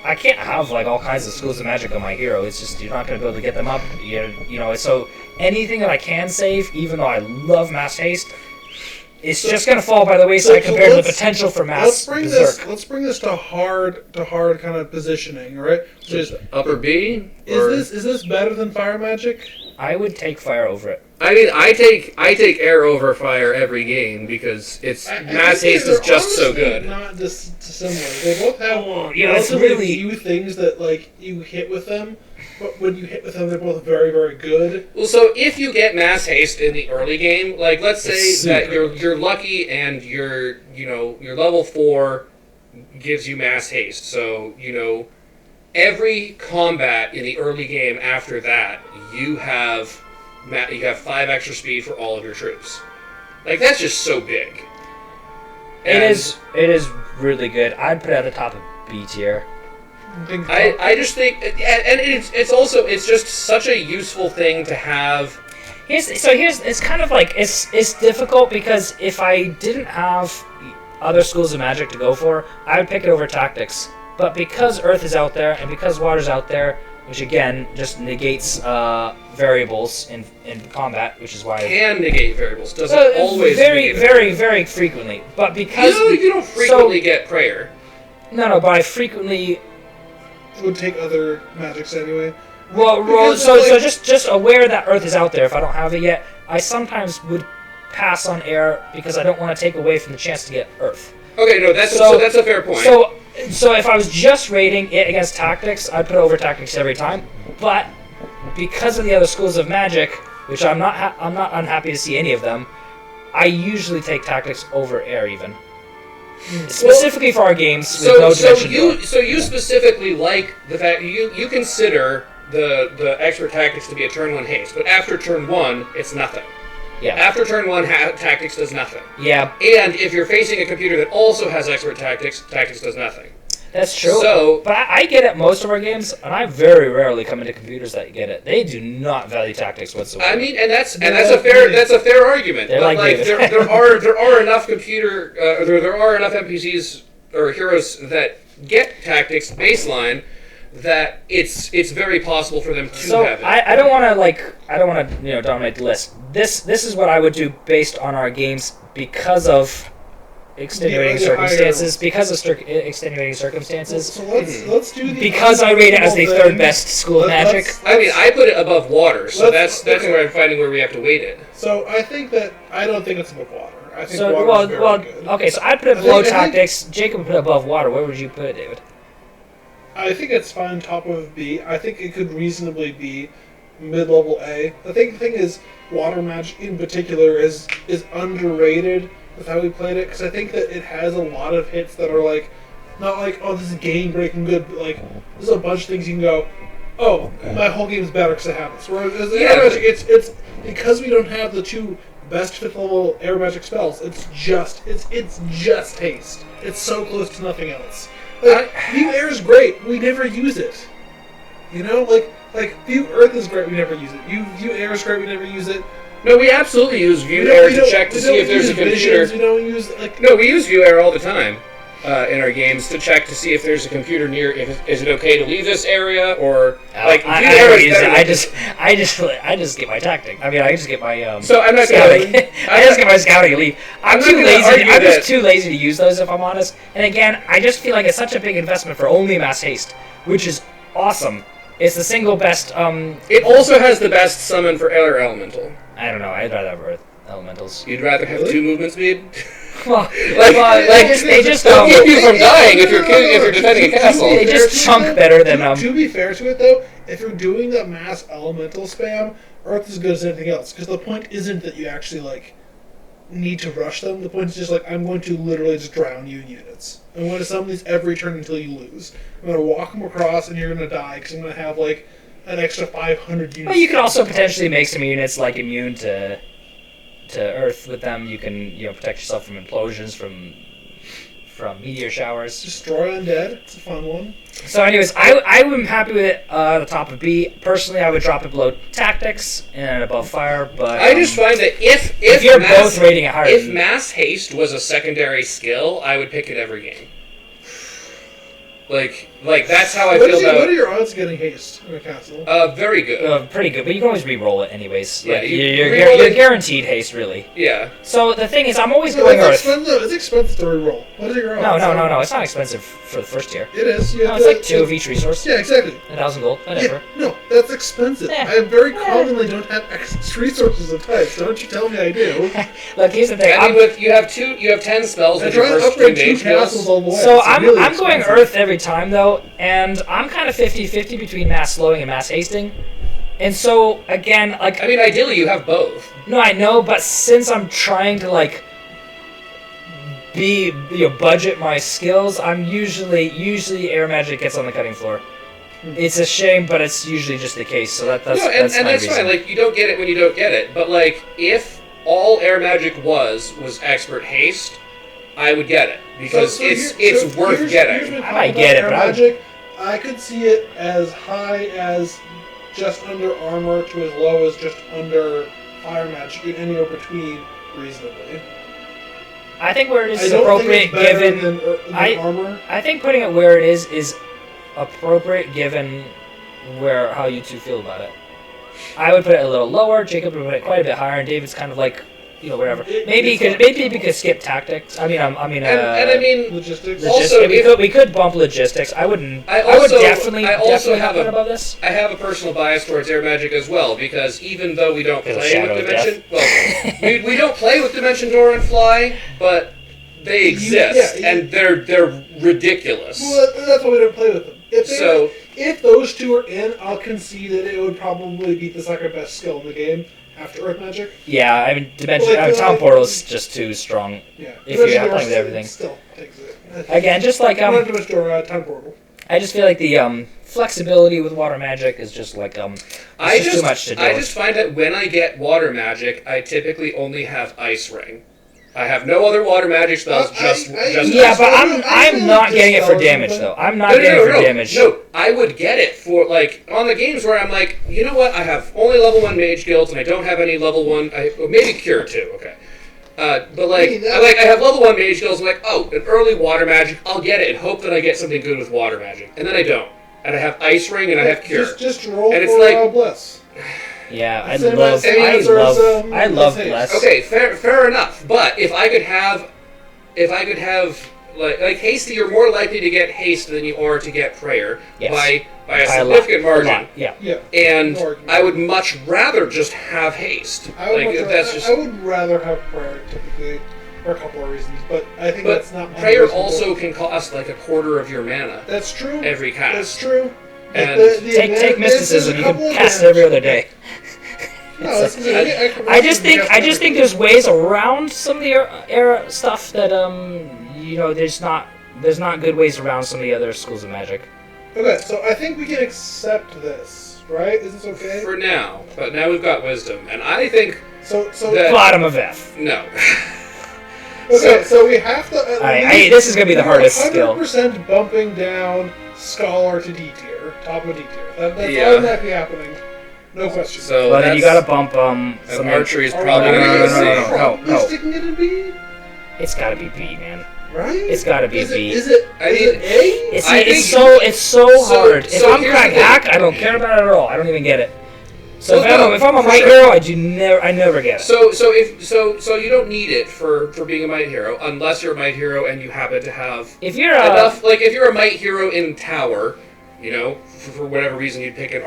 I can't have like all kinds of schools of magic on my hero. It's just you're not going to be able to get them up. You know. So anything that I can save, even though I love mass haste, it's just going to fall by the wayside compared to the potential for mass berserk. Let's bring this to hard kind of positioning, all right? Just upper B. Is this better than fire magic? I would take fire over it. I mean, I take air over fire every game because mass haste is just so good. Not dissimilar. They both have it's relatively few things that like you hit with them, but when you hit with them, they're both very, very good. Well, so if you get mass haste in the early game, like let's say that you're lucky and your level 4 gives you mass haste, so every combat in the early game after that, you have 5 extra speed for all of your troops. Like, that's just so big. And it is really good. I'd put it at the top of B tier. I just think, and it's just such a useful thing to have. It's kind of like it's difficult because if I didn't have other schools of magic to go for, I would pick it over tactics. But because Earth is out there and because Water's out there, which again just negates variables in combat, which is why can negate variables. Doesn't always very frequently. But because you don't frequently get prayer. No, but I frequently would take other magics anyway. Well, so just aware that Earth is out there. If I don't have it yet, I sometimes would pass on air because I don't want to take away from the chance to get Earth. Okay, no, that's a fair point. So if I was just rating it against tactics, I'd put over tactics every time. But because of the other schools of magic, which I'm not unhappy to see any of them, I usually take tactics over air even. Specifically for our games with no dimension door. So you specifically like the fact you consider the expert tactics to be a turn 1 haste, but after turn 1, it's nothing. Yeah. After turn 1, tactics does nothing. Yeah. And if you're facing a computer that also has expert tactics does nothing. That's true. So, but I get it most of our games, and I very rarely come into computers that get it. They do not value tactics whatsoever. I mean, that's a fair argument. They're but like there are enough there are enough NPCs or heroes that get tactics baseline that it's very possible for them to have it. I don't want to dominate the list. This is what I would do based on our games because of extenuating circumstances. Because of extenuating circumstances. So let's do the because I rate it as the third best school of magic. I mean, I put it above water, so that's where I'm finding where we have to weight it. So I don't think it's above water. I think water is very good. Okay, so I'd put it below tactics. Jacob would put it above water. Where would you put it, David? I think it's fine top of B. I think it could reasonably be mid-level A. I think the thing is, water magic in particular is underrated with how we played it, because I think that it has a lot of hits that are like, not like, oh, this is game-breaking good, but like, there's a bunch of things you can go, oh, my whole game is better because I have this. Whereas air magic, it's because we don't have the 2 best 5th level air magic spells, it's just haste. It's so close to nothing else. Like, View Air is great. We never use it. Like View Earth is great. We never use it. View Air is great. We never use it. No, we absolutely use View Air to check to see if there's a computer. We don't use No, we use View Air all the time in our games to check to see if there's a computer near. Is it okay to leave this area or I just get my tactic. I mean, I just get my So I'm not scouting. Gonna, I just get my scouting and leave. I'm just too lazy to use those, if I'm honest. And again, I just feel like it's such a big investment for only mass haste, which is awesome. It's the single best. It also has the best summon for air elemental. I don't know. I'd rather have Earth elementals. You'd rather have 2 movement speed. They just don't keep you from dying if you're defending a castle. They just chunk better than To be fair to it, though, if you're doing the mass elemental spam, Earth is as good as anything else. Because the point isn't that you actually need to rush them. The point is just I'm going to literally just drown you in units. I'm going to summon these every turn until you lose. I'm going to walk them across, and you're going to die because I'm going to have an extra 500 units. Well, you can also potentially make some units immune to Earth with them. You can protect yourself from implosions, from meteor showers. Destroy Undead. It's a fun one. So anyways, I am happy with it at the top of B. Personally, I would drop it below tactics and above fire, but I just find that if you're both rating it higher, if mass haste was a secondary skill, I would pick it every game. Like, that's how I What feel are about... your odds of getting haste in a castle? Very good. Pretty good, but you can always re-roll it anyways. Yeah, Like, you you're re-roll it. guaranteed haste, really. Yeah. So the thing is, I'm always No, going it's Earth. expensive. It's expensive to re-roll. What are your No, odds? it's not expensive for the first tier. It is. You No, have it's to- like 2 of each resource. Yeah, exactly. 1,000 gold, whatever. Yeah, no, that's expensive. Yeah. I very Yeah. commonly don't have X resources of types. Don't you tell me I do. Look, here's the thing. I mean, you have 10 spells I with try your to first 3 upgrade 2 mage castles skills. all the way. So It's I'm really going expensive. Earth every time though, and I'm kind of 50-50 between mass slowing and mass hasting. And so again, like I mean, ideally you have both. no, I know, but since I'm trying to like budget my skills, I'm usually air magic gets on the cutting floor. It's a shame, but it's usually just the case. So that's No, and that's my that's reason. fine. Like, you don't get it when you don't get it. But, like, if all air magic was expert haste, I would get it. Because it's worth here's getting. my I thought might about get it, air but I would- magic. I could see it as high as just under armor to as low as just under fire magic, and anywhere between reasonably. I think where it is I don't appropriate think it's better given. than I- armor. I think putting it where it is appropriate given how you two feel about it. I would put it a little lower. Jacob would put it quite a bit higher, and David's kind of like, whatever. Maybe we could skip tactics. I mean, And I mean, Logistics. Also, we could bump logistics. I wouldn't. I I would also- definitely I also definitely have put a- above this. I have a personal bias towards air magic as well, because even though we don't Because of play Shadow with of Dimension... Well, we don't play with Dimension Door and Fly, but they exist, yeah, and they're ridiculous. Well, that's why we don't play with them. So- If those two are in, I'll concede that it would probably be the second best skill in the game after Earth Magic. Yeah, I mean, dimension. Like, Town Portal's just too strong. Yeah. If you're Dimension playing with Door everything. Still takes it. Again, just like Not Dimension Door, Town Portal. I just feel like the flexibility with water magic is just like I too much to deal I with. just find that when I get water magic, I typically only have Ice Ring. I have no other water magic spells. Just Yeah, Ice but Ring. I'm not getting it for damage though. I'm not getting it for damage. No, I would get it for, like, on the games where I'm like, you know what, I have only level 1 mage guilds and I don't have any level 1, maybe Cure too, okay. But like, I have level 1 mage guilds, I'm like, oh, an early water magic, I'll get it and hope that I get something good with water magic. And then I don't. And I have Ice Ring and I have Cure. Just roll And it's for like- Bless. Yeah, I Same love as Haste. Bless. Okay, fair enough. But if I could have like haste, you're more likely to get haste than you are to get prayer Yes. by a By significant a lot, margin. yeah. Yeah. And No argument. I would much rather just have haste. I would, Like, much that's rather, just. I would rather have prayer typically for a couple of reasons, but I think But that's not my prayer reason. also can cost like a quarter of your mana That's true. every cast. That's true. And Take advantage- mysticism. there's You a can couple of cast it every other advantages. day. No, it's, I just think there's ways around some of the era stuff that there's not good ways around some of the other schools of magic. Okay, so I think we can accept this, right? Is this okay? For now, but now we've got wisdom, and I think So that- Bottom of F. no. okay, so we have to. This is gonna be the hardest skill. 100% bumping down scholar to D tier, top of D tier. That's Yeah. automatically happening. No question. So Well, then you that's- gotta bump and something. archery is Are we probably no, going to no, go no, C. no, no, no. Probably sticking it in B, It's gotta be B, man. right? It's gotta be is B. Is it I is mean, it A? It's I think- it's so hard. If so I'm here's crack the thing. hack, I don't care about it at all. I don't even get it. So Well, no, if I'm a for might sure. hero, I never get it. So you don't need it for being a might hero unless you're a might hero and you happen to have If you're enough. Like if you're a might hero in tower, for whatever reason you'd pick an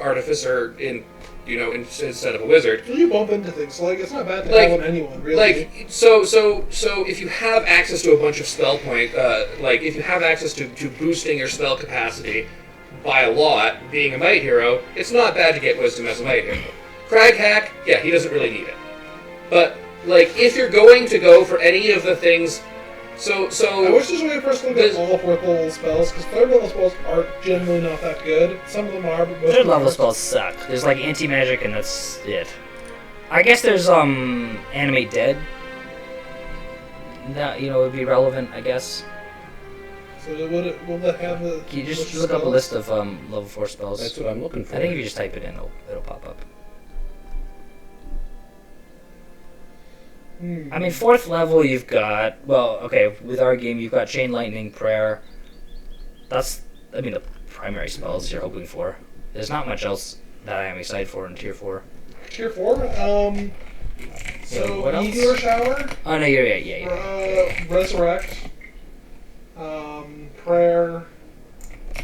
artificer instead of a wizard. You bump into things. Like it's not bad to Like- have on anyone, really. Like so if you have access to a bunch of spell point, like if you have access to boosting your spell capacity by a lot, being a might hero, it's not bad to get wisdom as a might hero. Crag hack, yeah, he doesn't really need it. But like if you're going to go for any of the things, I wish there's a way for us to look at all fourth level spells, because third level spells are generally not that good. Some of them are, but most of third them level aren't. spells suck. There's like anti magic and that's it. I guess there's animate dead. That would be relevant, I guess. So will that have the? You just which look up a spells? list of level 4 spells. that's what I'm looking for. I think if you just type it in, it'll pop up. I mean, 4th level you've got, with our game you've got Chain Lightning, Prayer. That's the primary spells you're hoping for. There's not much else that I am excited for in Tier 4. Tier 4? So, what else? Meteor Shower, Oh, no, yeah. Resurrect, Prayer,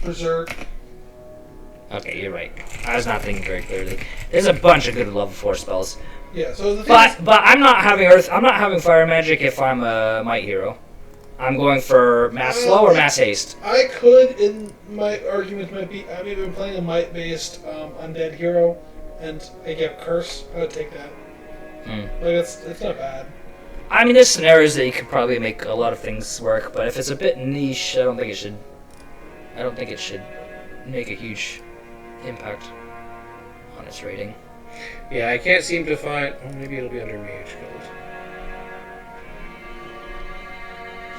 Berserk. Okay, you're right. I was not thinking very clearly. There's a bunch of good level 4 spells. Yeah, so the thing is, But I'm not having I'm not having Fire Magic if I'm a Might Hero. I'm going for Mass Slow or Mass Haste. I could, in my argument, I've been playing a Might-based Undead Hero, and I get Curse. I would take that. Like, it's not bad. I mean, there's scenarios that you could probably make a lot of things work, but if it's a bit niche, I don't think it should make a huge impact on its rating. Yeah, I can't seem to find... Oh, maybe it'll be under Mage Guild.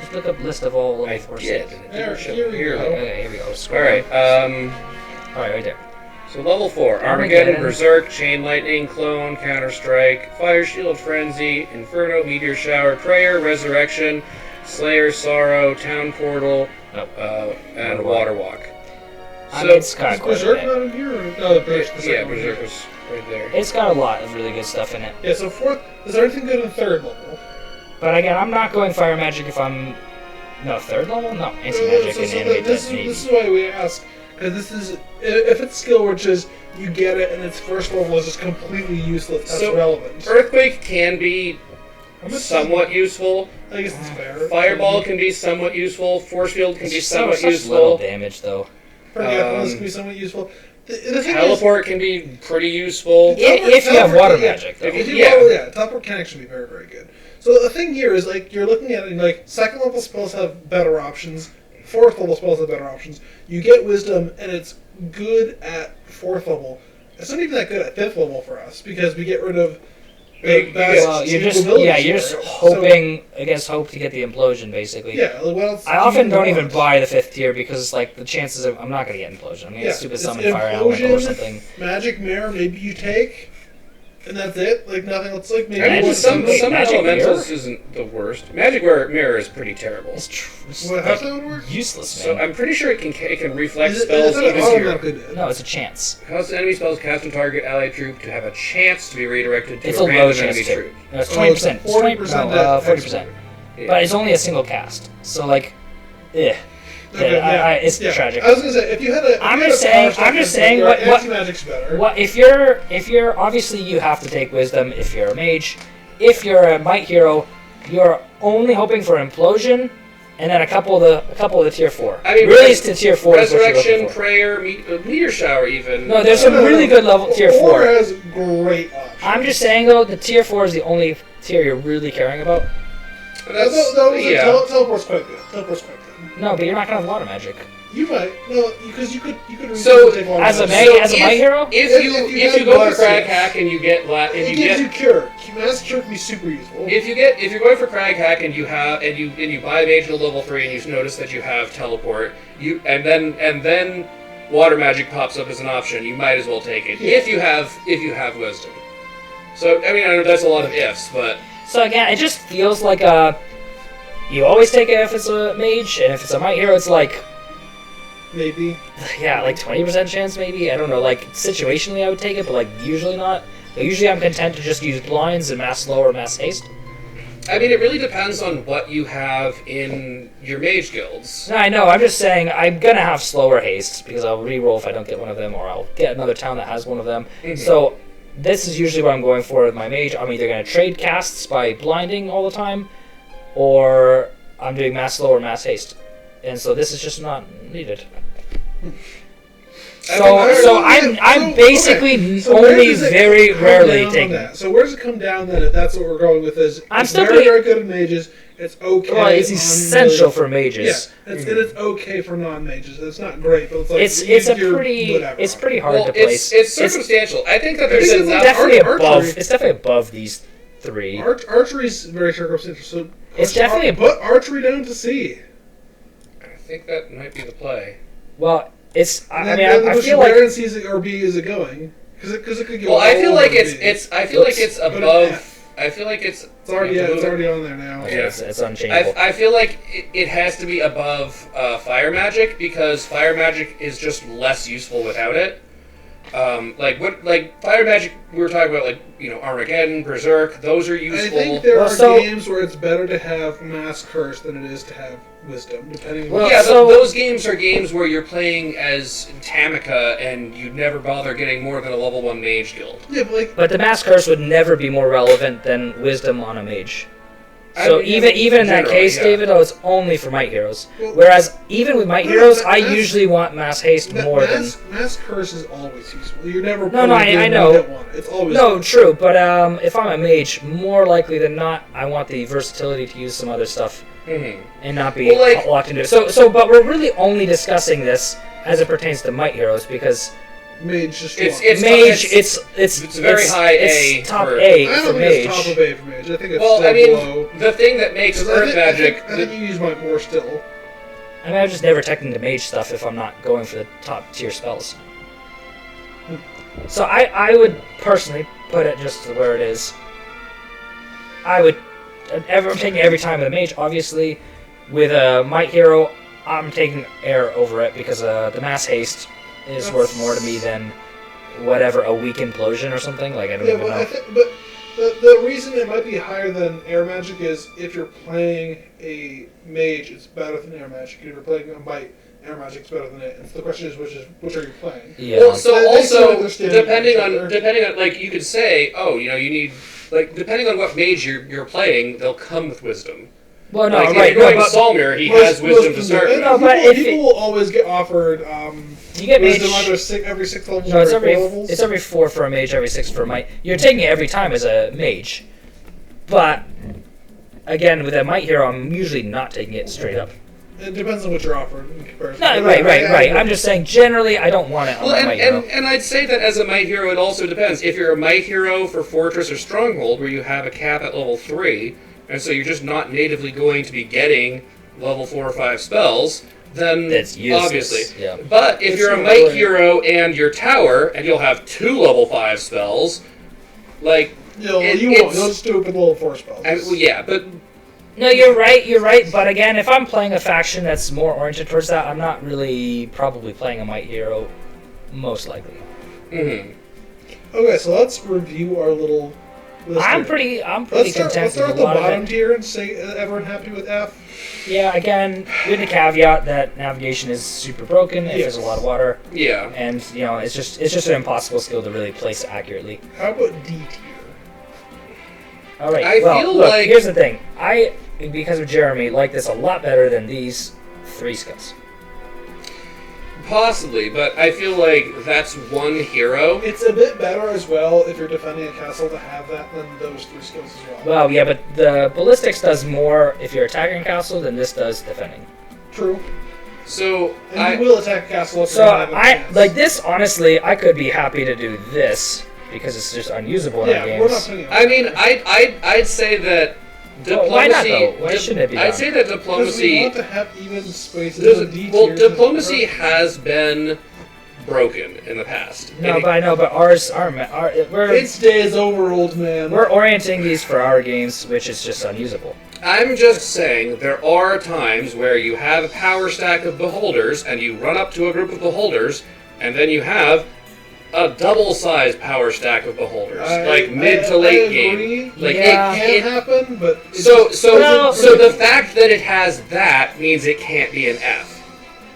Just look up list of all level I 4 did, spells. and it There, didn't show here we here. go. Okay, here we go. Scroll Alright, down. Alright, right there. so level 4. Armageddon, Berserk, Chain Lightning, Clone, Counter-Strike, Fire Shield, Frenzy, Inferno, Meteor Shower, Prayer, Resurrection, Slayer, Sorrow, Town Portal, and Water Walk. I mean, it's got Is quite a Berserk bit. not in here? Or, no, Berserk. Yeah, Berserk was right there. It's got a lot of really good stuff in it. Yeah, so 4th, is there anything good in 3rd level? But again, I'm not going Fire Magic if I'm... No, 3rd level? No, Anti-Magic and Animate this maybe. is why we ask, because this is, if it's skill which is, you get it and its 1st level is just completely useless, that's So, relevant. Earthquake can be somewhat useful. I guess it's fair. Fireball can be somewhat useful. Force Field can be somewhat such useful. little damage, though. Forgetfulness can be somewhat useful. The thing Teleport can be pretty useful. If you have Water Magic, though. If you Yeah. teleport can actually be very, very good. So the thing here is, like, you're looking at it, and, like, 2nd level spells have better options, 4th level spells have better options. You get Wisdom, and it's good at 4th level. It's not even that good at 5th level for us, because we get rid of the best Well, you're abilities just for it. hoping against hope to get the Implosion, basically. So, yeah, like, what else I do often you don't want? even buy the 5th tier because, like, the chances of I'm not gonna get Implosion. I'm gonna get Stupid it's Summon Fire Elemental or Implosion, something. Magic Mirror, maybe you take, and that's it. Like, nothing else. Like, maybe I mean, one some Magic elementals Mirror? isn't the worst. Magic Mirror is pretty terrible. It's Well, how's that one work? useless, So man. I'm pretty sure it can reflect Is it spells an even automatically here. dead? No, it's a chance. Cause enemy spells cast on target allied troop to have a chance to be redirected to It's a a low random chance enemy too. troop. No, it's Oh, 20%. it's 40% at 40%. Yeah. But it's only a single cast, so like, eh. Okay, It's yeah. tragic. I was gonna say, if you had a, I'm just saying what anti-magic's better. What if you're obviously you have to take Wisdom if you're a mage. If you're a Might Hero, you're only hoping for Implosion, and then a couple of the tier 4. I mean, Raise to tier 4 is what you're Resurrection, looking for. Prayer, Meteor Shower even. No, there's some really good level tier 4. has great options. I'm just saying though, the tier 4 is the only tier you're really caring about. Yeah. Teleport's quite good. Teleport's quite good. No, but you're not gonna have Water Magic. You might no, because you could So, take one as a of Mag- those. as a Might Hero? If you go for Crag Hack and you get It gives you cure. Mass Cure can be super useful. if you're going for Crag Hack and you buy Mage to level 3 and you notice that you have Teleport, and then Water Magic pops up as an option, you might as well take it Yeah. if you have Wisdom. So I mean I know that's a lot of ifs, but So again, it just feels like you always take it if it's a mage, and if it's a Might Hero, it's like, Maybe. yeah, like 20% chance maybe. I don't know. Like situationally, I would take it, but like usually not. Like, usually, I'm content to just use blinds and mass slow or mass haste. I mean it really depends on what you have in your Mage guilds. No, I know. I'm just saying I'm gonna have slower haste because I'll re-roll if I don't get one of them, or I'll get another town that has one of them. So this is usually what I'm going for with my mage. I'm either gonna trade casts by blinding all the time, or I'm doing mass slow or mass haste, and so this is just not needed. I'm basically So where only does it very come rarely down on taking. that? So where does it come down then? If that's what we're going with, is I'm it's still very, pretty- very good at mages. It's okay. Well, it's on essential really- for mages. Yeah, it's okay for non-mages. It's not great, but it's like It's pretty hard Well, to place. it's circumstantial. I think that I there's think it's enough. definitely archery. above. It's definitely above these three. Archery's very circumstantial. So It's definitely a- put archery down to C. I think that might be the play. Well, it's. I And mean, then I which feel like where in C is it, or B is it going? Because it could go. Well, I feel all like over B. it's above. F. I feel like it's It's already on there now. Yeah. It's unchangeable. I feel like it has to be above fire magic because fire magic is just less useful without it. Like fire magic, we were talking about, like, you know, Armageddon, Berserk. Those are useful. I think there are games where it's better to have Mass Curse than it is to have Wisdom, depending. Well, on... Yeah, so- but those games are games where you're playing as Tamika and you'd never bother getting more than a level 1 mage guild. Yeah, but like, But the Mass Curse would never be more relevant than Wisdom on a mage. So I mean, even in that generally, case, yeah. David, it's only for Might Heroes. Well, Whereas even with Might no, Heroes, but I Mass- usually want Mass Haste more than... Mass Curse is always useful. You're never. No, I playing know. one. It's always No, true, but if I'm a mage, more likely than not, I want the versatility to use some other stuff Mhm. and not be Well, like- locked into it. But we're really only discussing this as it pertains to Might Heroes because Mage just. It's mage, it's- it's very high A It's top for- A I for don't think mage. it's top of A for Mage. I think it's Well, still I mean, below. the thing that makes 'Cause Earth magic. I think you use Might more still. I mean, I've just never teched into mage stuff if I'm not going for the top tier spells. So I would personally put it just to where it is. I'm taking every time with a mage. Obviously, with a Might Hero, I'm taking air over it because the Mass Haste is worth more to me than whatever, a weak implosion or something. Like, I don't even know. But the reason it might be higher than Air Magic is if you're playing a Mage, it's better than Air Magic. If you're playing a Might, Air Magic's better than it. And the question is, which are you playing? Yeah. Well, so They still also understand depending each on other. like, you could say, oh, you know, you need, like, depending on what mage you're playing, they'll come with wisdom. Well, no, Like, right. if you're No, going but Solmir, he Most- has wisdom to most start. people- No, but if people will always get offered you get mage. Wisdom either every 6 levels No, or it's every every 4 levels. it's every 4 for a mage, every 6 for a might. You're taking it every time as a mage, but again with a might hero, I'm usually not taking it straight up. It depends on what you're offered in comparison. No, right. I'm just saying generally I don't want it on Well, my might hero. and I'd say that as a might hero, it also depends. If you're a might hero for Fortress or Stronghold, where you have a cap at level 3, and so you're just not natively going to be getting level 4 or 5 spells, then That's useless, obviously. yeah. But if It's you're a not might right. hero and your tower, and you'll have 2 level 5 spells, like, You won't. it's- You'll just do it with level 4 spells. well, yeah, but No, you're right. But again, if I'm playing a faction that's more oriented towards that, I'm not really probably playing a might hero, most likely. mhm. Okay, so let's review our little list. I'm here. pretty Let's content start with at a the lot of bottom it. tier and say everyone happy with F. Yeah, again, with the caveat that navigation is super broken if there's a lot of water. Yeah. And it's just an impossible skill to really place accurately. How about D tier? All right. I well, feel look, like- here's the thing. I, because of Jeremy, like this a lot better than these 3 skills. Possibly, but I feel like that's one hero. It's a bit better as well if you're defending a castle to have that than those 3 skills as well. Well, yeah, but the ballistics does more if you're attacking a castle than this does defending. True. So, And you will attack a castle if So you have a I chance. like this. Honestly, I could be happy to do this because it's just unusable in our Yeah, we're not games. putting it. I mean, I'd say that diplomacy. Well, why not, though? Why shouldn't it be I'd done? say that Because we diplomacy. want to have even spaces in D Well, tier. diplomacy has been broken in the past. No, And but I know, but our we're Its day is over, old man. we're orienting these for our games, which is just unusable. I'm just saying there are times where you have a power stack of beholders and you run up to a group of beholders, and then you have a double-sized power stack of beholders, like mid to late game. Like Yeah. It can happen, but it's So just- so the fact that it has that means it can't be an F.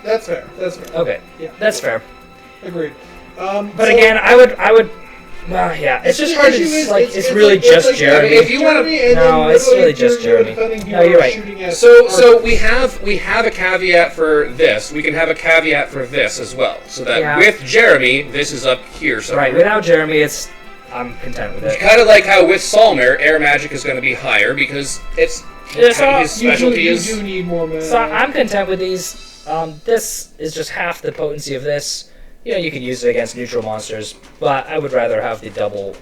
that's fair. That's fair. Okay, Yeah. that's fair. Agreed. But again, I would. Well, yeah, it's just hard to it's really just Jeremy. if you wanna- No, it's really just Jeremy. No, you're right. So we have a caveat for this. We can have a caveat for this as well. So that Yeah. with Jeremy, this is up here somewhere. Right, without Jeremy, I'm content with it. Kind of like how with Solmir, air magic is going to be higher because it's Yeah, so his specialty you is. do need more mana. So I'm content with these. This is just half the potency of this. You know, you can use it against neutral monsters, but I would rather have the double,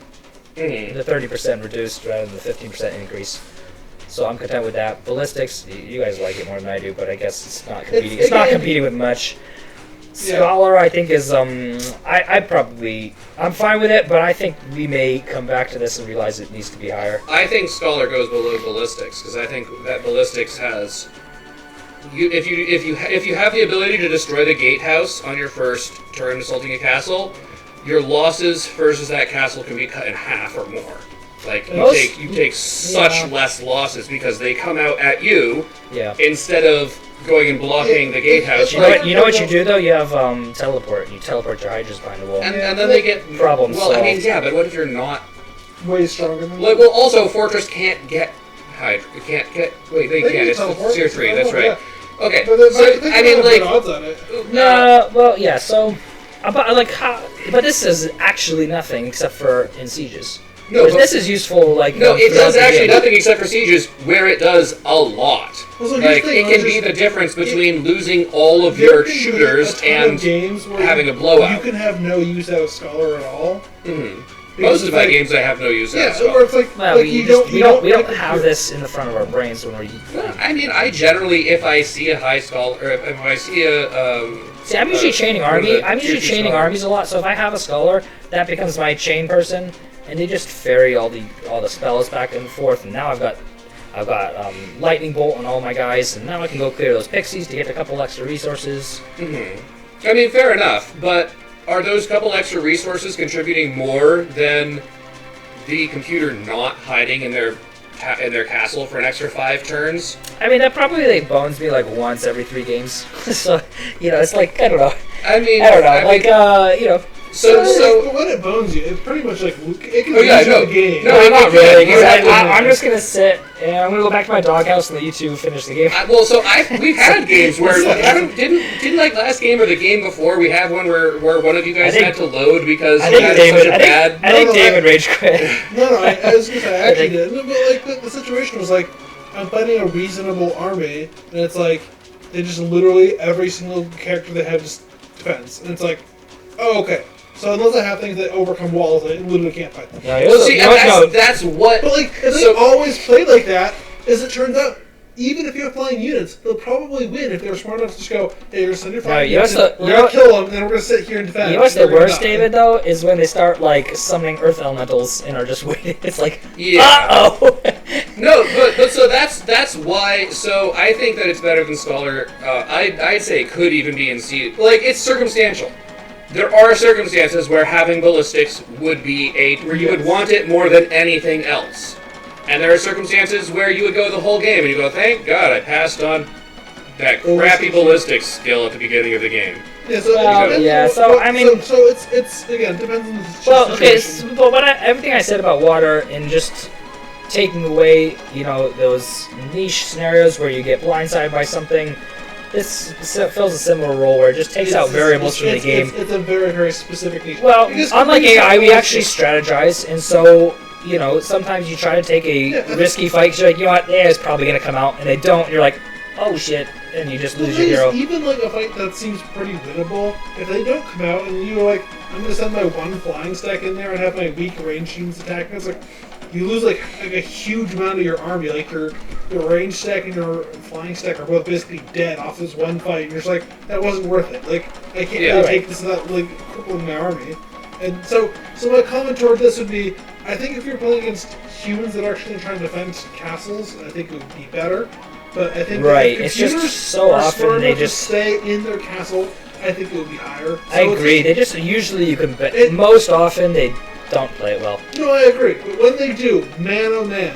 the 30% reduced rather than the 15% increase. So I'm content with that. Ballistics, you guys like it more than I do, but I guess it's not competing. It's not again- competing with much. Scholar, I think, is I'm fine with it, but I think we may come back to this and realize it needs to be higher. I think Scholar goes below Ballistics because I think that Ballistics has. If you have the ability to destroy the gatehouse on your first turn assaulting a castle, your losses versus that castle can be cut in half or more. Like you take such less losses because they come out at you instead of going and blocking the gatehouse. You know what you do though? You have teleport. You teleport your Hydras behind the wall. And then they get problems. Well, I mean, yeah, but what if you're not way stronger than like? Well, also Fortress can't get Hydra. It can't get. Wait, they can. It's tier 3. That's right. Yeah. Okay. But So I mean, like. odds on it. No. Well, yeah. So, but this is actually nothing except for in sieges. No, but this is useful. Like no, it does actually game. nothing except for sieges, where it does a lot. Well, so Like it can be the difference between losing all of your shooters and games where having a blowout. You can have no use out of Scholar at all. Mm-hmm. Most of my games I have no use out of. Yeah, or it's like, Well, like we don't have this in the front of our brains when we're. I mean, I generally, if I see a high Scholar, or if I see a. See, I'm usually chaining army. I'm usually chaining armies a lot. So if I have a Scholar, that becomes my chain person. And they just ferry all the spells back and forth, and now I've got lightning bolt on all my guys, and now I can go clear those pixies to get a couple extra resources. Mm-hmm. I mean, fair enough, but are those couple extra resources contributing more than the computer not hiding in their castle for an extra 5 turns? I mean, that probably bones me like once every 3 games. So it's like I don't know. I mean, So but when it bones you, it's pretty much like it can the game. No, not really. I'm just gonna sit and I'm gonna go back to my doghouse and let you two finish the game. We've had games where didn't like last game or the game before we have one where one of you guys had to load because I think David rage quit. No, I was gonna say I actually did. No, but like the situation was like I'm fighting a reasonable army, and it's like they just literally every single character they have just defense, and it's like, oh okay. So unless I have things that overcome walls, I literally can't fight them. That's what. But like, if they always play like that, as it turns out, even if you're flying units, they'll probably win if they're smart enough to just go, hey, you're sending your flying units, we're gonna kill them, and then we're gonna sit here and defend. You know what's the worst, David, though, is when they start like summoning earth elementals and are just waiting. It's like, uh-oh. No, but so that's why. So I think that it's better than Scholar. I'd say it could even be in C. Like it's circumstantial. There are circumstances where having ballistics would be where you would want it more than anything else. And there are circumstances where you would go the whole game and you go, thank God I passed on that crappy ballistics skill at the beginning of the game. Yeah, so I mean, so it's again depends on the situation. Well, okay, but everything I said about water and just taking away, those niche scenarios where you get blindsided by something. This fills a similar role where it just takes out variables from the game. It's a very, very specific niche. Well, unlike AI, we actually strategize, and so, sometimes you try to take a risky fight, because you're like, you know what, it's probably going to come out, and they don't, and you're like, oh shit, and you just lose your hero. Even like a fight that seems pretty winnable, if they don't come out, and you're like, I'm going to send my one flying stack in there and have my weak range teams attack, and it's like, you lose like a huge amount of your army. Like your range stack and your flying stack are both basically dead off this one fight. And you're just like, that wasn't worth it. Like I can't really take this without like crippling my army. And so my comment toward this would be, I think if you're playing against humans that are actually trying to defend castles, I think it would be better. But I think if it's just so often they just stay in their castle. I think it would be higher. So I agree. They just usually you can bet. Most often they don't play it well. No, I agree. But when they do, man oh man.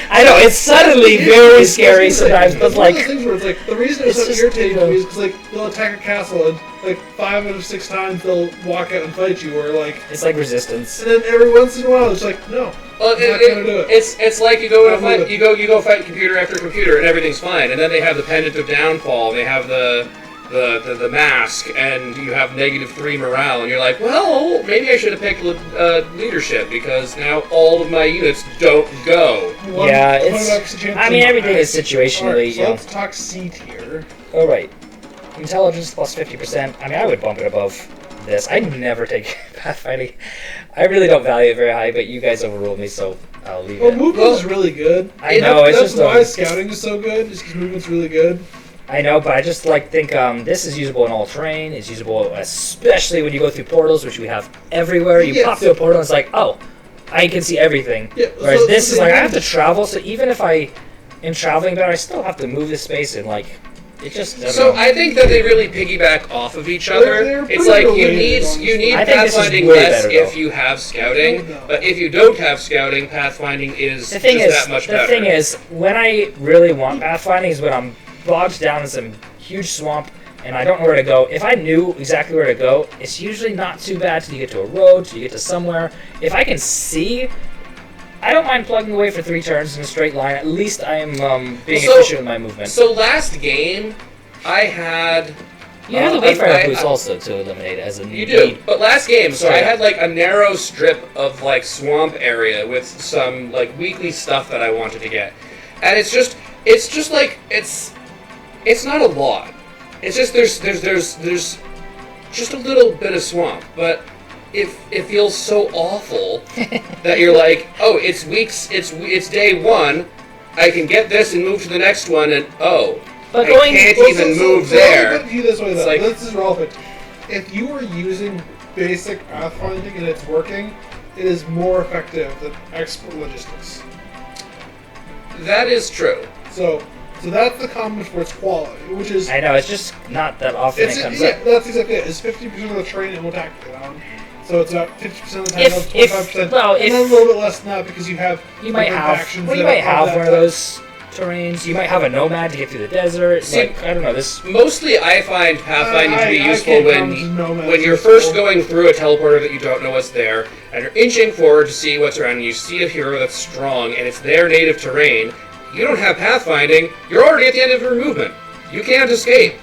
I know, it's suddenly very scary sometimes, but like... One of the things where it's like, the reason it's so irritating to me is because like, they'll attack a castle and like 5 out of 6 times they'll walk out and fight you, or like... It's like resistance. And then every once in a while it's like, no, I'm not gonna do it. It's like you go in a fight, you go fight computer after computer and everything's fine, and then they have the Pendant of Downfall, and they have the mask, and you have -3 morale, and you're like, well, maybe I should have picked leadership, because now all of my units don't go. I mean, everything is situationally. Right, so let's talk C tier. Oh, right. Intelligence plus 50%. I mean, I would bump it above this. I never take pathfinding. I really don't value it very high, but you guys overruled me, so I'll leave it. Well, movement is really good. I know, it's that's just why scouting is so good, is because movement's really good. I know, but I just think this is usable in all terrain. It's usable especially when you go through portals, which we have everywhere. You pop through a portal, and it's like, oh, I can see everything. Yeah, Whereas so this is like I have to travel, so even if I am traveling better, I still have to move this space and like it just. I think that they really piggyback off of each other. They're It's like you related, need I think this is pathfinding way less better, if though. you have scouting, No. but if you don't have scouting, pathfinding is The thing just is, that much the better. thing is, when I really want pathfinding is when I'm bogged down in some huge swamp and I don't know where to go. If I knew exactly where to go, it's usually not too bad till you get to a road, till you get to somewhere. If I can see, I don't mind plugging away for 3 turns in a straight line. At least I'm being So- efficient with my movement. So last game, I had. You have the I- Wayfarer I- boost also to eliminate it as a You do, but last game, so I Straight had up. like a narrow strip of like swamp area with some like weekly stuff that I wanted to get, and it's just like it's not a lot. It's just there's just a little bit of swamp, but it feels so awful that you're like, oh, it's day 1, I can get this and move to the next one, and But I going- can't Well, even so move let me there. put it to you this way, though. like- This is relevant. If you are using basic pathfinding and it's working, it is more effective than expert logistics. That is true. So that's the comment for its quality, which is I know, it's just not that often it's it comes yeah, up. that's exactly it. It's 50% of the terrain it will attack you on. So it's about 50% of the time, If- 25%. well, and if- then a little bit less than that because you have You might different have, factions well, you that might have that one of type. those terrains. You might have a nomad to get through the desert. See, Like, I don't know, this. Mostly, I find pathfinding to be I useful can't when come to nomads when you're before. first going through a teleporter that you don't know what's there, and you're inching forward to see what's around, and you see a hero that's strong, and it's their native terrain. You don't have pathfinding. You're already at the end of your movement. You can't escape.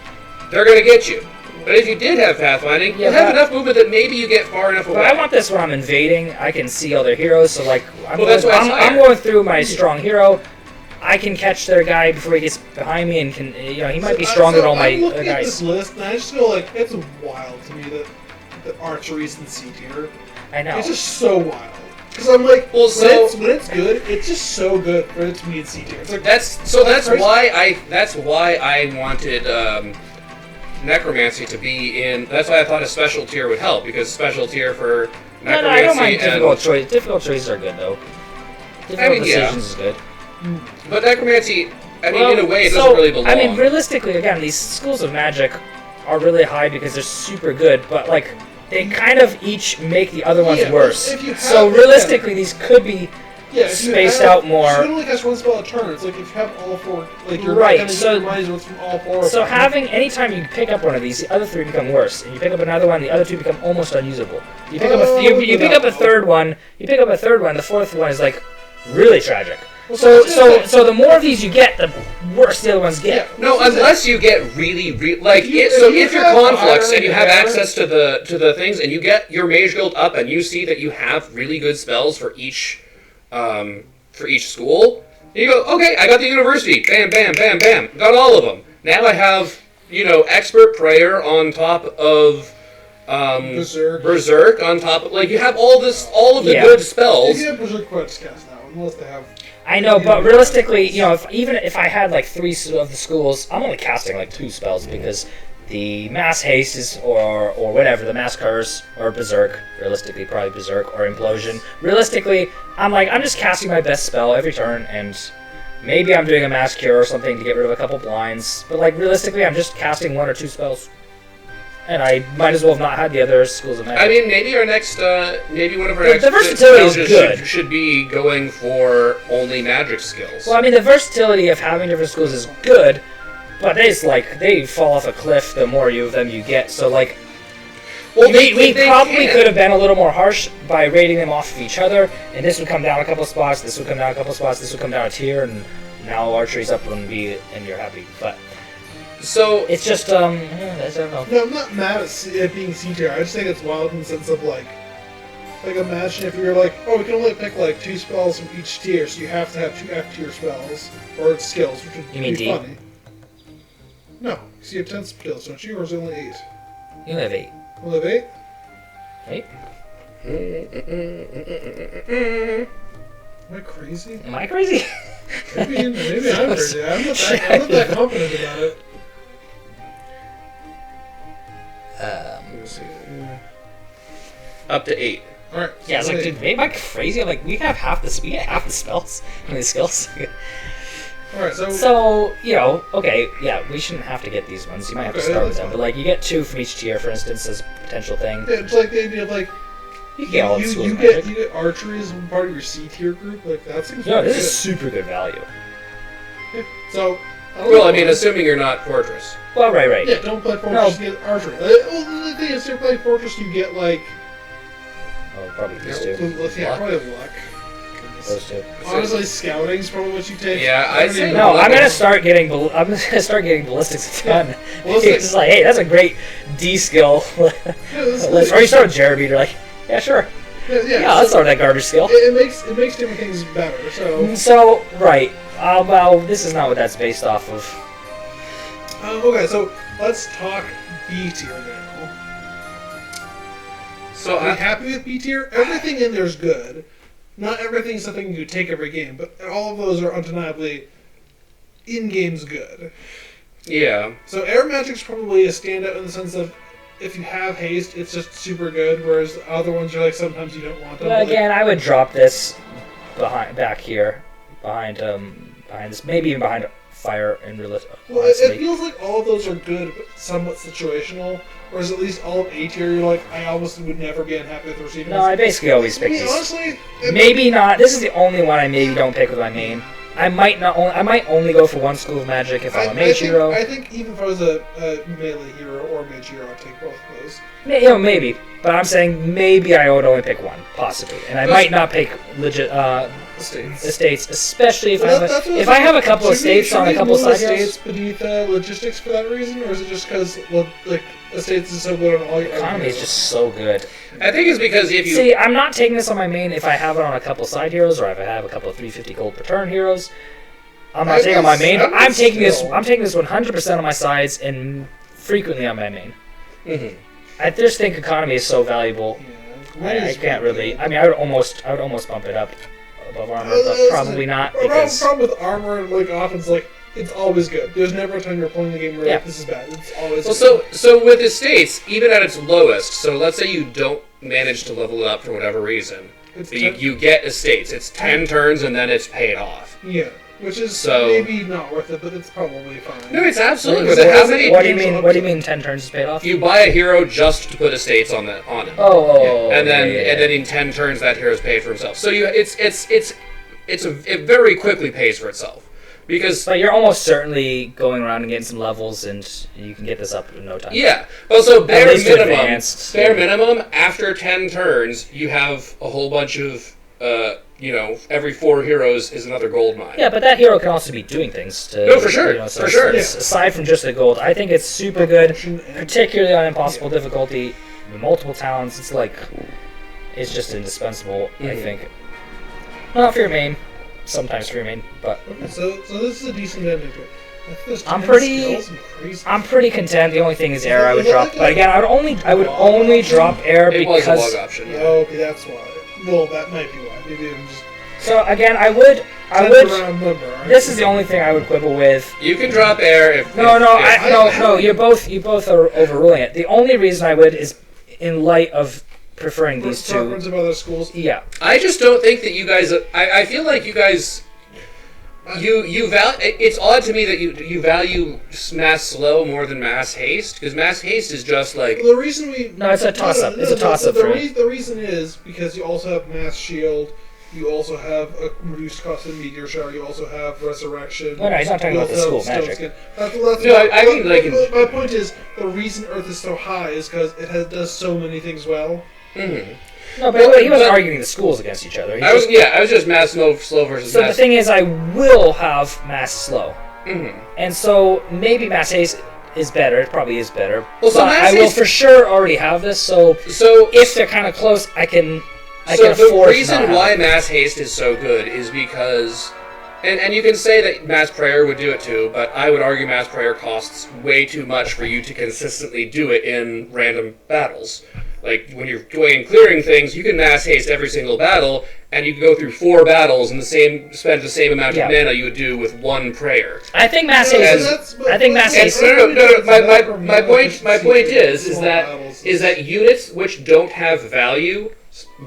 They're gonna get you. But if you did have pathfinding, Yeah, you have but- enough movement that maybe you get far enough away. But I want this when I'm invading. I can see all their heroes, so like Well, that's why it's I'm higher. going through my strong hero. I can catch their guy before he gets behind me, and can he might be stronger than all my I'm looking other at this guys. list, and I just feel like it's wild to me that archery's in C tier. I know. It's just so wild. Because I'm like, Well, so- when it's good, it's just so good for it to be in C tier. It's like, That's crazy. why I wanted necromancy to be in. That's why I thought a special tier would help, because special tier for necromancy No, I don't mind and difficult choices. Difficult choices are good though. Difficult mean, yeah. decisions is good. but necromancy. I mean, Well, in a way, it so, doesn't really belong. I mean, realistically, again, these schools of magic are really high because they're super good, but like they kind of each make the other ones Yeah, worse. if you have- So realistically, these could be yeah, if you spaced have- out more. You should only cast one spell a turn. It's like if you have all 4, like you're Right, Not so- your minds from all 4. So having anytime you pick up one of these, the other 3 become worse, and you pick up another one, the other 2 become almost unusable. You pick up you pick up a third one, the 4th one is like really tragic. So the more of these you get, the worse the other ones get. No, unless you get really like If you- it, if so you if you're have conflux iron and you have hammer- access to the things, and you get your mage guild up, and you see that you have really good spells for each school, you go, okay, I got the university, bam, bam, bam, bam, got all of them. Now I have expert prayer on top of berserk on top of, like, you have all of the Yeah. good If spells. you have Berserk Quest, cast that one, unless they have. I know, but realistically, even if I had like 3 of the schools, I'm only casting like 2 spells because the mass haste is or whatever, the mass curse or berserk, realistically probably berserk or implosion. Realistically, I'm just casting my best spell every turn, and maybe I'm doing a mass cure or something to get rid of a couple blinds. But like realistically, I'm just casting 1 or 2 spells, and I might as well have not had the other schools of magic. I mean, maybe our next, maybe one of our The next versatility is challenges good. should be going for only magic skills. Well, I mean, the versatility of having different schools is good, but they fall off a cliff the more of them you get. So like, Well, we they probably can. could have been a little more harsh by rating them off of each other, and this would come down a couple spots, this would come down a couple spots, this would come down a tier, and now archery's up and you're happy. But So it's just I don't know. No, I'm not mad at it being C tier. I just think it's wild in the sense of like imagine if you're like, oh, we can only pick like 2 spells from each tier, so you have to have 2 F tier spells or skills, which would You mean be D? funny. No, because you have 10 skills, don't you? Or is it only 8? You only have 8. Only have 8? 8? Am I crazy? Am I crazy? Maybe I'm crazy. I'm not that confident about it. Up to 8. All right. Yeah, it's like, dude, am I crazy? Like, we get half the spells and the skills. All right. So So, okay, yeah, we shouldn't have to get these ones. You might have to Okay, start with that's them. fine. But, like, you get 2 from each tier, for instance, as a potential thing. yeah, it's like the idea of like You can get all the schools you of get magic. you get archery as part of your C tier group. Like that seems. No, this good. is super good value. So. I don't Well, know. I mean, assuming you're not Fortress. Well, right. Yeah, don't play Fortress. You get archery. Well, the thing is, if you play Fortress, you get like. Oh, probably these Yeah, two. probably luck. Those two. Honestly, scouting's probably what you take. Yeah, I I'd don't say even No, know. I'm gonna start getting ballistics a ton. Well, It's just like, hey, that's a great D skill. Yeah, this- Or you start with Jeremy, you're like, yeah, sure. Yeah, Yeah, let's start with that garbage skill. it makes different things better. So So, right. Well, this is not what that's based off of. okay, so let's talk B tier now. So Are you happy with B tier? Everything in there is good. Not everything's something you take every game, but all of those are undeniably in games good. yeah. So Air Magic's probably a standout in the sense of if you have haste, it's just super good, whereas the other ones are like sometimes you don't want them. But but, like, again, I would drop this back here, behind this, maybe even behind fire and realistic. well, it feels like all of those are good, but somewhat situational. Whereas at least all of A tier, you're like, I almost would never be unhappy with receiving. No, I basically always pick I mean, these. honestly, Maybe not. This is the only one I maybe don't pick with my main. I might only go for one school of magic if I'm a mage hero. I think even if I was a melee hero or mage hero, I'd take both of those. Maybe. But I'm saying maybe I would only pick one, possibly, and I might not pick legit estates, especially if I have a couple of estates on a couple of side heroes. estates beneath logistics for that reason, or is it just because like estates is so good on all your Economy is just so good. I think it's because if you... See, I'm not taking this on my main if I have it on a couple side heroes or if I have a couple of 350 gold per turn heroes. I'm not taking it on my main, but I'm taking this 100% on my sides and frequently on my main. Mhm. I just think economy is so valuable. I can't really. I mean, I would almost bump it up above armor, but probably not The because problem with armor and like offense, like it's always good. There's never a time you're playing the game where Yeah. like, this is bad. It's always Well, good. so with estates, even at its lowest, so let's say you don't manage to level it up for whatever reason, It's but you, 10 you get estates. It's 10 turns and then it's paid off. yeah, which is So- maybe not worth it, but it's probably fine. No, it's absolutely What worth it. How is it? many? what do you mean? What do you mean? 10 turns is paid off? You buy a hero just to put estates on it. Oh, And then yeah. and then in 10 turns that hero's paid for himself. So it very quickly pays for itself. Because But you're almost certainly going around and getting some levels, and you can get this up in no time. yeah. Well, so bare least minimum, advanced. after 10 turns, you have a whole bunch of every 4 heroes is another gold mine. Yeah, but that hero can also be doing things to. No, for sure, So for sure. Aside from just the gold, I think it's super good, particularly on impossible difficulty, multiple talents. It's just indispensable. I Mhm. think. Not for your main, sometimes for your main, but So this is a decent ending to it. I think there's I'm 10 pretty- skills and crazy. I'm pretty content. The only thing is air I would Is it drop, like but a- again, I would only drop air It was a because. log option. Yeah. Oh, okay, that's why. Well, that might be why. Maybe I'm just So again, I would. round number. Right? This is the only thing I would quibble with. You can drop air if No, if- no. You both are overruling it. The only reason I would is in light of preferring these two. preference of other schools. Yeah, I just don't think that you guys. I feel like you guys. It's odd to me that you value mass slow more than mass haste, because mass haste is just like The reason we No, it's a toss-up. It's a the- toss-up the for me. The reason is because you also have mass shield. You also have a reduced cost of meteor shower. You also have resurrection. No, he's not talking You about the also school have magic. stone skin. That's No, I mean, like in- my point is the reason Earth is so high is because does so many things well. mhm. no, but he wasn't but- arguing the schools against each other. He I just- was just mass slow versus so the mass. thing is, I will have mass slow, Mhm. and so maybe mass haste is better. It probably is better. Well, so but mass I will haste- for sure already have this. So So if they're kind of close, I can so afford the to reason not why have it. mass haste is so good is because, and you can say that mass prayer would do it too, but I would argue mass prayer costs way too much for you to consistently do it in random battles. Like, when you're going and clearing things, you can mass haste every single battle, and you can go through 4 battles and spend the same amount of mana you would do with 1 prayer. I think mass haste. I think mass haste. No. My point is that units which don't have value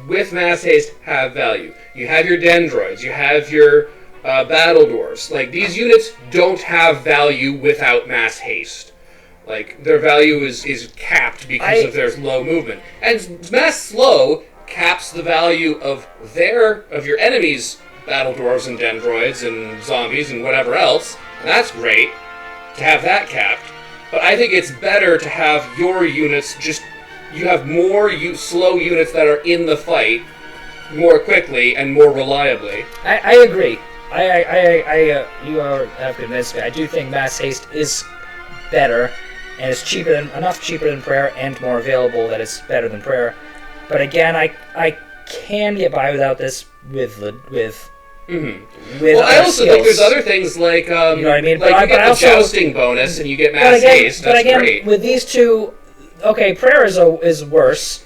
with mass haste have value. You have your dendroids. You have your battle dwarves. Like, these units don't have value without mass haste. Like, their value is capped because of their low movement. And mass slow caps the value of your enemies' battle dwarves and dendroids and zombies and whatever else. And that's great to have that capped. But I think it's better to have your units you have more slow units that are in the fight more quickly and more reliably. I agree. You have convinced me. I do think mass haste is better, and it's enough cheaper than prayer and more available that it's better than prayer. But again, I can get by without this with well, I also think there's other things like you know what I mean. Like you get the jousting bonus and you get mass haste. That's great. With these two, okay, prayer is worse,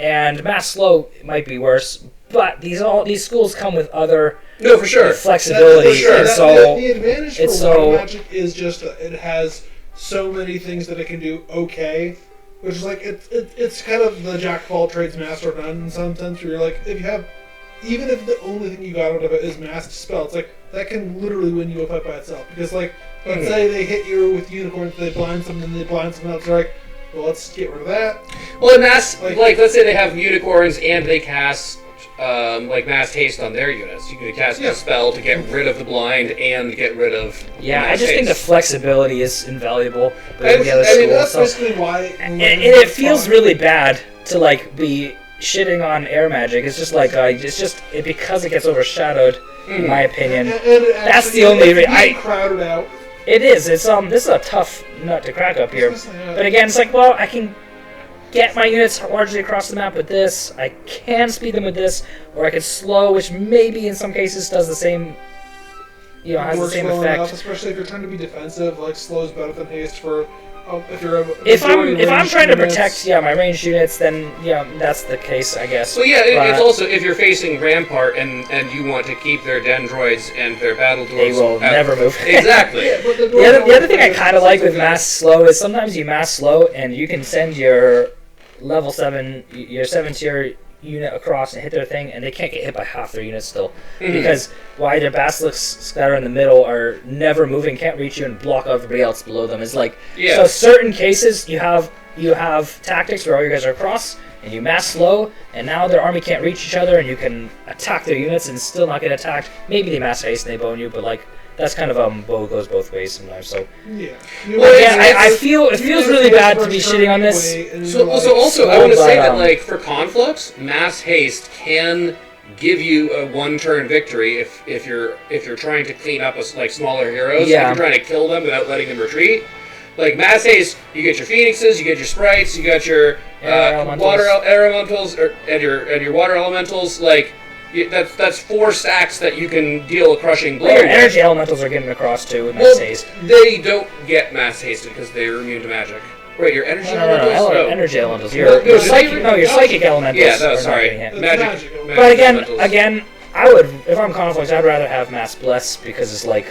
and mass slow might be worse. But these schools come with other for sure flexibility. For sure. So the advantage for Water Magic is just it has so many things that it can do okay, which is like it's kind of the jack of all trades, master of none in some sense. Where you're like, even if the only thing you got out of it is mass spell, it's like that can literally win you a fight by itself. Because like, let's say they hit you with unicorns, they blind something, they blind something else. They're like, well, let's get rid of that. Well, in mass, like let's say they have unicorns and they cast like mass haste on their units. You can cast a spell to get rid of the blind and get rid of I just think the flexibility is invailable. That's basically why. And it feels really bad to like be shitting on air magic. It's just like because it gets overshadowed, in my opinion. That's the only reason. Crowded out. It is. It's this is a tough nut to crack up here. But again, it's like, well, I can get my units largely across the map with this. I can speed them with this, or I could slow, which maybe in some cases does the same. Has the same effect. Enough, especially if you're trying to be defensive, like slow is better than haste for. If I'm trying to protect my ranged units, then that's the case, I guess. Well, it's also if you're facing Rampart and you want to keep their dendroids and their battle dwarves, they will never move. Exactly. The other thing I kind of like with mass slow is sometimes you mass slow and you can send your level 7 tier unit across and hit their thing, and they can't get hit by half their units still. Because their basilisks that are in the middle are never moving, can't reach you, and block everybody else below them. It's like so certain cases you have tactics where all you guys are across and you mass slow, and now their army can't reach each other, and you can attack their units and still not get attacked. Maybe they mass haste and they bone you, but like that's kind of goes both ways sometimes. So I feel it feels really bad to be shitting on this. So also I want to say that like for conflicts, mass haste can give you a 1-turn victory if you're trying to clean up like smaller heroes. If you're trying to kill them without letting them retreat. Like mass haste, you get your phoenixes, you get your sprites, you got your water elementals, and your water elementals. Like that's 4 stacks that you can deal a crushing blow. Your energy elementals are getting across too with mass haste. They don't get mass hasted because they're immune to magic. Wait, your energy elementals? No, energy elementals. Your psychic elementals. Yeah, sorry. Magic. But again, I would, if I'm conflicts, I'd rather have mass bless because it's like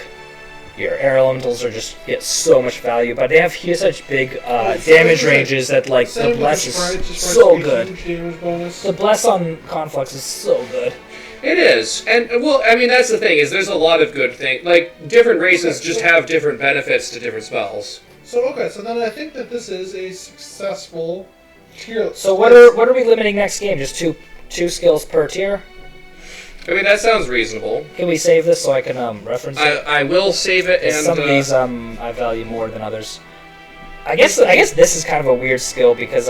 your air elementals get so much value, but they have such big damage ranges that like the bless is so good. The bless on conflicts is so good. It is, and well, I mean that's the thing is there's a lot of good things. Like different races just have different benefits to different spells. So then I think that this is a successful tier. So what are we limiting next game? Just two skills per tier? I mean that sounds reasonable. Can we save this so I can reference it? I will save it. And some of these I value more than others. I guess this is kind of a weird skill because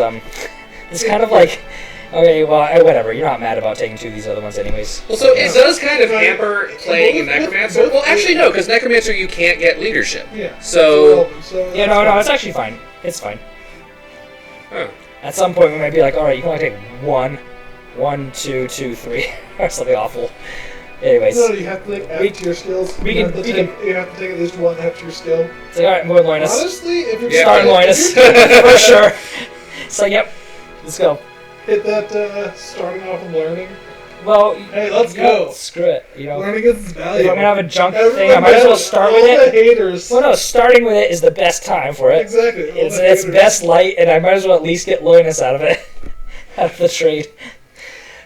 it's kind of like. Okay, well, whatever. You're not mad about taking 2 of these other ones anyways. Well, so it does kind of hamper playing in Necromancer. Well, actually, no, because Necromancer you can't get leadership. Yeah. So... no, it's actually fine. It's fine. Huh. At some point, we might be like, alright, you can only take 1, 2, 2, 3, or something awful. Anyways. No, you have to add to your skills. You have to take at least 1 after your skill. It's like, alright, more Loinus. Honestly, if you're starting Loinus, for sure. It's like, yep, let's go. hit that starting off and learning? Well, Hey, let's go. Screw it. You know, Learning is if valuable. I'm gonna have a junk Everyone thing, I might as well knows, start all with the it. haters. Well, no, starting with it is the best time for it. Exactly. all It's the its haters. best light, and I might as well at least get loyness out of it, out of the trade.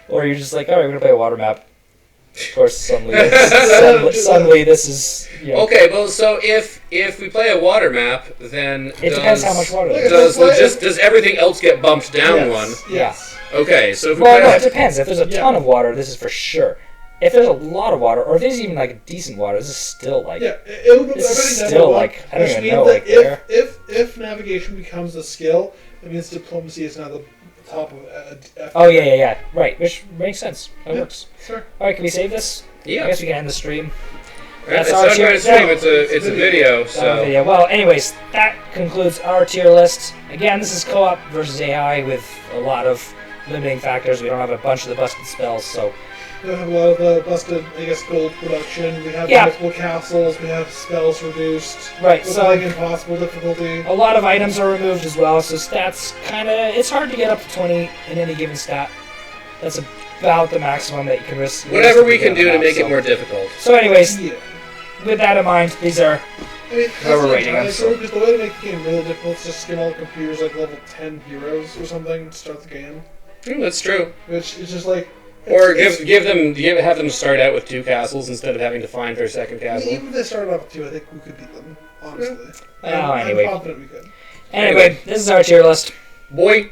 Or you're just like, all right, we're gonna play a water map. Of course, suddenly this is. You know, Okay, well, so if we play a water map, then it depends how much water there is. does everything else get bumped down one? Yes. Okay, so if we Well, play no, it depends. If there's a ton of water, this is for sure. If there's a lot of water, or if there's even like a decent water, this is still like. Yeah, it'll This is everything still, number one, like, I don't which even means know, that like, where. if navigation becomes a skill, it means diplomacy is now the top of F. Oh yeah, right. Which makes sense. That works. Sure. All right, can we save this? Yeah. I guess we can end the stream. It's That's not our tier. going to stream. It's a video. So Video. Well, anyways, that concludes our tier list. Again, this is co-op versus AI with a lot of limiting factors. We don't have a bunch of the busted spells, so We have a lot of the busted, I guess, gold production. We have Yeah. multiple castles. We have spells reduced. right. We're So playing impossible difficulty. a lot of items are removed as well. So stats it's hard to get up to 20 in any given stat. That's about the maximum that you can risk. whatever we can on the do to map, make so. it more difficult. So, anyways, Yeah. with that in mind, these are. I mean, How we're that's rating them, entirely so- true, because the way to make the game really difficult is just skim all the computers like level 10 heroes or something and start the game. That's true. Which is just like. Or it's- have them start out with 2 castles instead of having to find their second castle. Even if they started off with 2, I think we could beat them, honestly. Well, I'm anyway. confident we could. Anyway, this is our tier list. Boy.